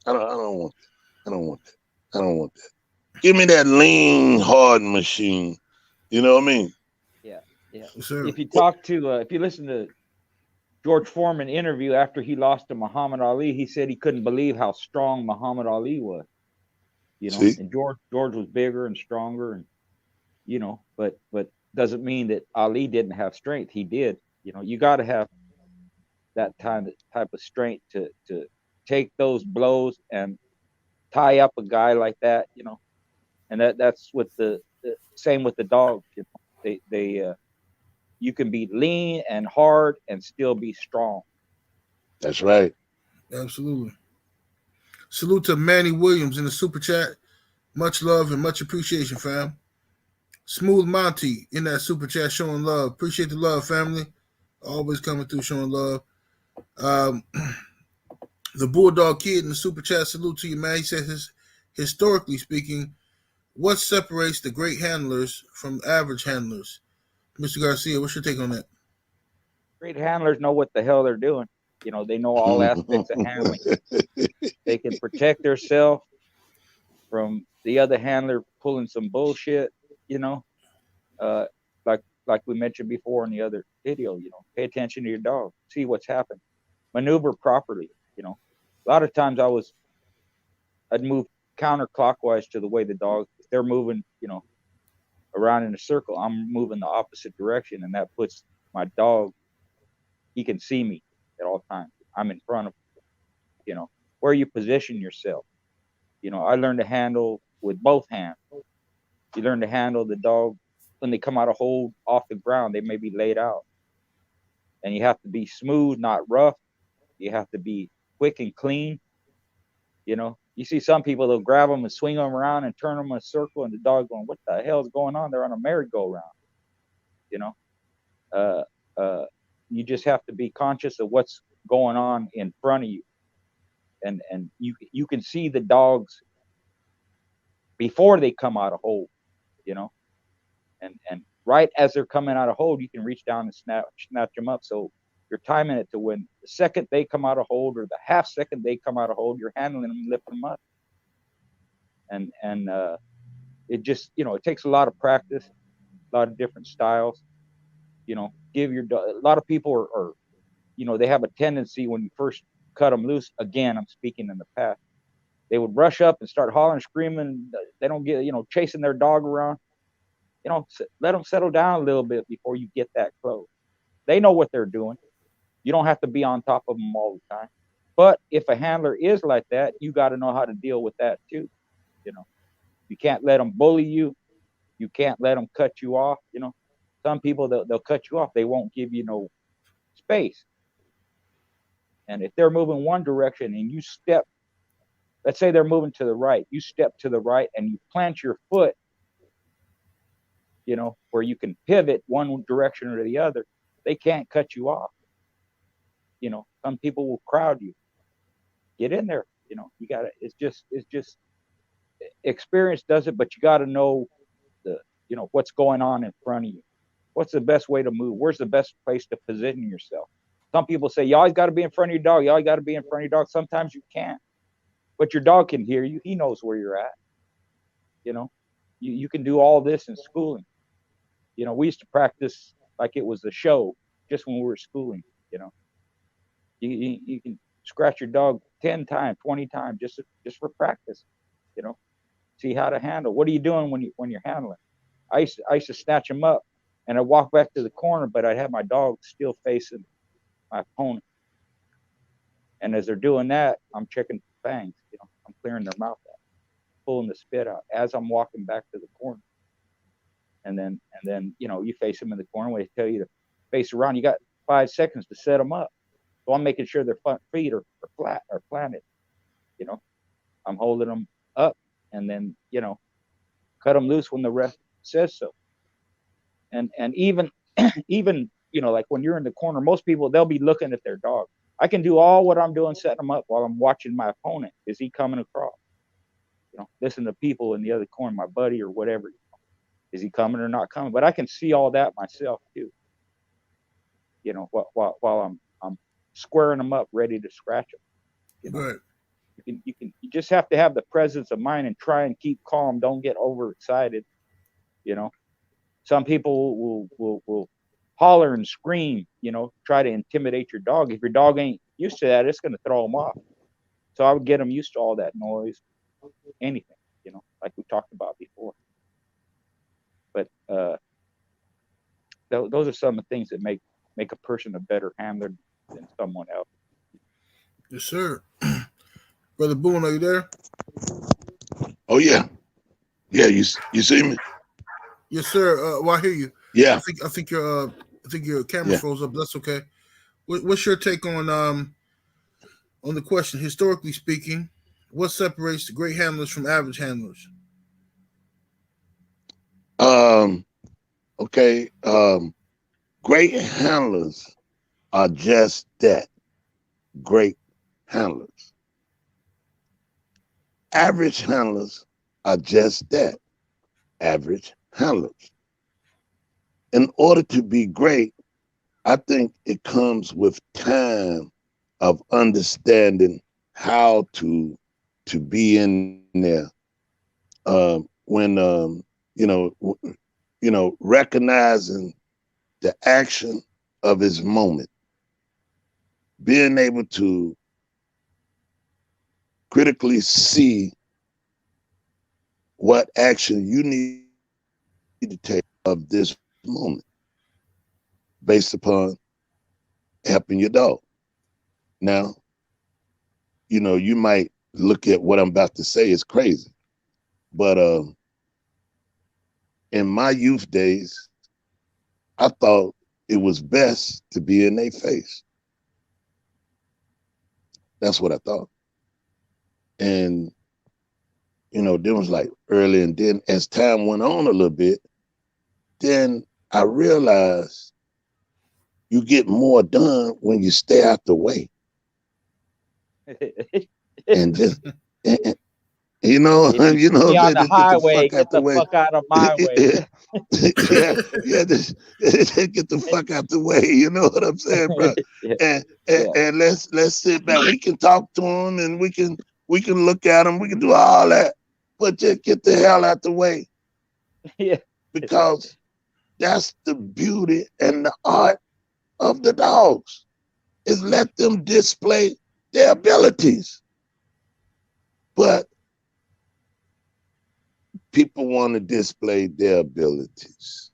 I don't want that. Give me that lean, hard machine. You know what I mean? Yeah. Sure. If you talk to, if you listen to George Foreman interview after he lost to Muhammad Ali, he said he couldn't believe how strong Muhammad Ali was. See? And George was bigger and stronger, and but doesn't mean that Ali didn't have strength. He did. You got to have that type of strength to take those blows and tie up a guy like that. And that's what the same with the dogs. They you can be lean and hard and still be strong. That's right. Absolutely. Salute to Manny Williams in the super chat. Much love and much appreciation, fam. Smooth Monty in that super chat showing love. Appreciate the love, family. Always coming through showing love. The Bulldog Kid in the super chat, salute to you, man. He says, historically speaking, what separates the great handlers from average handlers? Mr. Garcia, what's your take on that? Great handlers know what the hell they're doing. They know all aspects of handling. They can protect themselves from the other handler pulling some bullshit, like we mentioned before in the other video, pay attention to your dog, see what's happened, maneuver properly. A lot of times I'd move counterclockwise to the way the dog, if they're moving, around in a circle, I'm moving the opposite direction, and that puts my dog, he can see me at all times. I'm in front of him, where you position yourself. I learned to handle with both hands. You learn to handle the dog when they come out of hold off the ground, they may be laid out. And you have to be smooth, not rough. You have to be quick and clean. You see some people, they'll grab them and swing them around and turn them in a circle, and the dog going, what the hell is going on? They're on a merry-go-round. You just have to be conscious of what's going on in front of you. And you can see the dogs before they come out of hold, and right as they're coming out of hold, you can reach down and snatch them up. So you're timing it to when the second they come out of hold or the half second they come out of hold, you're handling them and lifting them up. And it just, it takes a lot of practice, a lot of different styles. Give your dog, a lot of people are they have a tendency when you first cut them loose. Again, I'm speaking in the past. They would rush up and start hollering, screaming. They don't get, chasing their dog around. Let them settle down a little bit before you get that close. They know what they're doing. You don't have to be on top of them all the time. But if a handler is like that, you got to know how to deal with that too. You can't let them bully you. You can't let them cut you off. Some people, they'll cut you off. They won't give you no space. And if they're moving one direction and you step, let's say they're moving to the right, you step to the right and you plant your foot, you know, where you can pivot one direction or the other, they can't cut you off. You know, some people will crowd you. Get in there. You know, you gotta, it's just experience does it, but you gotta know you know, what's going on in front of you. What's the best way to move? Where's the best place to position yourself? Some people say, you always got to be in front of your dog. You always got to be in front of your dog. Sometimes you can't. But your dog can hear you. He knows where you're at. You know, you can do all this in schooling. You know, we used to practice like it was a show just when we were schooling, you know. You can scratch your dog 10 times, 20 times just for practice, you know. See how to handle. What are you doing when you're handling? I used to snatch them up and I'd walk back to the corner, but I'd have my dog still facing my opponent. And as they're doing that, I'm checking fangs, you know, I'm clearing their mouth out, pulling the spit out as I'm walking back to the corner. And then, you know, you face them in the corner when they tell you to face around, you got 5 seconds to set them up. So I'm making sure their front feet are flat or planted, you know, I'm holding them up and then, you know, cut them loose when the ref says so. And even, you know, like when you're in the corner, most people, they'll be looking at their dog. I can do all what I'm doing, setting them up while I'm watching my opponent. Is he coming across? You know, listen to people in the other corner, my buddy or whatever. You know, is he coming or not coming? But I can see all that myself too. You know, while I'm squaring them up, ready to scratch them. You know? Right. You just have to have the presence of mind and try and keep calm. Don't get overexcited. You know, some people will holler and scream, you know, try to intimidate your dog. If your dog ain't used to that, it's going to throw them off. So I would get them used to all that noise, anything, you know, like we talked about before. But those are some of the things that make a person a better handler than someone else. Yes, sir. Brother Boone, are you there? Oh yeah, yeah. You see me? Yes, sir. Well, I hear you. Yeah. I think your camera froze up. That's okay. What's your take on the question? Historically speaking, what separates the great handlers from average handlers? Okay. Great handlers are just that. Great handlers. Average handlers are just that. Average handlers. In order to be great, I think it comes with time of understanding how to be in there. When recognizing the action of his moment, being able to critically see what action you need to take of this moment based upon helping your dog. Now, you know, you might look at what I'm about to say is crazy, but in my youth days, I thought it was best to be in their face. That's what I thought. And, you know, there was like early, and then as time went on a little bit, then I realized you get more done when you stay out the way. And just, you know, on the highway, get the fuck out of my way. Just get the fuck out the way. You know what I'm saying, bro? And let's sit back. We can talk to them, and we can look at them. We can do all that, but just get the hell out the way. Yeah, because that's the beauty and the art of the dogs, is let them display their abilities. But people want to display their abilities.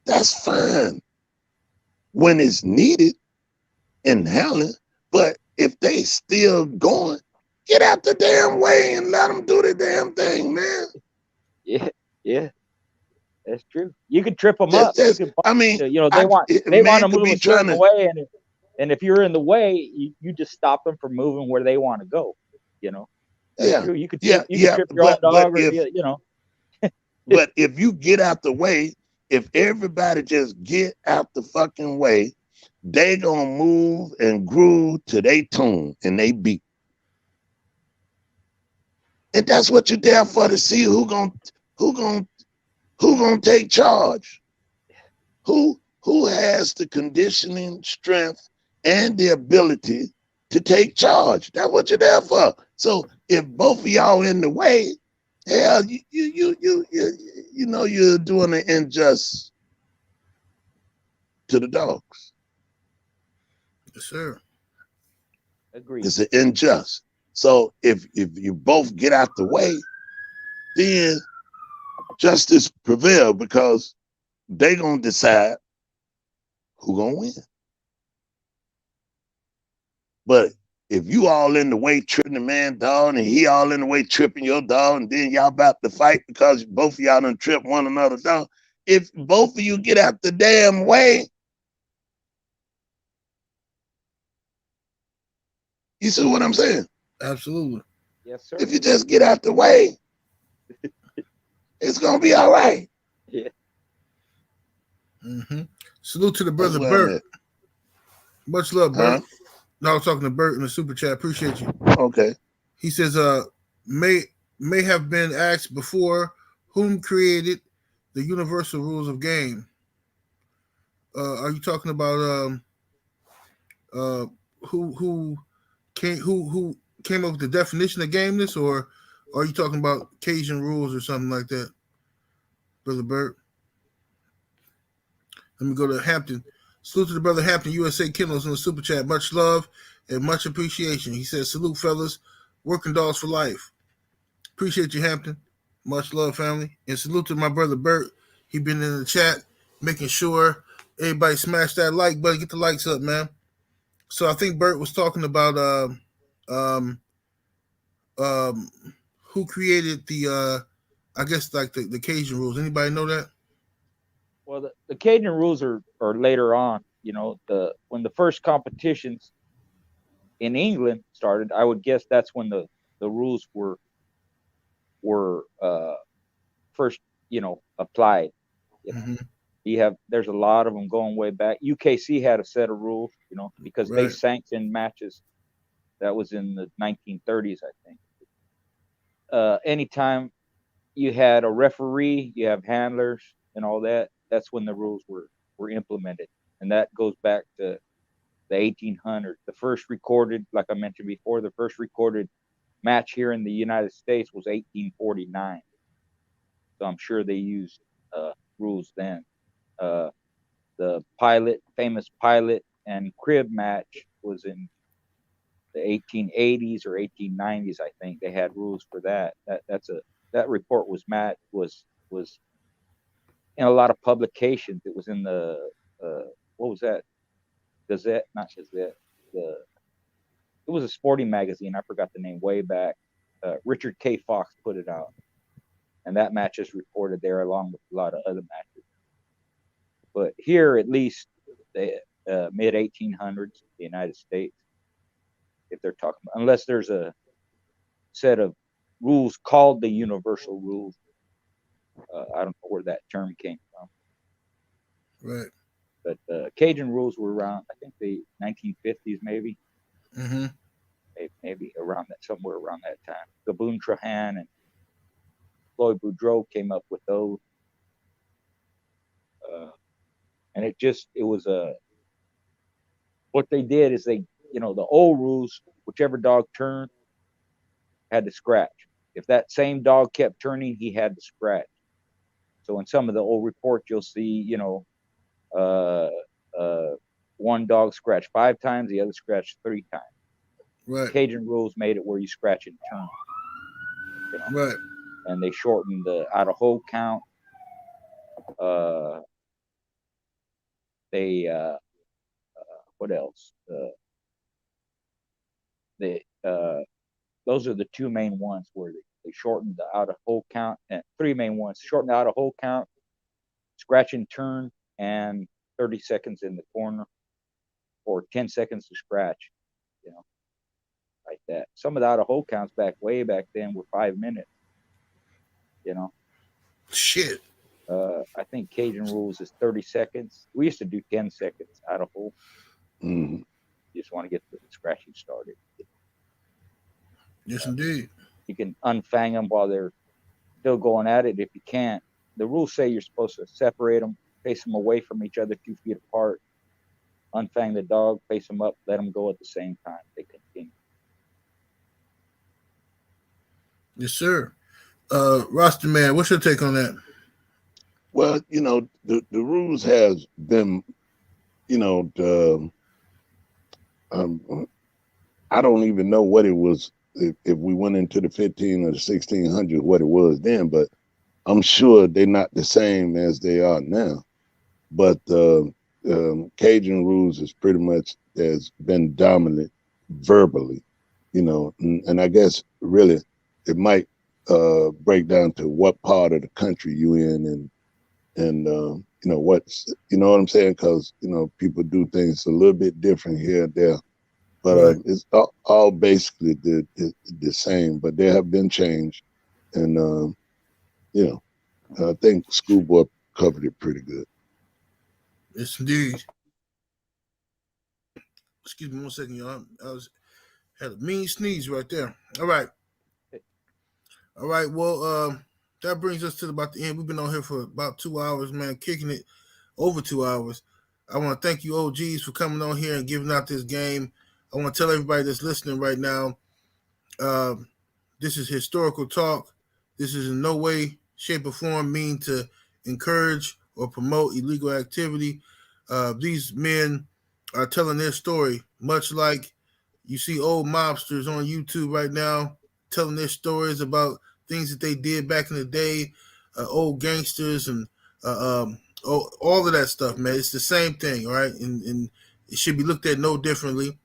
That's fine when it's needed in handling, but if they still going, get out the damn way and let them do the damn thing, man. Yeah. That's true. You could trip them up. That's, You could, I mean, you know, they want man to could move be a certain trying to, way, and if you're in the way, you just stop them from moving where they want to go. You know, that's true. You could trip your own dog, or you know. But if you get out the way, if everybody just get out the fucking way, they gonna move and groove to they tune and they beat. And that's what you're there for, to see who gonna take charge. Who has the conditioning, strength, and the ability to take charge. That's what you're there for. So if both of y'all in the way, hell, you know you're doing an injustice to the dogs. Yes, sir. Agreed. It's an injustice. So if you both get out the way, then justice prevail, because they gonna decide who gonna win. But if you all in the way tripping the man dog, and he all in the way tripping your dog, and then y'all about to fight because both of y'all done trip one another dog, if both of you get out the damn way, you see what I'm saying? Absolutely. Yes, sir. If you just get out the way, it's gonna be all right. Yeah. Mm-hmm. Salute to the brother That's where I'm Bert. at. Much love, Bert. Huh? No, I was talking to Bert in the super chat. Appreciate you. Okay. He says, may have been asked before, whom created the universal rules of game? Are you talking about who came up with the definition of gameness, or are you talking about Cajun rules or something like that, brother Bert? Let me go to Hampton. Salute to the brother Hampton, USA Kennels in the super chat. Much love and much appreciation. He says, salute, fellas. Working dogs for life. Appreciate you, Hampton. Much love, family. And salute to my brother Bert. He been in the chat, making sure everybody smash that like button. Get the likes up, man. So I think Bert was talking about who created the I guess like the Cajun rules. Anybody know that? Well, the Cajun rules are later on. You know, when the first competitions in England started, I would guess that's when the rules were first, you know, applied. You know, there's a lot of them going way back. UKC had a set of rules, you know, because they sanctioned matches. That was in the 1930s, I think. Anytime you had a referee, you have handlers and all that. That's when the rules were implemented, and that goes back to the 1800s. The first recorded, like I mentioned before, the first recorded match here in the United States was 1849. So I'm sure they used rules then. The famous pilot and crib match was in the 1880s or 1890s, I think. They had rules for that. That report was in a lot of publications. It was in the what was that? Gazette, not Gazette. It was a sporting magazine. I forgot the name way back. Richard K. Fox put it out, and that match is reported there along with a lot of other matches. But here, at least, the mid 1800s, the United States, if they're talking about, unless there's a set of rules called the universal rules. I don't know where that term came from. Right. But Cajun rules were around, I think, the 1950s, maybe. Mm-hmm. Maybe around that, somewhere around that time. Gaboon Trahan and Floyd Boudreau came up with those. And it was what they did is they, you know, the old rules, whichever dog turned had to scratch. If that same dog kept turning, he had to scratch. So in some of the old reports, you'll see, you know, one dog scratched 5 times, the other scratched 3 times. Right. Cajun rules made it where you scratch and turn. You know? Right. And they shortened the out of hole count. What else? Those are the 2 main ones where they shortened the out of hole count, and 3 main ones: shortened the out of hole count, scratch and turn, and 30 seconds in the corner, or 10 seconds to scratch, you know, like that. Some of the out of hole counts way back then were 5 minutes, you know. Shit. I think Cajun rules is 30 seconds. We used to do 10 seconds out of hole. Mm-hmm. You just want to get the scratching started. Yes, indeed. You can unfang them while they're still going at it. If you can't, the rules say you're supposed to separate them, face them away from each other 2 feet apart, unfang the dog, face them up, let them go at the same time. They continue. Yes, sir. Roster man, what's your take on that? Well, you know, the rules has been, you know, I don't even know what it was if we went into the 15 or the 1600, what it was then, but I'm sure they're not the same as they are now. But Cajun rules is pretty much has been dominant verbally, you know, and I guess really it might break down to what part of the country you in and you know what's, you know what I'm saying, because you know people do things a little bit different here and there, but Right. it's all basically the same, but there have been change, and you know, I think Schoolboy covered it pretty good. Yes, indeed. Excuse me 1 second, y'all. Had a mean sneeze right there. All right. Well, that brings us to about the end. We've been on here for about 2 hours, man, kicking it over 2 hours. I want to thank you, OGs, for coming on here and giving out this game. I want to tell everybody that's listening right now, this is historical talk. This is in no way, shape, or form mean to encourage or promote illegal activity. These men are telling their story, much like you see old mobsters on YouTube right now telling their stories about things that they did back in the day, old gangsters and all of that stuff, man. It's the same thing, right? And it should be looked at no differently.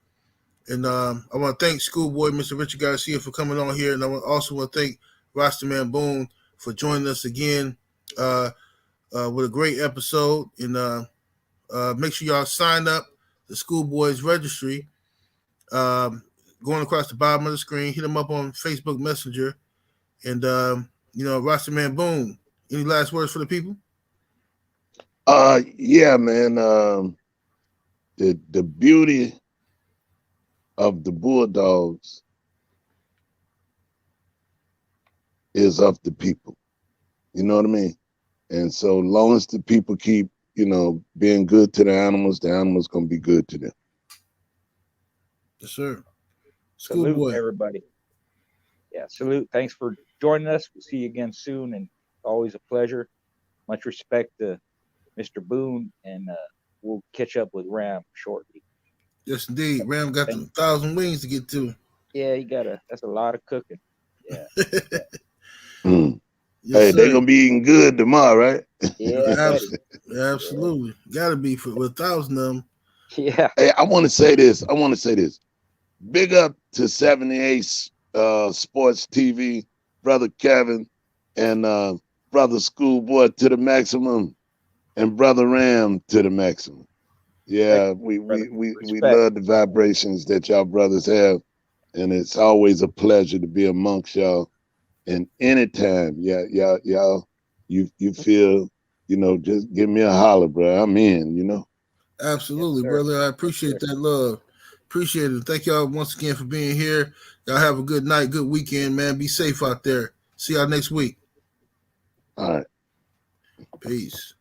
And I want to thank Schoolboy, Mr. Richard Garcia, for coming on here. And I also want to thank Rosterman Boone for joining us again with a great episode. And make sure y'all sign up the Schoolboy's registry. Going across the bottom of the screen, hit them up on Facebook Messenger. And, you know, Rosterman Boone, any last words for the people? Yeah, man. The beauty of the Bulldogs is of the people. You know what I mean? And so long as the people keep, you know, being good to the animals gonna be good to them. Yes, sir. Salute, Schoolboy. everybody. Yeah, salute. Thanks for joining us. We'll see you again soon, and always a pleasure. Much respect to Mr. Boone, and we'll catch up with Ram shortly. Yes, indeed. Ram got the 1,000 wings to get to. Yeah, that's a lot of cooking. Yeah. Mm. Yes, hey, sir. they're gonna be eating good tomorrow, right? Yeah, Absolutely. Gotta be for 1,000 of them. yeah. Hey, I want to say this. Big up to 78 Sports TV, brother Kevin, and brother Schoolboy to the maximum, and brother Ram to the maximum. Yeah, we love the vibrations that y'all brothers have, and it's always a pleasure to be amongst y'all. And anytime, y'all, you feel, you know, just give me a holler, bro. I'm in, you know. Absolutely, Yes, brother. I appreciate that love. Appreciate it. Thank y'all once again for being here. Y'all have a good night, good weekend, man. Be safe out there. See y'all next week. All right. Peace.